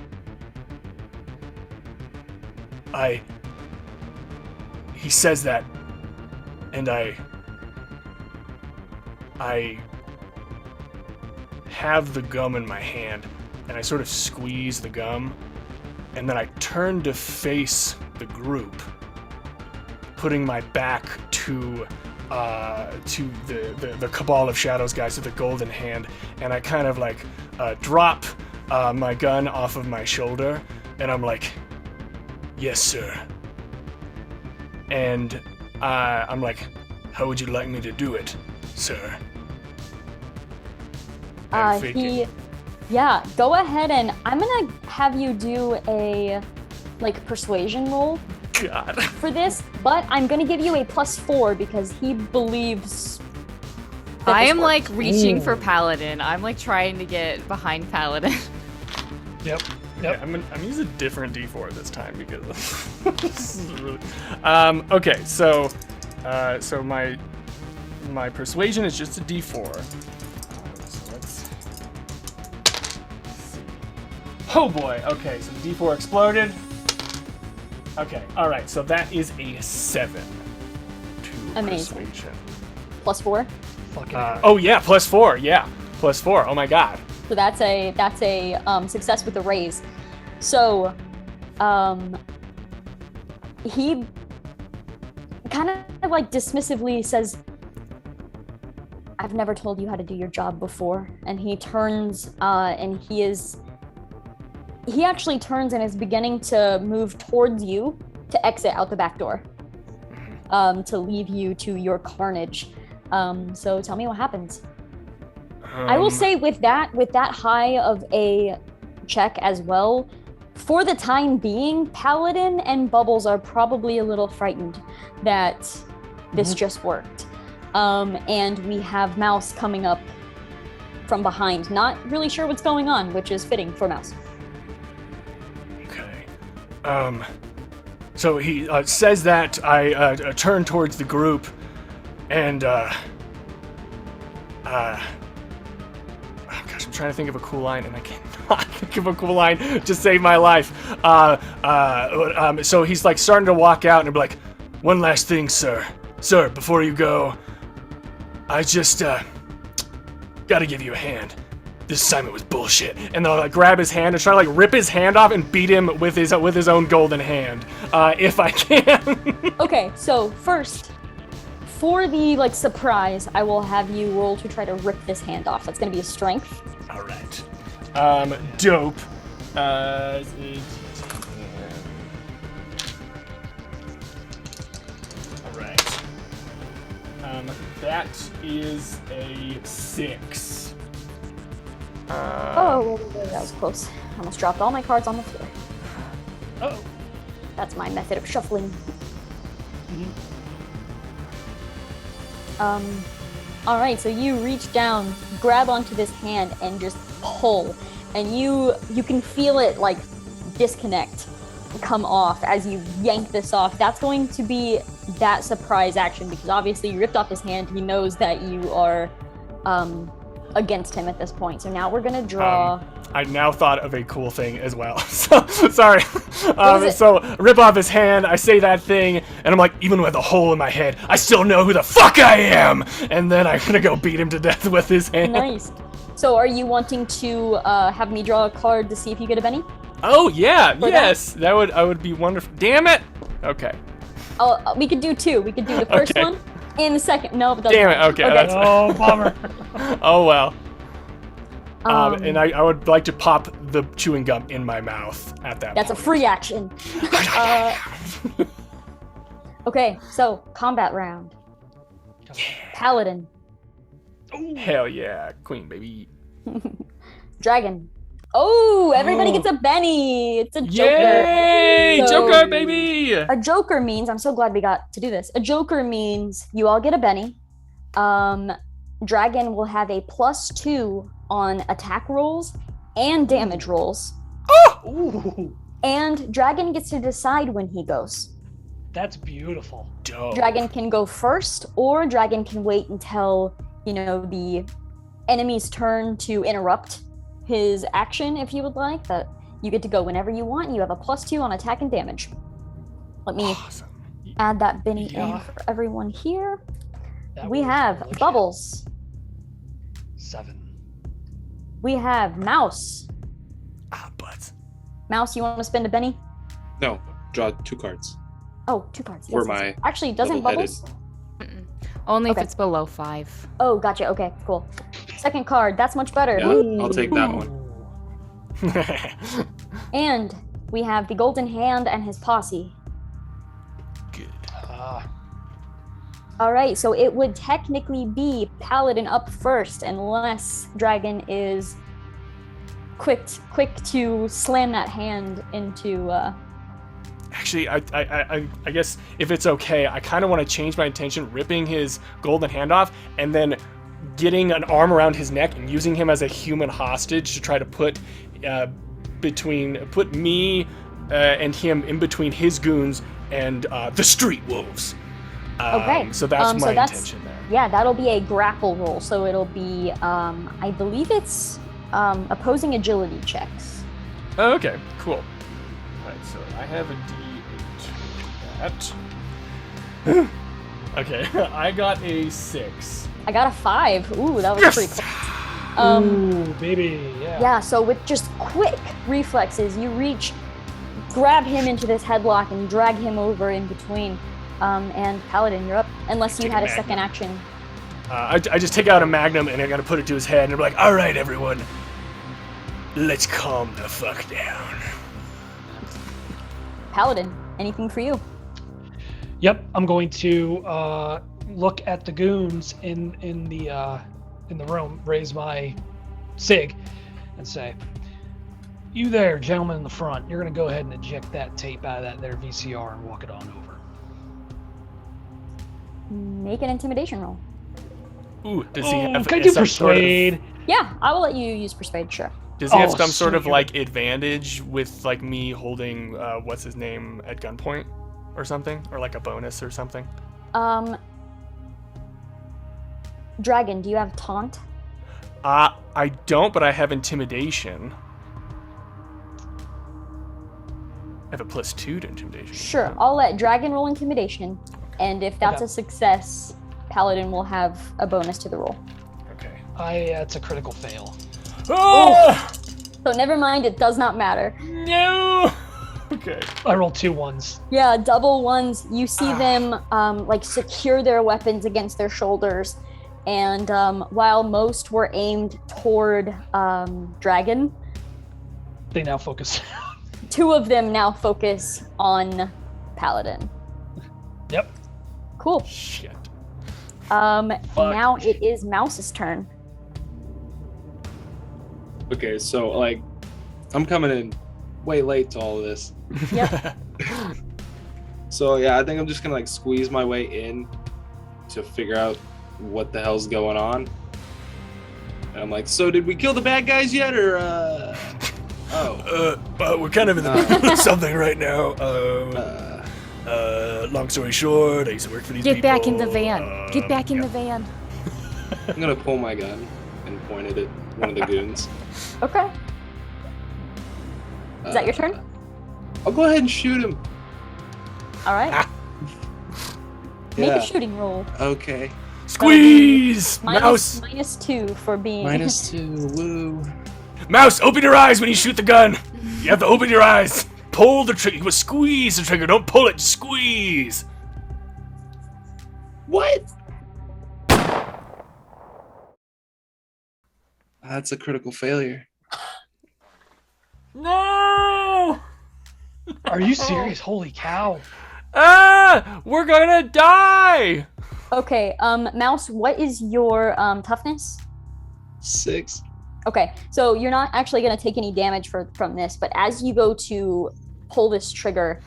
He says that, and I have the gum in my hand, and I sort of squeeze the gum, and then I turn to face the group, putting my back to the Cabal of Shadows guys with the golden hand, and I kind of like drop my gun off of my shoulder, and I'm like, "Yes, sir." And I'm like, "How would you like me to do it, sir?" Go ahead, and I'm gonna have you do a persuasion roll God. for this, but I'm gonna give you a +4 because he believes that I this am works. like reaching for Paladin. I'm like trying to get behind Paladin. Yep. Yeah, I'm gonna use a different D4 this time because this is really. Okay, so my persuasion is just a D4. So let's see. Oh boy. Okay, so the D4 exploded. Okay. All right. So that is a 7 to Amazing. persuasion. +4. Fucking Oh yeah, +4. Yeah, +4. Oh my god. So that's a success with a raise. So, he kind of like dismissively says, "I've never told you how to do your job before." And he turns, and he actually turns and is beginning to move towards you to exit out the back door, to leave you to your carnage. So tell me what happens. I will say with that high of a check as well, for the time being, Paladin and Bubbles are probably a little frightened that this just worked. And we have Mouse coming up from behind, not really sure what's going on, which is fitting for Mouse. Okay. So he says that. I turn towards the group, and oh gosh, I'm trying to think of a cool line, and I cannot think of a cool line to save my life. So he's like starting to walk out, and I'm like, "One last thing, sir. Sir, before you go, I just gotta give you a hand. This assignment was bullshit." And then I'll like grab his hand and try to like rip his hand off and beat him with his own golden hand, if I can. Okay, so first, for the surprise, I will have you roll to try to rip this hand off. That's gonna be a strength. All right. Dope. All right. That is a 6. Oh, that was close. I almost dropped all my cards on the floor. Oh. That's my method of shuffling. All right, so you reach down, grab onto this hand, and just pull, and you can feel it like disconnect, come off as you yank this off. That's going to be that surprise action because obviously you ripped off his hand. He knows that you are against him at this point. So now we're gonna draw. I now thought of a cool thing as well. So sorry. So rip off his hand. I say that thing, and I'm like, even with a hole in my head, I still know who the fuck I am. And then I'm gonna go beat him to death with his hand. Nice. So are you wanting to have me draw a card to see if you get a Benny? Oh yeah, yes. I would be wonderful. Damn it. Okay. We could do 2. We could do the first one and the second. No, it doesn't. Damn it. Okay. That's Oh, bummer. Oh well. And I would like to pop the chewing gum in my mouth at that That's point. a free action. Okay, so combat round. Paladin. Hell yeah, queen baby. Dragon. Oh, everybody gets a Benny. It's a Joker. Yay! So- Joker, baby! A Joker means, I'm so glad we got to do this. A Joker means you all get a Benny. Dragon will have a +2 on attack rolls and damage rolls. Ooh, And Dragon gets to decide when he goes. that's beautiful. Dope. Dragon can go first, or Dragon can wait until, the enemy's turn to interrupt his action if you would like. That you get to go whenever you want. You have a +2 on attack and damage. Let me Awesome. add that Benny Yeah. in for everyone here. That We was have legit. Bubbles. 7. We have Mouse. But Mouse, you want to spend a Benny? No, draw 2 cards. Oh, 2 cards. For Yes, my yes. Actually, doesn't level-headed. Bubbles? Only Okay. if it's below 5. Oh, gotcha. Okay, cool. Second card. That's much better. Yeah, I'll take that one. And we have the Golden Hand and his posse. Good. All right, so it would technically be Paladin up first, unless Dragon is quick to slam that hand into. Actually, I guess if it's okay, I kind of want to change my intention, ripping his golden hand off, and then getting an arm around his neck and using him as a human hostage to try to put me and him in between his goons and the street wolves. Okay. So that's my that's- intention there. Yeah, that'll be a grapple roll. So it'll be, I believe it's opposing agility checks. Oh, okay, cool. All right, so I have a D8 for that. Okay, I got a 6. I got a 5. Ooh, that was pretty close. Ooh, baby, yeah. Yeah, so with just quick reflexes, you reach, grab him into this headlock, and drag him over in between. And Paladin, you're up. Unless you Take a had a Magnum. second action. I just take out a magnum and I gotta put it to his head and I'm like, all right, everyone, let's calm the fuck down. Paladin, anything for you? Yep, I'm going to look at the goons in the room, raise my SIG, and say, "You there, gentlemen in the front. You're going to go ahead and eject that tape out of that there VCR and walk it on over." Make an intimidation roll. Ooh, does he have Can I do some sort of- persuade? Yeah, I will let you use persuade, sure. does he have Oh, some sort of sweet. like advantage with like me holding what's his name at gunpoint or something, or like a bonus or something? Dragon, do you have taunt? I don't, but I have intimidation. I have a +2 to intimidation. Sure, I'll let Dragon roll intimidation, and if that's Okay. a success, Paladin will have a bonus to the roll. Okay. It's a critical fail. Oh So never mind, it does not matter. no! Okay. I rolled 2 1s. Yeah, double ones. You see them like secure their weapons against their shoulders, and while most were aimed toward Dragon, They now focus. 2 of them now focus on Paladin. Yep. Cool. Shit. Now it is Mouse's turn. Okay, so like, I'm coming in way late to all of this. Yep. So yeah, I think I'm just gonna like squeeze my way in to figure out what the hell's going on. And I'm like, so did we kill the bad guys yet, or We're kind of in the middle of something right now. Long story short, I used to work for these Get people. back in the van. Get back in the van. I'm gonna pull my gun and point it at one of the goons. Okay. Is that your turn? I'll go ahead and shoot him. All right. Make Yeah. a shooting roll. Okay. Squeeze! Mouse! -2 for being. -2. Woo. Mouse, open your eyes when you shoot the gun. You have to open your eyes. Pull the trigger. You must squeeze the trigger. Don't pull it. Squeeze. What? That's a critical failure. No! Are you serious? Holy cow. We're gonna die. Okay, Mouse, what is your toughness? 6. Okay, so you're not actually going to take any damage from this, but as you go to pull this trigger,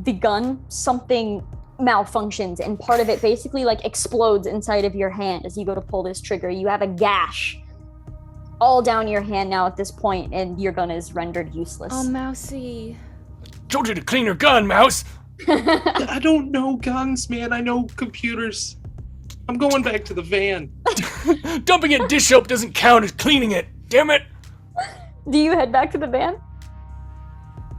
the gun, something malfunctions, and part of it basically like explodes inside of your hand as you go to pull this trigger. You have a gash all down your hand now at this point, and your gun is rendered useless. Oh, Mousy. Told you to clean your gun, Mouse. I don't know guns, man. I know computers. I'm going back to the van. Dumping it in dish soap doesn't count as cleaning it. Damn it. Do you head back to the van?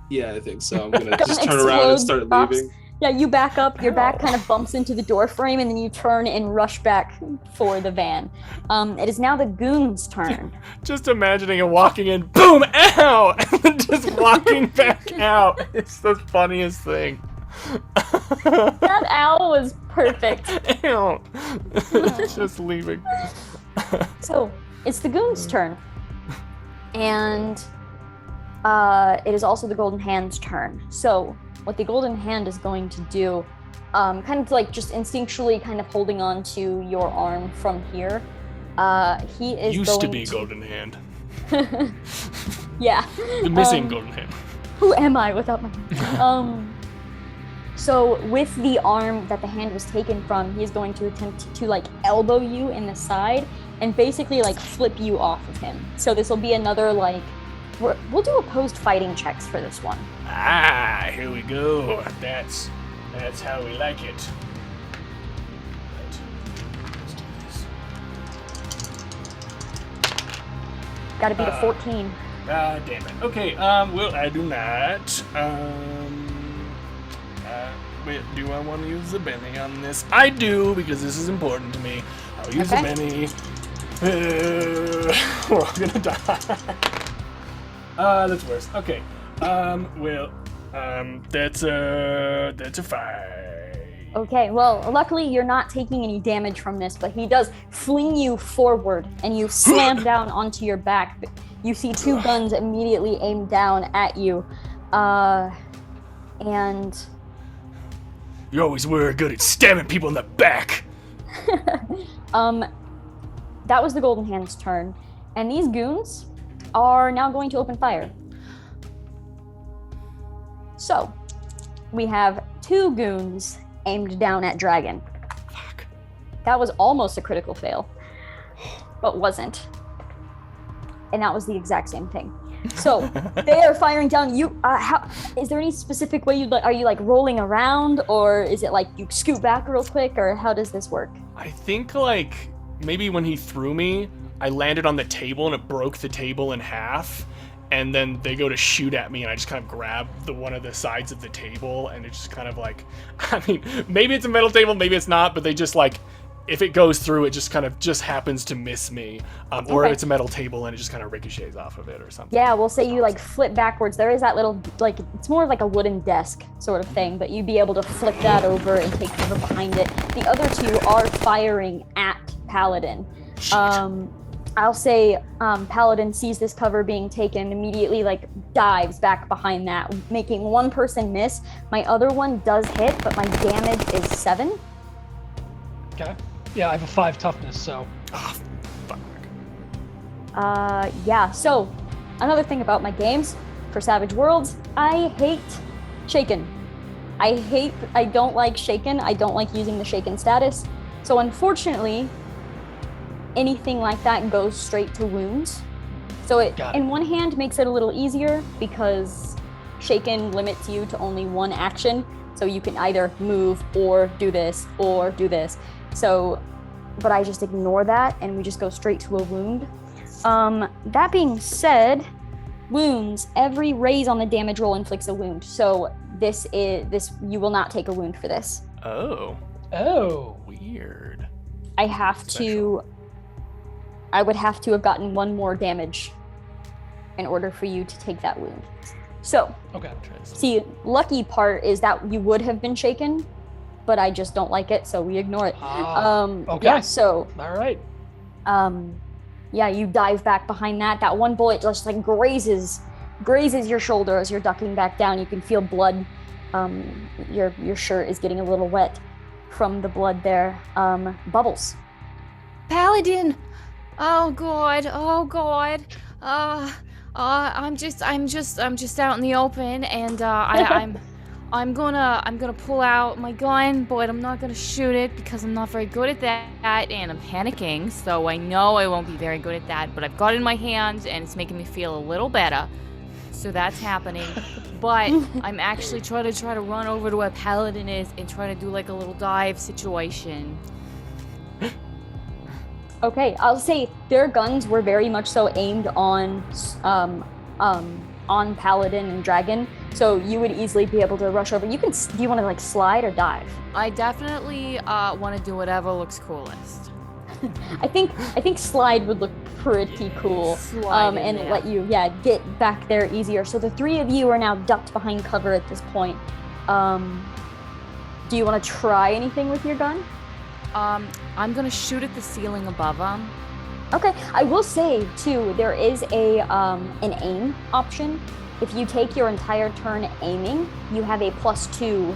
Yeah, I think so. I'm gonna just turn around and start leaving. Yeah, you back up, your back kind of bumps into the door frame, and then you turn and rush back for the van. It is now the goon's turn. Just imagining it walking in, boom, ow, and then just walking back out. It's the funniest thing. That owl was perfect. Ew. Just leaving. So, it's the goon's turn. And it is also the Golden Hand's turn. So, what the Golden Hand is going to do, kind of like just instinctually kind of holding on to your arm from here, he is Used to be Golden Hand. Yeah. The missing Golden Hand. Who am I without my hand? So with the arm that the hand was taken from, he is going to attempt to like elbow you in the side and basically like flip you off of him. So this will be another like, we'll do opposed fighting checks for this one. Ah, here we go. That's how we like it. Right. Let's do this. Gotta beat a 14. Ah, damn it. Okay, well, I do not. Wait, do I want to use the Benny on this? I do, because this is important to me. I'll use the Benny. We're all gonna die. That's worse. Okay. That's a 5. Okay, well, luckily you're not taking any damage from this, but he does fling you forward and you slam down onto your back. You see 2 guns immediately aimed down at you. And You always were good at stabbing people in the back. that was the Golden Hand's turn. And these goons are now going to open fire. So, we have 2 goons aimed down at Dragon. Fuck. That was almost a critical fail, but wasn't. And that was the exact same thing. So they are firing down you. How is there any specific way are you like rolling around, or is it like you scoot back real quick, or how does this work? I think like maybe when he threw me, I landed on the table and it broke the table in half. And then they go to shoot at me, and I just kind of grab one of the sides of the table, and it's just kind of like, I mean, maybe it's a metal table, maybe it's not, but they just like, if it goes through, it just kind of just happens to miss me, or it's a metal table and it just kind of ricochets off of it or something. Yeah, we'll say you like flip backwards. There is that little like it's more like a wooden desk sort of thing, but you'd be able to flip that over and take cover behind it. The other 2 are firing at Paladin. I'll say Paladin sees this cover being taken, immediately like dives back behind that, making 1 person miss. My other one does hit, but my damage is 7. Okay. Yeah, I have a 5 toughness, so. Oh, fuck. Yeah, so another thing about my games for Savage Worlds, I hate Shaken. I don't like Shaken. I don't like using the Shaken status. So unfortunately, anything like that goes straight to wounds. So it in one hand makes it a little easier because Shaken limits you to only 1 action. So you can either move or do this or do this. So, but I just ignore that and we just go straight to a wound. That being said, wounds, every raise on the damage roll inflicts a wound. So this you will not take a wound for this. Oh. Weird. I would have to have gotten 1 more damage in order for you to take that wound. So, okay. See, lucky part is that you would have been shaken, but I just don't like it, so we ignore it. Okay. Yeah, so. All right. Yeah, you dive back behind that. That 1 bullet just like grazes your shoulder as you're ducking back down. You can feel blood. Your shirt is getting a little wet from the blood there. Bubbles. Paladin, Oh God. I'm just out in the open, and I'm gonna pull out my gun, but I'm not gonna shoot it because I'm not very good at that, and I'm panicking, so I know I won't be very good at that. But I've got it in my hand, and it's making me feel a little better. So that's happening. But I'm actually trying to run over to where Paladin is and try to do like a little dive situation. Okay, I'll say their guns were very much so aimed on Paladin and Dragon, so you would easily be able to rush over. Do you want to like slide or dive? I definitely want to do whatever looks coolest. I think slide would look pretty cool. Slide, and yeah. let you get back there easier. So the three of you are now ducked behind cover at this point. Do you want to try anything with your gun? I'm gonna shoot at the ceiling above him. Okay, I will say too, there is an aim option. If you take your entire turn aiming, you have a +2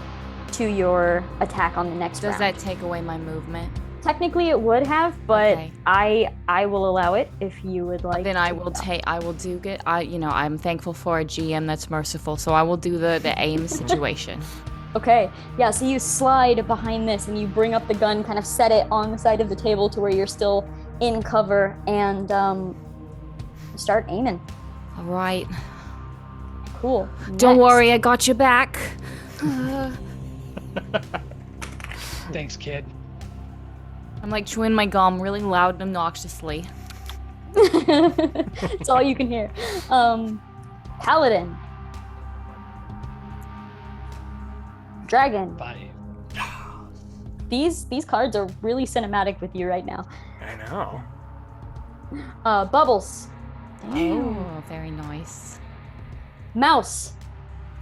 to your attack on the next round. Does that take away my movement? Technically, it would have, but Okay. I will allow it if you would like. Then I will do it. I'm thankful for a GM that's merciful, so I will do the aim situation. Okay, yeah. So you slide behind this, and you bring up the gun, kind of set it on the side of the table to where you're still in cover, and start aiming. All right. Cool. Don't Next. worry, I got your back. Thanks, kid. I'm like chewing my gum really loud and obnoxiously. It's all you can hear. Paladin. Dragon. 5. These cards are really cinematic with you right now. I know. Bubbles. Oh, very nice. Mouse.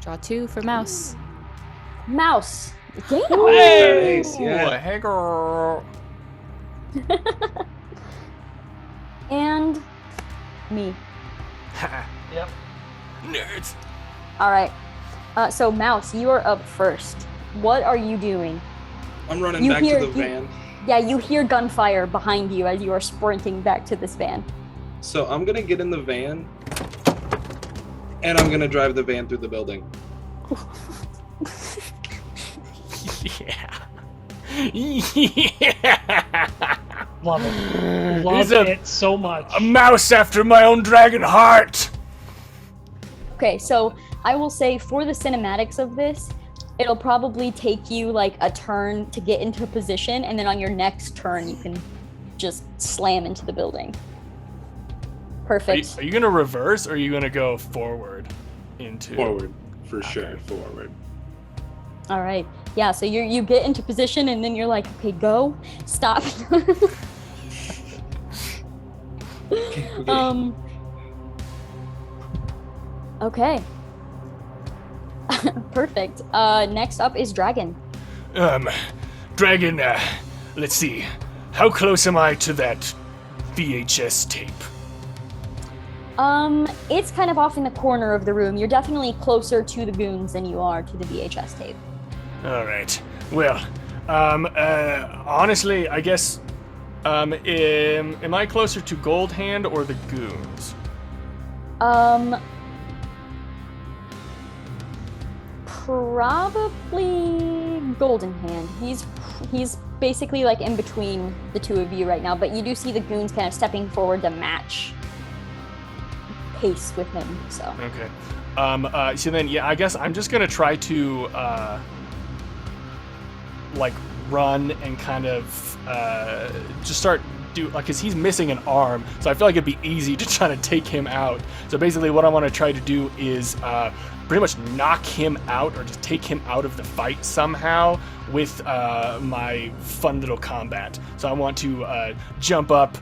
Draw 2 for mouse. Mouse. Damn. Nice, yeah. Hey, girl. And me. Yep. Nerds. All right. So Mouse, you are up first. What are you doing? I'm running You back hear- to the you- van. Yeah, you hear gunfire behind you as you are sprinting back to this van. So I'm gonna get in the van, and I'm gonna drive the van through the building. Yeah. Yeah. Love it. Love He's it so much. a mouse after my own dragon heart. Okay, so I will say for the cinematics of this, it'll probably take you like a turn to get into position, and then on your next turn, you can just slam into the building. Perfect. Are you gonna reverse or are you gonna go forward into Forward, for sure, forward. All right. Yeah, so you get into position, and then you're like, okay, go, stop. Okay. Perfect. Next up is Dragon. Dragon, let's see. How close am I to that VHS tape? It's kind of off in the corner of the room. You're definitely closer to the goons than you are to the VHS tape. All right. Well, honestly, I guess, am I closer to Gold Hand or the goons? Probably Golden Hand. He's basically like in between the two of you right now, but you do see the goons kind of stepping forward to match pace with him. So Okay. So then, yeah, I guess I'm just gonna try to, like, run and kind of, just start cause he's missing an arm, so I feel like it'd be easy to try to take him out. So basically what I want to try to do is, pretty much knock him out or just take him out of the fight somehow with, my fun little combat. So I want to, jump up,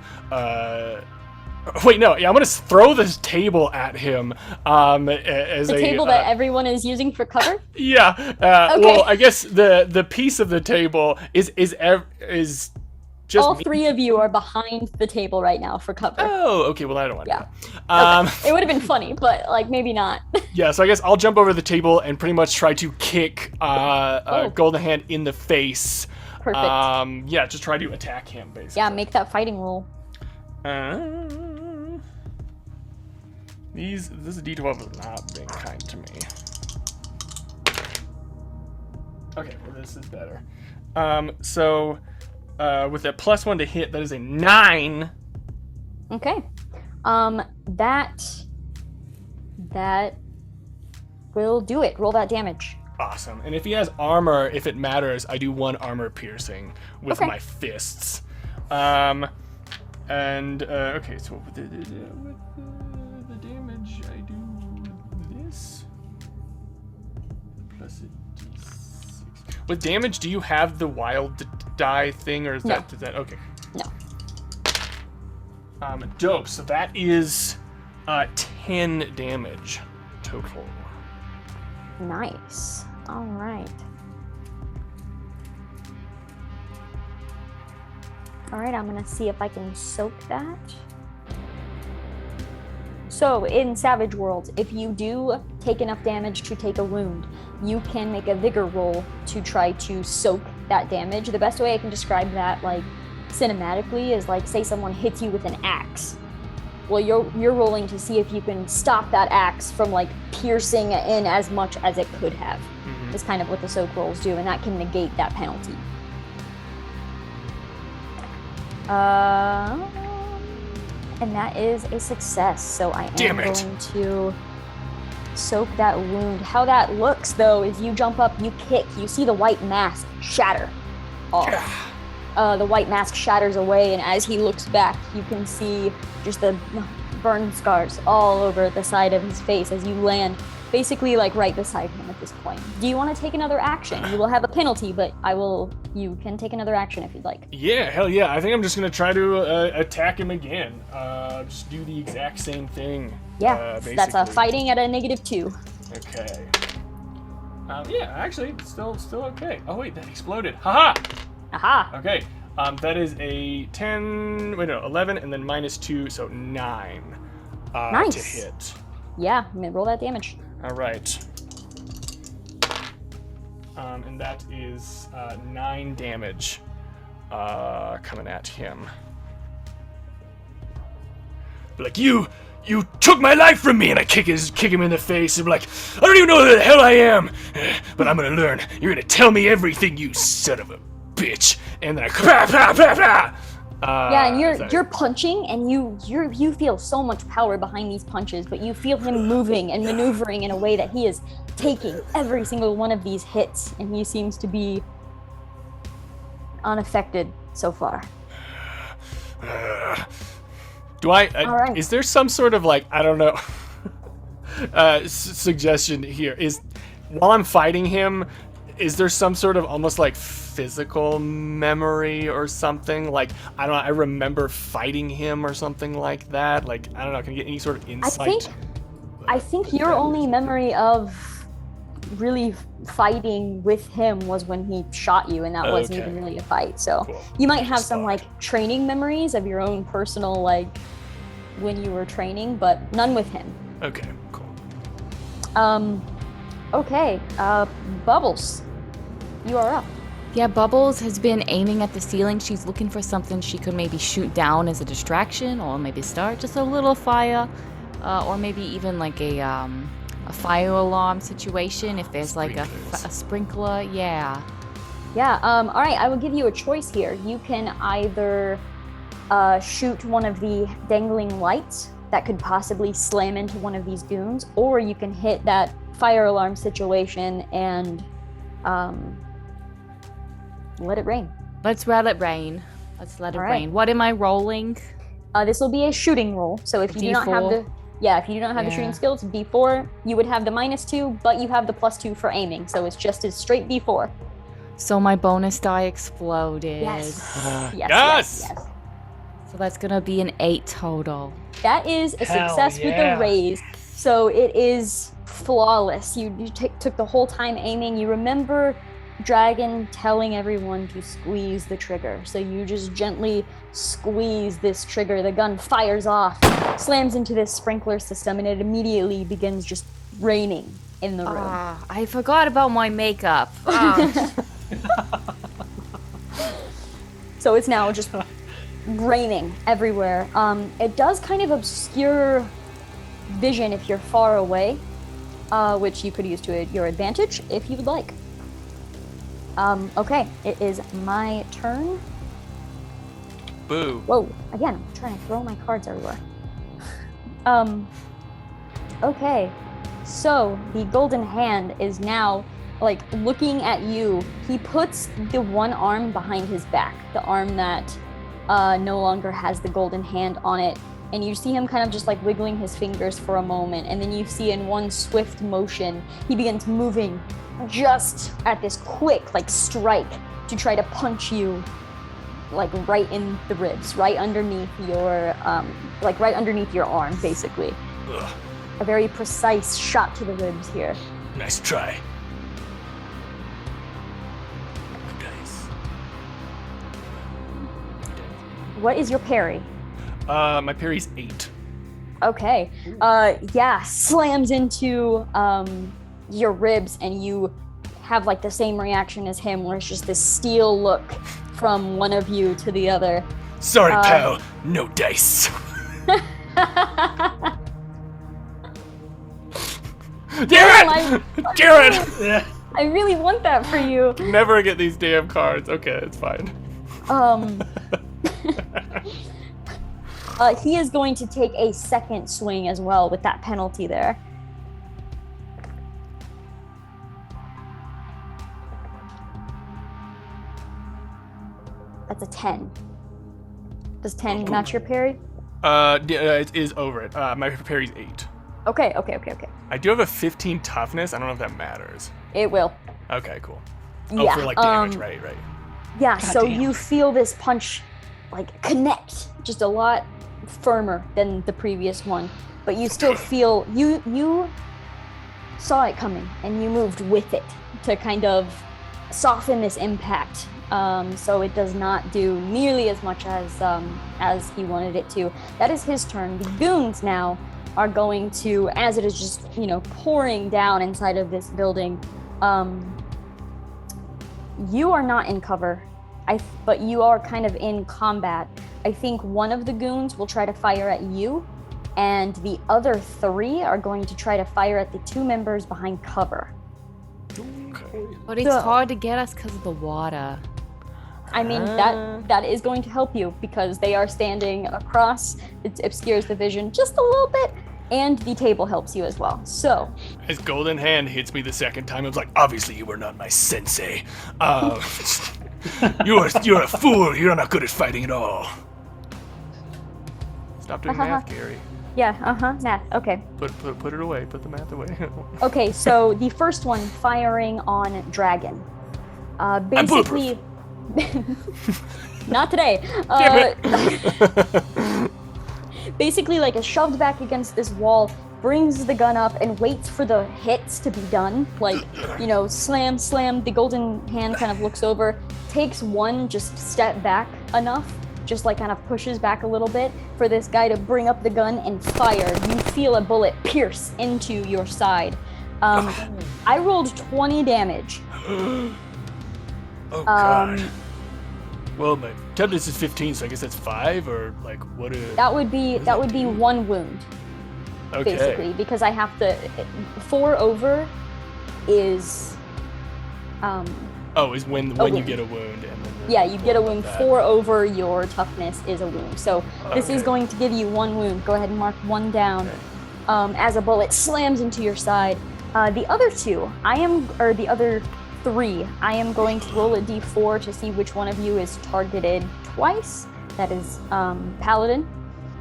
wait, no, yeah, I'm gonna throw this table at him. As the table that everyone is using for cover. Yeah. Okay. Well, I guess the piece of the table is just All me. three of you are behind the table right now for cover. Oh, okay. Well, I don't want Yeah. to. It would have been funny, but like maybe not. Yeah. So I guess I'll jump over the table and pretty much try to kick Golden Hand in the face. Perfect. Yeah. Just try to attack him, basically. Yeah, make that fighting roll. This D12 has not been kind to me. Okay, well this is better. So with a +1 to hit, that is a 9. Okay. That will do it. Roll that damage. Awesome. And if he has armor, if it matters, I do 1 armor piercing with my fists. Okay, so with the damage, I do this plus a d6. With damage, do you have the wild die thing, or is that okay? No. Dope. So that is 10 damage total. Nice. All right. All right, I'm gonna see if I can soak that. So in Savage World, if you do take enough damage to take a wound, you can make a vigor roll to try to soak that damage. The best way I can describe that, like cinematically, is like, say someone hits you with an axe. Well, you're rolling to see if you can stop that axe from like piercing in as much as it could have. Mm-hmm. Is kind of what the soak rolls do, and that can negate that penalty. And that is a success. So I am going to soak that wound. How that looks, though, is you jump up, you kick, you see the white mask shatter off. The white mask shatters away, and as he looks back, you can see just the burn scars all over the side of his face as you land basically like right beside him at this point. Do you want to take another action? You will have a penalty, but you can take another action if you'd like. Yeah, hell yeah. I think I'm just going to try to attack him again. Just do the exact same thing. Yeah, that's a fighting at a -2. Okay. Yeah, actually, it's still okay. Oh wait, that exploded. Haha! Aha! Okay, that is a 11, and then -2, so 9 nice. To hit. Yeah, roll that damage. All right. And that is 9 damage coming at him. Like, you took my life from me, and I kick him in the face, and I'm like, I don't even know who the hell I am, but I'm gonna learn. You're gonna tell me everything, you son of a bitch. And then I yeah, and you're punching, and you feel so much power behind these punches, but you feel him moving and maneuvering in a way that he is taking every single one of these hits, and he seems to be unaffected so far. Right. Is there some sort of, like, I don't know, suggestion here? Is while I'm fighting him, is there some sort of almost like physical memory or something? Like, I don't know, I remember fighting him or something like that. Like, I don't know, can you get any sort of insight? I think your only memory of really fighting with him was when he shot you, and that wasn't even really a fight. So cool. You might have some like training memories of your own personal, like when you were training, but none with him. Okay, cool. Okay, Bubbles, you are up. Yeah, Bubbles has been aiming at the ceiling. She's looking for something she could maybe shoot down as a distraction, or maybe start just a little fire, or maybe even like a fire alarm situation if there's like a sprinkler. Yeah. All right, I will give you a choice here. You can either shoot one of the dangling lights that could possibly slam into one of these goons, or you can hit that fire alarm situation and let it rain. Let's let it rain. Rain. What am I rolling? This will be a shooting roll. So if you do not have the the shooting skill, it's D4. You would have the -2, but you have the +2 for aiming. So it's just a straight D4. So my bonus die exploded. Yes. So that's gonna be an 8 total. That is a success with a raise. So it is flawless. You took the whole time aiming. You remember Dragon telling everyone to squeeze the trigger. So you just gently squeeze this trigger. The gun fires off, slams into this sprinkler system, and it immediately begins just raining in the room. I forgot about my makeup. So it's now just raining everywhere. It does kind of obscure vision if you're far away, which you could use to your advantage if you would like. Okay, it is my turn. Boo. Whoa, again, I'm trying to throw my cards everywhere. Okay, so the golden hand is now, like, looking at you. He puts the one arm behind his back, the arm that no longer has the golden hand on it, and you see him kind of just like wiggling his fingers for a moment, and then you see in one swift motion, he begins moving just at this quick, like, strike to try to punch you, like, right in the ribs, right underneath your, right underneath your arm, basically. Ugh. A very precise shot to the ribs here. Nice try. Nice. What is your parry? My parry's 8. Okay. Yeah, slams into your ribs, and you have like the same reaction as him, where it's just this steel look from one of you to the other. Sorry, pal. No dice. Damn it! Damn it! Yeah. I really want that for you. Never get these damn cards. Okay, it's fine. He is going to take a second swing as well with that penalty there. That's a 10. Does 10 match your parry? It is over it. My parry's 8. Okay. I do have a 15 toughness. I don't know if that matters. It will. Okay, cool. Yeah. Oh, for like damage, right. Yeah, so damn. you feel this punch like connect just a lot firmer than the previous one, but you still feel you saw it coming and you moved with it to kind of soften this impact. So it does not do nearly as much as he wanted it to. That is his turn. The goons now are going to, as it is just, pouring down inside of this building, you are not in cover, but you are kind of in combat. I think one of the goons will try to fire at you, and the other 3 are going to try to fire at the 2 members behind cover. But it's hard to get us because of the water. I mean, that is going to help you because they are standing across. It obscures the vision just a little bit, and the table helps you as well. So, His golden hand hits me the second time. It was like, obviously you were not my sensei. You're a fool. You're not good at fighting at all. Stop doing math, Gary. yeah, math. Okay. Put it away. Put the math away. Okay, so the first one firing on Dragon. Basically, not today. Basically, like, is shoved back against this wall, brings the gun up, and waits for the hits to be done. Like, slam, slam. The golden hand kind of looks over, takes one just step back enough, just like kind of pushes back a little bit for this guy to bring up the gun and fire. You feel a bullet pierce into your side. I rolled 20 damage. Oh, God. Well, my toughness is 15, so I guess that's 5, or like what? That would be 1 wound, Okay. basically, because I have to. 4 over is. Is when you wound. get a wound. And then Yeah, you get a wound. that. 4 over your toughness is a wound. So this is Okay. going to give you 1 wound. Go ahead and mark 1 down. As a bullet slams into your side. The other 2, the other 3, I am going to roll a d4 to see which one of you is targeted twice. That is Paladin.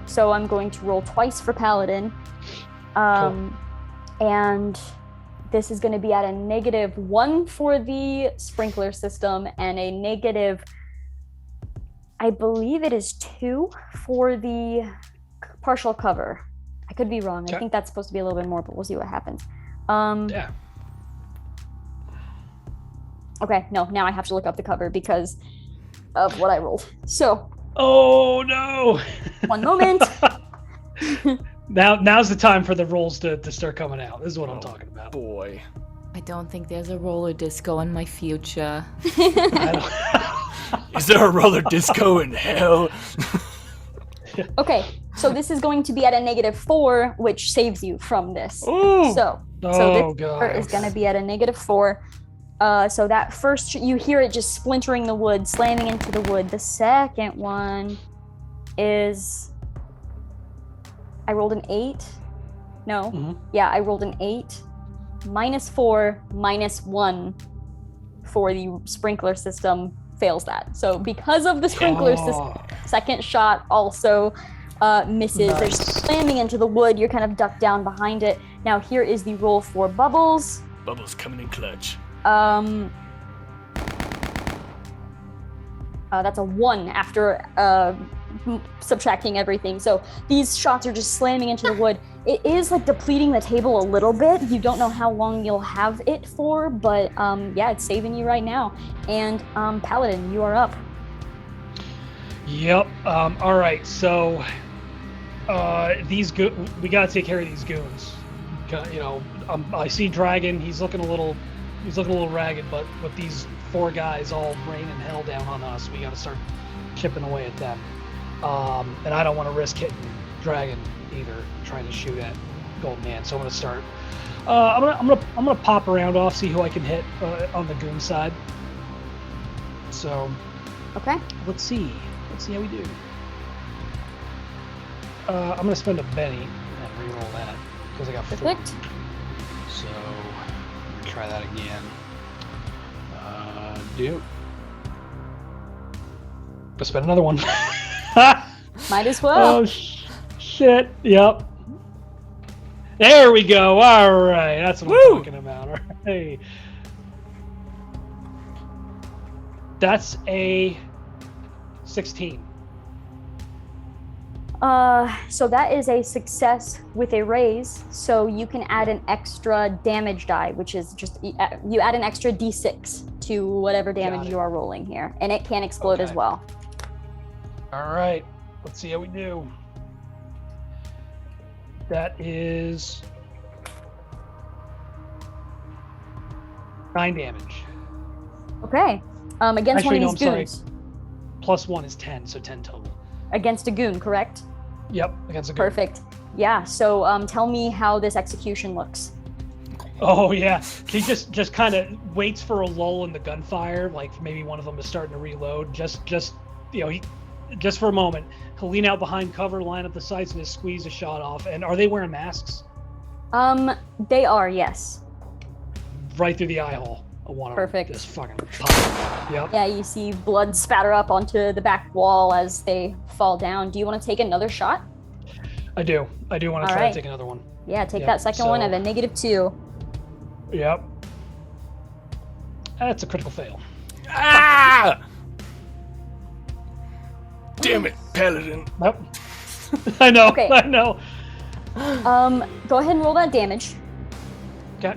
So I'm going to roll twice for Paladin. And this is going to be at a -1 for the sprinkler system and a negative, I believe it is 2 for the partial cover. I could be wrong. I Okay. think that's supposed to be a little bit more, but we'll see what happens. Yeah. Okay, no, now I have to look up the cover because of what I rolled. So, Oh no! one moment. Now's the time for the rolls to start coming out. This is what I'm talking about. Boy. I don't think there's a roller disco in my future. I don't- Is there a roller disco in hell? Okay, so this is going to be at a -4, which saves you from this. Ooh. So Oh, this part God. is going to be at a -4. So that first, you hear it just splintering the wood, slamming into the wood. The second one is, I rolled an 8. No, yeah, I rolled an 8. -4, -1 for the sprinkler system fails that. So because of the sprinkler system, second shot also misses. They're slamming into the wood. You're kind of ducked down behind it. Now here is the roll for Bubbles. Bubbles coming in clutch. That's a 1 after subtracting everything. So these shots are just slamming into the wood. It is like depleting the table a little bit. You don't know how long you'll have it for, but yeah, it's saving you right now. And Paladin, you are up. Yep. All right. So we gotta take care of these goons. You know, I see Dragon. He's looking a little ragged, but with these 4 guys all raining hell down on us, we gotta start chipping away at them. And I don't want to risk hitting Dragon either, trying to shoot at Golden Hand. So I'm gonna start. I'm gonna pop around off, see who I can hit on the goon side. So. Okay. Let's see how we do. I'm gonna spend a Benny and reroll that because I got 4. Perfect. So try that again. Do. Let's spend another one. Might as well. Oh shit! Yep. There we go. All right, that's what I'm talking about. All right. That's a 16. So that is a success with a raise. So you can add an extra damage die, which is just you add an extra d6 to whatever damage you are rolling here, and it can explode as well. All right, let's see how we do. That is 9 damage. Okay. Against Actually, one of these goons. Sorry. Plus 1 is 10, so 10 total. Against a goon, correct? Yep, against a goon. Perfect. Yeah. So tell me how this execution looks. Oh yeah, he just kind of waits for a lull in the gunfire, like maybe one of them is starting to reload. Just you know, just for a moment, he'll lean out behind cover, line up the sights, and just squeeze a shot off. And are they wearing masks? They are, yes. Right through the eye hole. One Perfect. Of them just fucking pop. Yep. Yeah, you see blood spatter up onto the back wall as they fall down. Do you want to take another shot? I do want to try to take another one. Yeah, take that second one at a -2. Yep. That's a critical fail. Ah! Damn it, Paladin. Nope. I know. Okay. I know. Go ahead and roll that damage. Okay.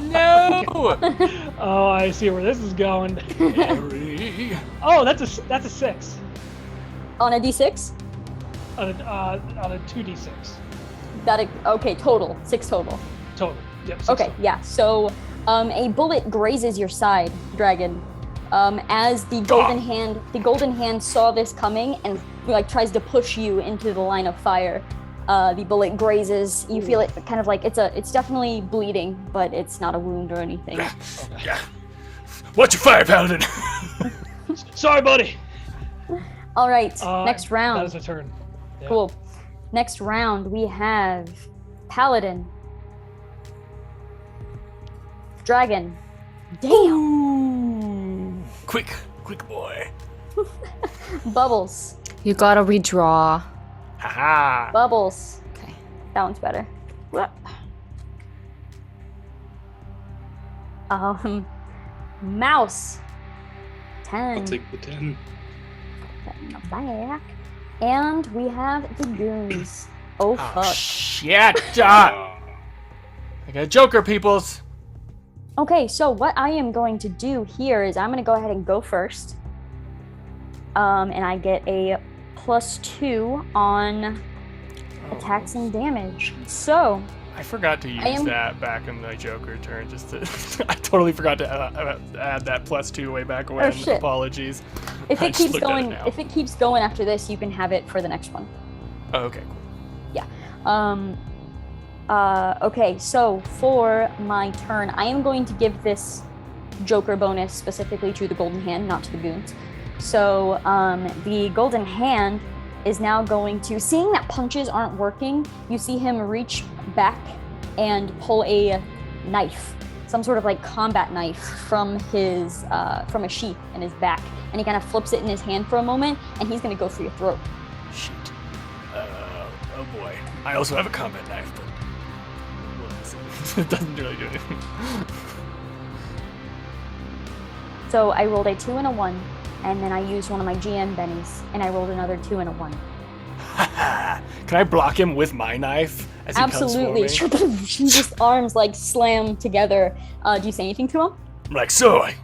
No! Oh, I see where this is going. Harry. Oh, that's a 6 On a d6? on a 2d6 Got it. Okay, total. 6 total. total. Yep. 6 Okay, total. yeah. So a bullet grazes your side, Dragon. As the golden hand saw this coming and like tries to push you into the line of fire. The bullet grazes. You feel it kind of like it's definitely bleeding, but it's not a wound or anything. Yeah. Watch your fire, Paladin. Sorry, buddy. All right, next round. That is a turn. Yeah. Cool. Next round we have Paladin, Dragon. Damn. Quick boy. Bubbles. You gotta redraw. Haha. Bubbles. Okay. That one's better. Mouse. 10. I'll take the 10. Back. And we have the goons. Oh, fuck. Shit! I got Joker, peoples. Okay, so what I am going to do here is I'm going to go ahead and go first. And I get a +2 on attacks and damage. So, I forgot to use that back in the Joker turn. Just to, I totally forgot to add that +2 way back when. Oh, shit. Apologies. If it keeps going after this, you can have it for the next one. Oh, okay, cool. Yeah. Okay, so for my turn, I am going to give this Joker bonus specifically to the Golden Hand, not to the goons. So the Golden Hand is now going to, seeing that punches aren't working, you see him reach back and pull a knife, some sort of like combat knife from his from a sheath in his back, and he kind of flips it in his hand for a moment, and he's going to go for your throat. Shit. Oh boy. I also have a combat knife, but it doesn't really do anything. So I rolled a 2 and a 1, and then I used one of my GM bennies, and I rolled another 2 and a 1. Can I block him with my knife as he Absolutely. comes for me? Just arms like slam together. Do you say anything to him? I'm like, so I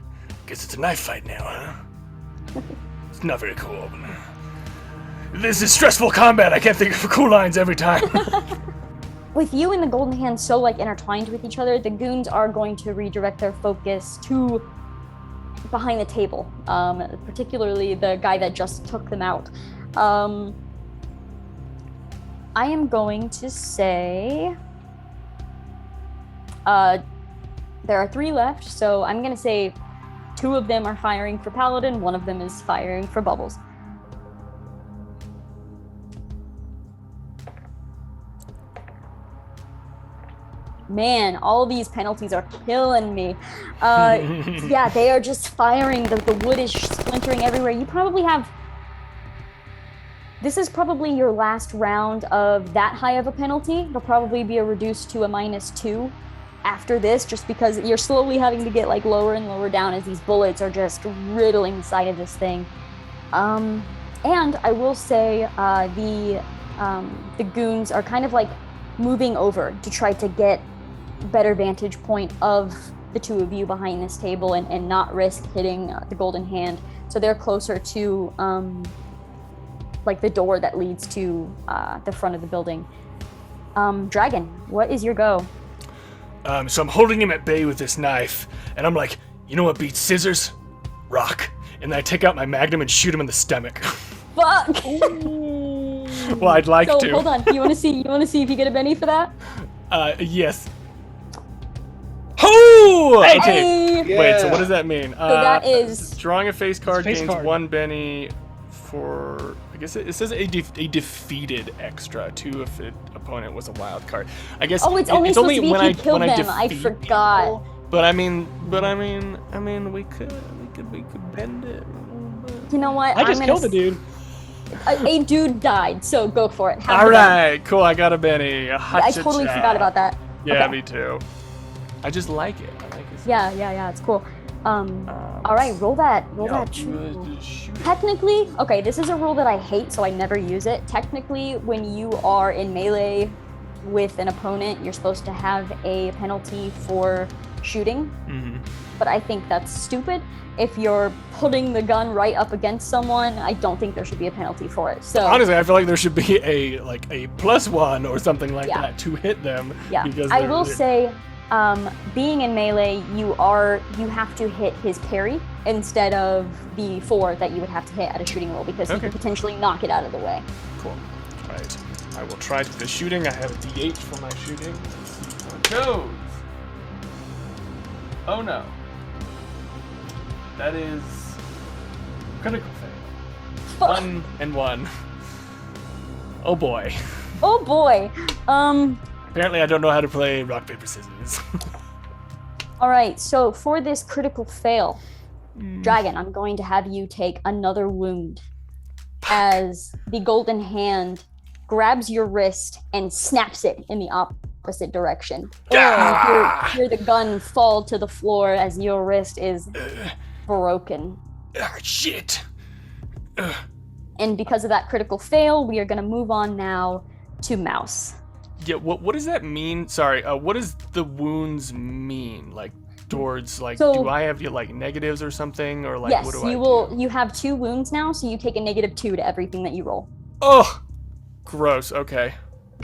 guess it's a knife fight now, huh? It's not very cool. But this is stressful combat. I can't think of cool lines every time. With you and the Golden Hand so like intertwined with each other, the goons are going to redirect their focus to behind the table, particularly the guy that just took them out. I am going to say there are 3 left, so I'm going to say 2 of them are firing for Paladin, 1 of them is firing for Bubbles. Man, all these penalties are killing me. Yeah, they are just firing. The wood is splintering everywhere. You probably have... This is probably your last round of that high of a penalty. It'll probably be reduced to a -2 after this, just because you're slowly having to get like lower and lower down as these bullets are just riddling the side of this thing. And I will say the goons are kind of like moving over to try to get better vantage point of the 2 of you behind this table and not risk hitting the Golden Hand. So they're closer to like the door that leads to the front of the building. Dragon, what is your go? So I'm holding him at bay with this knife, and I'm like, you know what beats scissors? Rock. And then I take out my magnum and shoot him in the stomach. Fuck! Well, I'd like to. So hold on, you want to see if you get a Benny for that? Yes. Oh! Hey! Okay. Yeah. Wait, so what does that mean? So that is... Drawing a face card Face gains card. 1 Benny for... I guess it says a defeated extra, 2 if the opponent was a wild card. I guess Oh, it's only supposed to be if you killed them. I defeat forgot. people. But I mean, we could bend it. You know what? I just killed the dude. A dude died, so go for it. Have All the right, cool. I got a Benny. I totally forgot about that. Yeah, Okay. me too. I just like it. I like it. Yeah, it's cool. All right, roll that true. Technically, okay, this is a rule that I hate, so I never use it. Technically, when you are in melee with an opponent, you're supposed to have a penalty for shooting. Mm-hmm. But I think that's stupid. If you're putting the gun right up against someone, I don't think there should be a penalty for it. So honestly, I feel like there should be a +1 or something like Yeah. that to hit them. yeah, Because I will say, being in melee, you have to hit his parry instead of the 4 that you would have to hit at a shooting roll, because he Okay. could potentially knock it out of the way. Cool. Right. I will try the shooting. I have a D8 for my shooting. Let's see how it goes. Oh no. That is critical fail. 1 and 1. Oh boy. Oh boy. Apparently I don't know how to play rock, paper, scissors. All right, so for this critical fail, Dragon, I'm going to have you take another wound as the Golden Hand grabs your wrist and snaps it in the opposite direction. You hear the gun fall to the floor as your wrist is broken. Shit. And because of that critical fail, we are going to move on now to Mouse. Yeah, what does that mean? Sorry, what does the wounds mean? Like, towards, like, So- do I have, like, negatives or something? Or, like, Yes, what do I you do? will. You have 2 wounds now, so you take a -2 to everything that you roll. Oh! Gross, okay.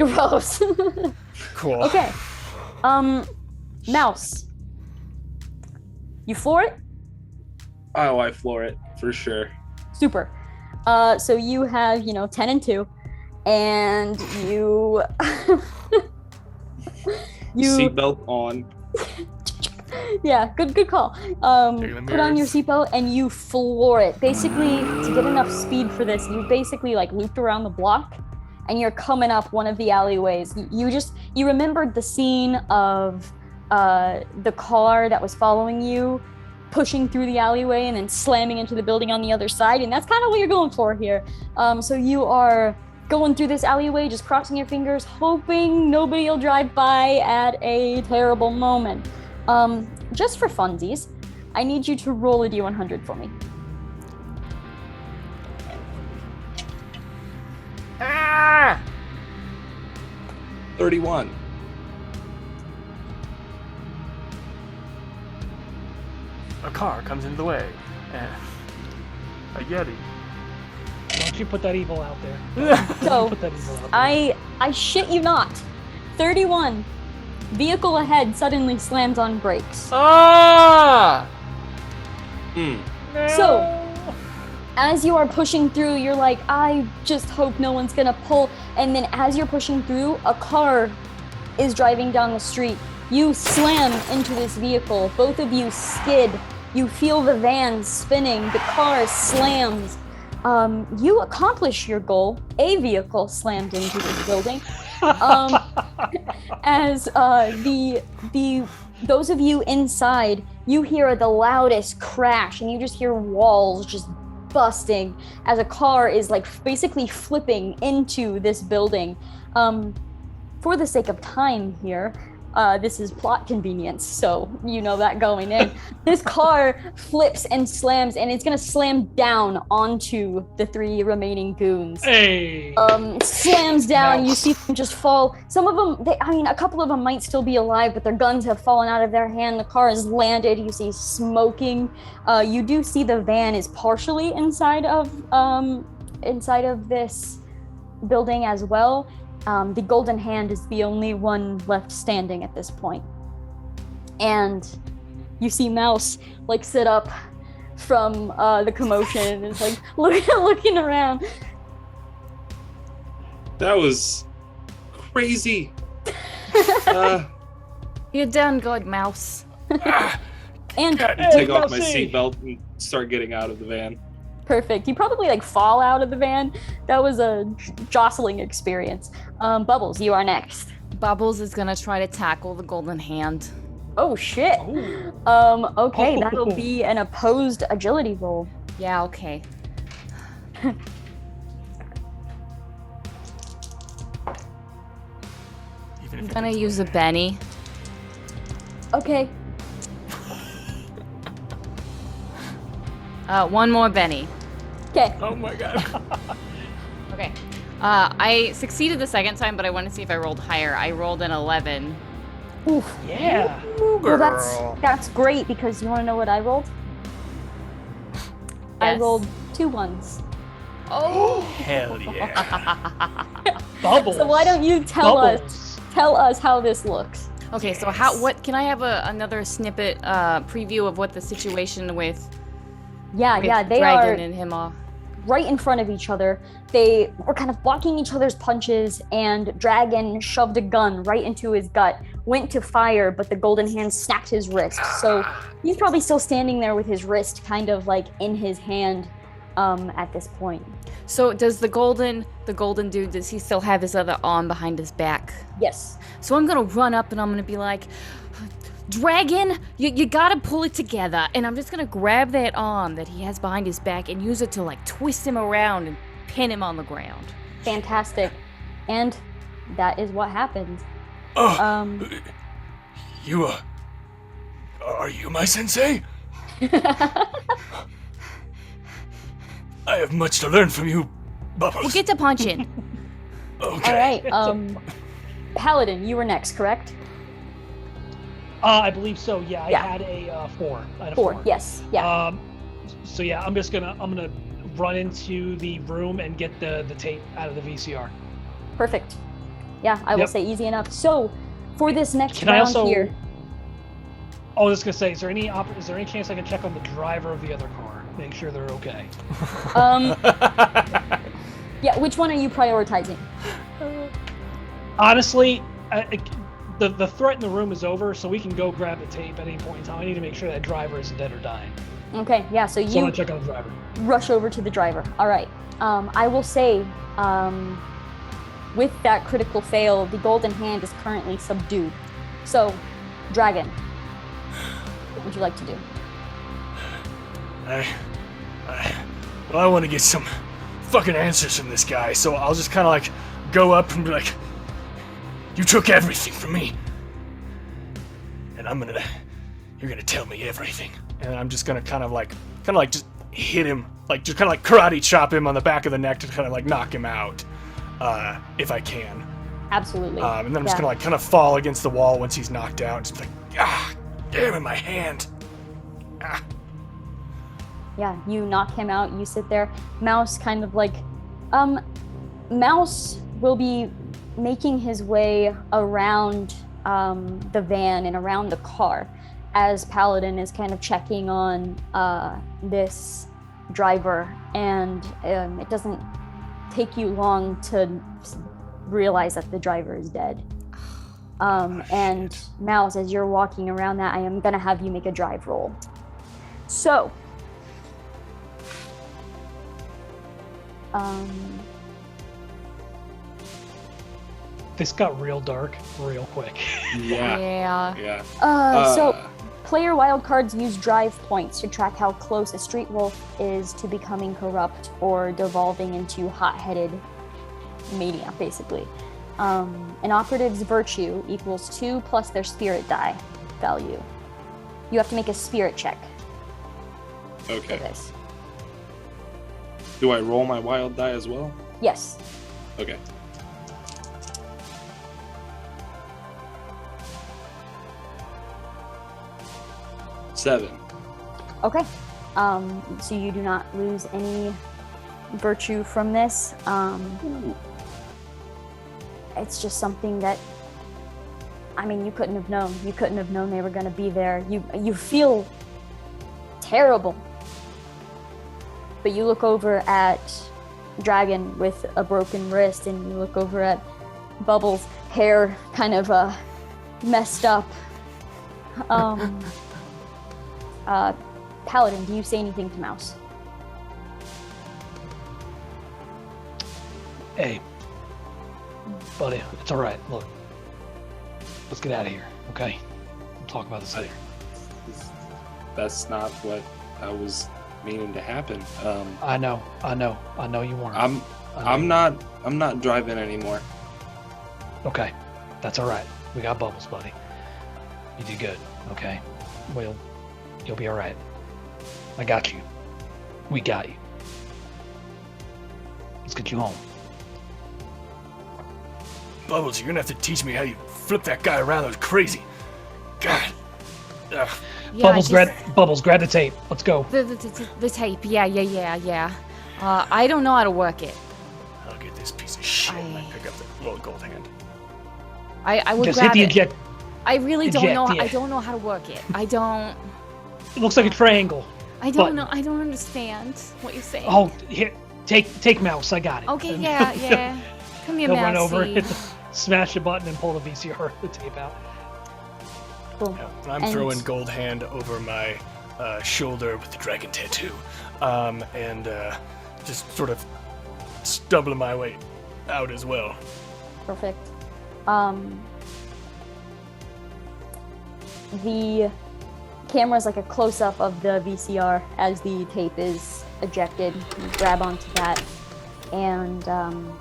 Gross. Cool. Okay. Mouse. You floor it? Oh, I floor it for sure. Super. So you have, 10 and 2, and you Seatbelt on. Yeah, good call. Put on your seatbelt and you floor it. Basically, to get enough speed for this, you basically like looped around the block and you're coming up one of the alleyways. You remembered the scene of the car that was following you pushing through the alleyway and then slamming into the building on the other side, and that's kind of what you're going for here. So you are going through this alleyway, just crossing your fingers, hoping nobody will drive by at a terrible moment. Just for funsies, I need you to roll a D100 for me. Ah! 31. A car comes into the way. A Yeti. Why don't you put that evil out there? So, Put that evil out there. I shit you not. 31. Vehicle ahead suddenly slams on brakes. Ah! So, as you are pushing through, you're like, I just hope no one's gonna pull. And then as you're pushing through, a car is driving down the street. You slam into this vehicle. Both of you skid. You feel the van spinning. The car slams. You accomplish your goal. A vehicle slammed into this building. As those of you inside, you hear the loudest crash, and you just hear walls just busting as a car is like basically flipping into this building. For the sake of time here, this is plot convenience, so you know that going in. This car flips and slams, and it's gonna slam down onto the 3 remaining goons. Hey! Slams down. Mouse. You see them just fall. Some of them, a couple of them might still be alive, but their guns have fallen out of their hand. The car has landed. You see smoking. You do see the van is partially inside of this building as well. The Golden Hand is the only one left standing at this point. And you see Mouse like sit up from the commotion and is like looking around. That was crazy. You're done good, Mouse. And Take off my Mousy. seatbelt and start getting out of the van. perfect. You probably like fall out of the van. That was a jostling experience. Bubbles, you are next. Bubbles is gonna try to tackle the Golden Hand. Oh shit. Okay, that'll be an opposed agility roll. Yeah, okay. I'm gonna use a Benny. Okay. One more Benny. Okay. Oh my god. Okay. I succeeded the second time, but I want to see if I rolled higher. I rolled an 11. Oof. Yeah. Well, that's great because you want to know what I rolled? I Yes. rolled 2 ones. Oh! Hell yeah. Bubbles. So why don't you tell Bubbles. us how this looks? Okay, so what can I have another snippet preview of what the situation with Yeah, they Dragon are and him are? right in front of each other. They were kind of blocking each other's punches, and Dragon shoved a gun right into his gut, went to fire, but the Golden Hand snapped his wrist. So he's probably still standing there with his wrist kind of like in his hand at this point. So does the golden dude, does he still have his other arm behind his back? Yes. So I'm gonna run up and I'm gonna be like, Dragon, you gotta pull it together. And I'm just gonna grab that arm that he has behind his back and use it to like twist him around and pin him on the ground. Fantastic. And that is what happens. You, are you my sensei? I have much to learn from you, Bubbles. We'll get to punching. Okay. All right. Paladin, you were next, correct? I believe so. Yeah, I Yeah. had a 4. I had a 4. Yes. Yeah. So yeah, I'm gonna run into the room and get the tape out of the VCR. Perfect. Yeah, I will Yep. say easy enough. So, for this next Can I round also? here, Oh, I was gonna say, is there any chance I can check on the driver of the other car, make sure they're okay? Yeah, which one are you prioritizing? Honestly, the threat in the room is over, so we can go grab the tape at any point in time. I need to make sure that driver isn't dead or dying. Okay, yeah, so So I'm you gonna check on the driver. rush over to the driver. All right. I will say, with that critical fail, the golden hand is currently subdued. So, Dragon, what would you like to do? I want to get some fucking answers from this guy, so I'll just kind of like go up and be like, "You took everything from me, and you're gonna tell me everything." And I'm just gonna kind of like just hit him, like just kind of like karate chop him on the back of the neck to kind of like knock him out, if I can. Absolutely. And then I'm just gonna like kind of fall against the wall once he's knocked out, just be like, damn it, my hand. Yeah, you knock him out, you sit there. Mouse kind of like, Mouse will be making his way around the van and around the car as Paladin is kind of checking on this driver, and it doesn't take you long to realize that the driver is dead. And Mouse, as you're walking around that, I am gonna have you make a drive roll. So, This got real dark real quick. Yeah. So player wildcards use drive points to track how close a street wolf is to becoming corrupt or devolving into hot-headed mania, basically. An operative's virtue equals 2 plus their spirit die value. You have to make a spirit check for Okay. this. Do I roll my wild die as well? Yes. Okay. Seven. Okay. So you do not lose any virtue from this. It's just something that, I mean, you couldn't have known. You couldn't have known they were going to be there. You feel terrible. But you look over at Dragon with a broken wrist, and you look over at Bubbles' hair kind of messed up. Paladin, do you say anything to Mouse? Hey, buddy, it's all right. Look, let's get out of here, okay? We'll talk about this later. That's not what I was meaning to happen. I know you weren't. I'm not driving anymore. Okay, that's all right. We got Bubbles, buddy. You did good, okay? You'll be all right. I got you. We got you. Let's get you home. Bubbles, you're gonna have to teach me how you flip that guy around. That was crazy. God. Ugh. Yeah, Bubbles, grab the tape. Let's go. The tape. Yeah. I don't know how to work it. I'll get this piece of shit and I pick up the little gold hand. I would Just grab hit the it. eject. I really don't know. yeah. I don't know how to work it. I don't. It looks like a triangle. I Button. don't know. I don't understand what you're saying. Oh, here, take Mouse. I got it. Okay. And Yeah. Come here, He'll run over, Mousy. smash the button, and pull the VCR the tape out. Cool. I'm And- throwing gold hand over my shoulder with the dragon tattoo, and just sort of stumbling my way out as well. Perfect. The camera's like a close-up of the VCR as the tape is ejected. You grab onto that, and Time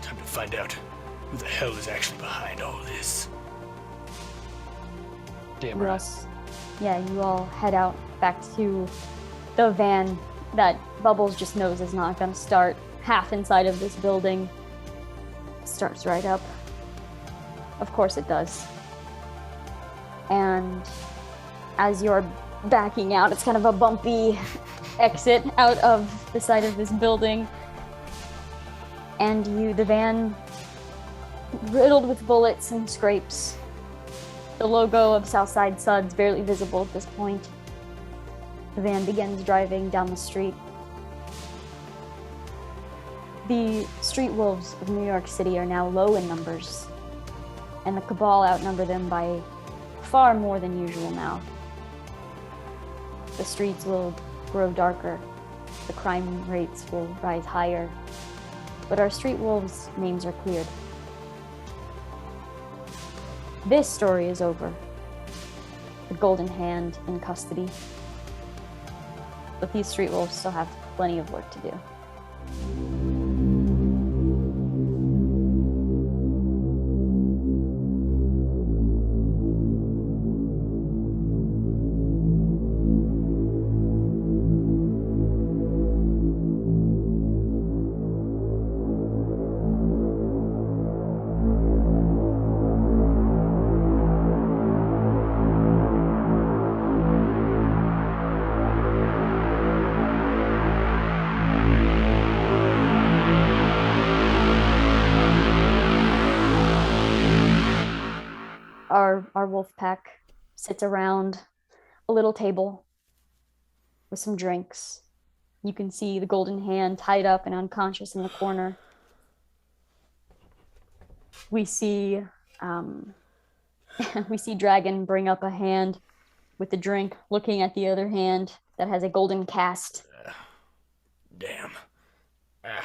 to find out who the hell is actually behind all this. Damn you right. you all head out back to the van that Bubbles just knows is not going to start. Half inside of this building. Starts right up. Of course it does. And as you're backing out, it's kind of a bumpy exit out of the side of this building. and the van, riddled with bullets and scrapes. The logo of Southside Suds barely visible at this point. The van begins driving down the street. The street wolves of New York City are now low in numbers, and the cabal outnumber them by far more than usual now. The streets will grow darker, the crime rates will rise higher, but our street wolves' names are cleared. This story is over. The Golden Hand in custody. But these street wolves still have plenty of work to do. Our wolf pack sits around a little table with some drinks. You can see the Golden Hand tied up and unconscious in the corner. We see Dragon bring up a hand with the drink, looking at the other hand that has a golden cast. Damn.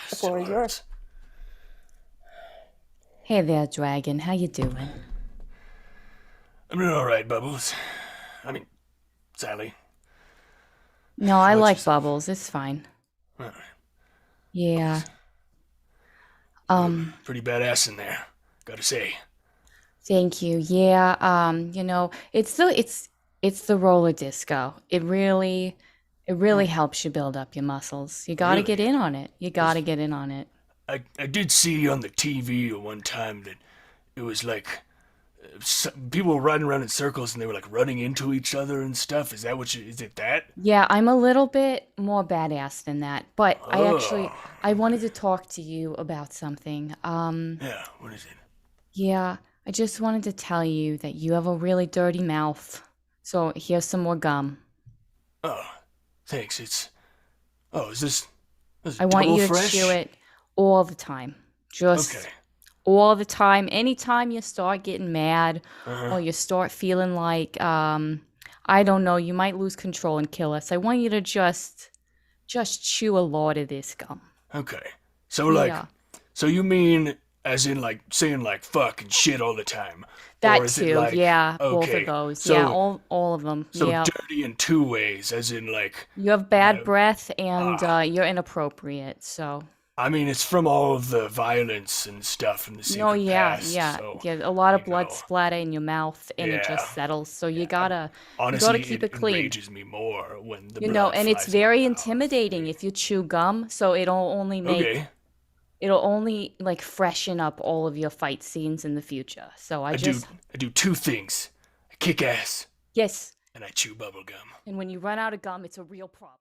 The floor is yours. Hey there, Dragon. How you doing? I'm doing all right, Bubbles. I mean, Sally. No, I like Bubbles. It's fine. All right. Yeah. Pretty badass in there, gotta say. Thank you. Yeah. You know, it's the roller disco. It really helps you build up your muscles. You gotta get in on it. I did see on the TV one time that it was like people were riding around in circles and they were like running into each other and stuff. Is it that? Yeah, I'm a little bit more badass than that, but I wanted to talk to you about something. Yeah, what is it? Yeah, I just wanted to tell you that you have a really dirty mouth. So here's some more gum. Oh, thanks. Is this I want you to fresh? chew it all the time. Just Okay. all the time. Anytime you start getting mad or you start feeling like, I don't know, you might lose control and kill us, I want you to just chew a lot of this gum. Okay. So Yeah. so you mean as in like saying like fuck and shit all the time? That Or is it too, like, yeah, both okay, of those. so- Yeah, all of them. So Yeah. dirty in two ways, as in like, You have bad breath and you're inappropriate, so. I mean, it's from all of the violence and stuff in the secret No, yeah, past. yeah. So, Yeah, a lot of you blood know. splatter in your mouth and it Yeah. just settles. So you gotta Honestly, keep it it clean. enrages me more when the You know, blood and it's flies in my very mouth. intimidating if you chew gum, so Okay. it'll only like freshen up all of your fight scenes in the future. So I do two things. I kick ass yes. and I chew bubble gum. And when you run out of gum, it's a real problem.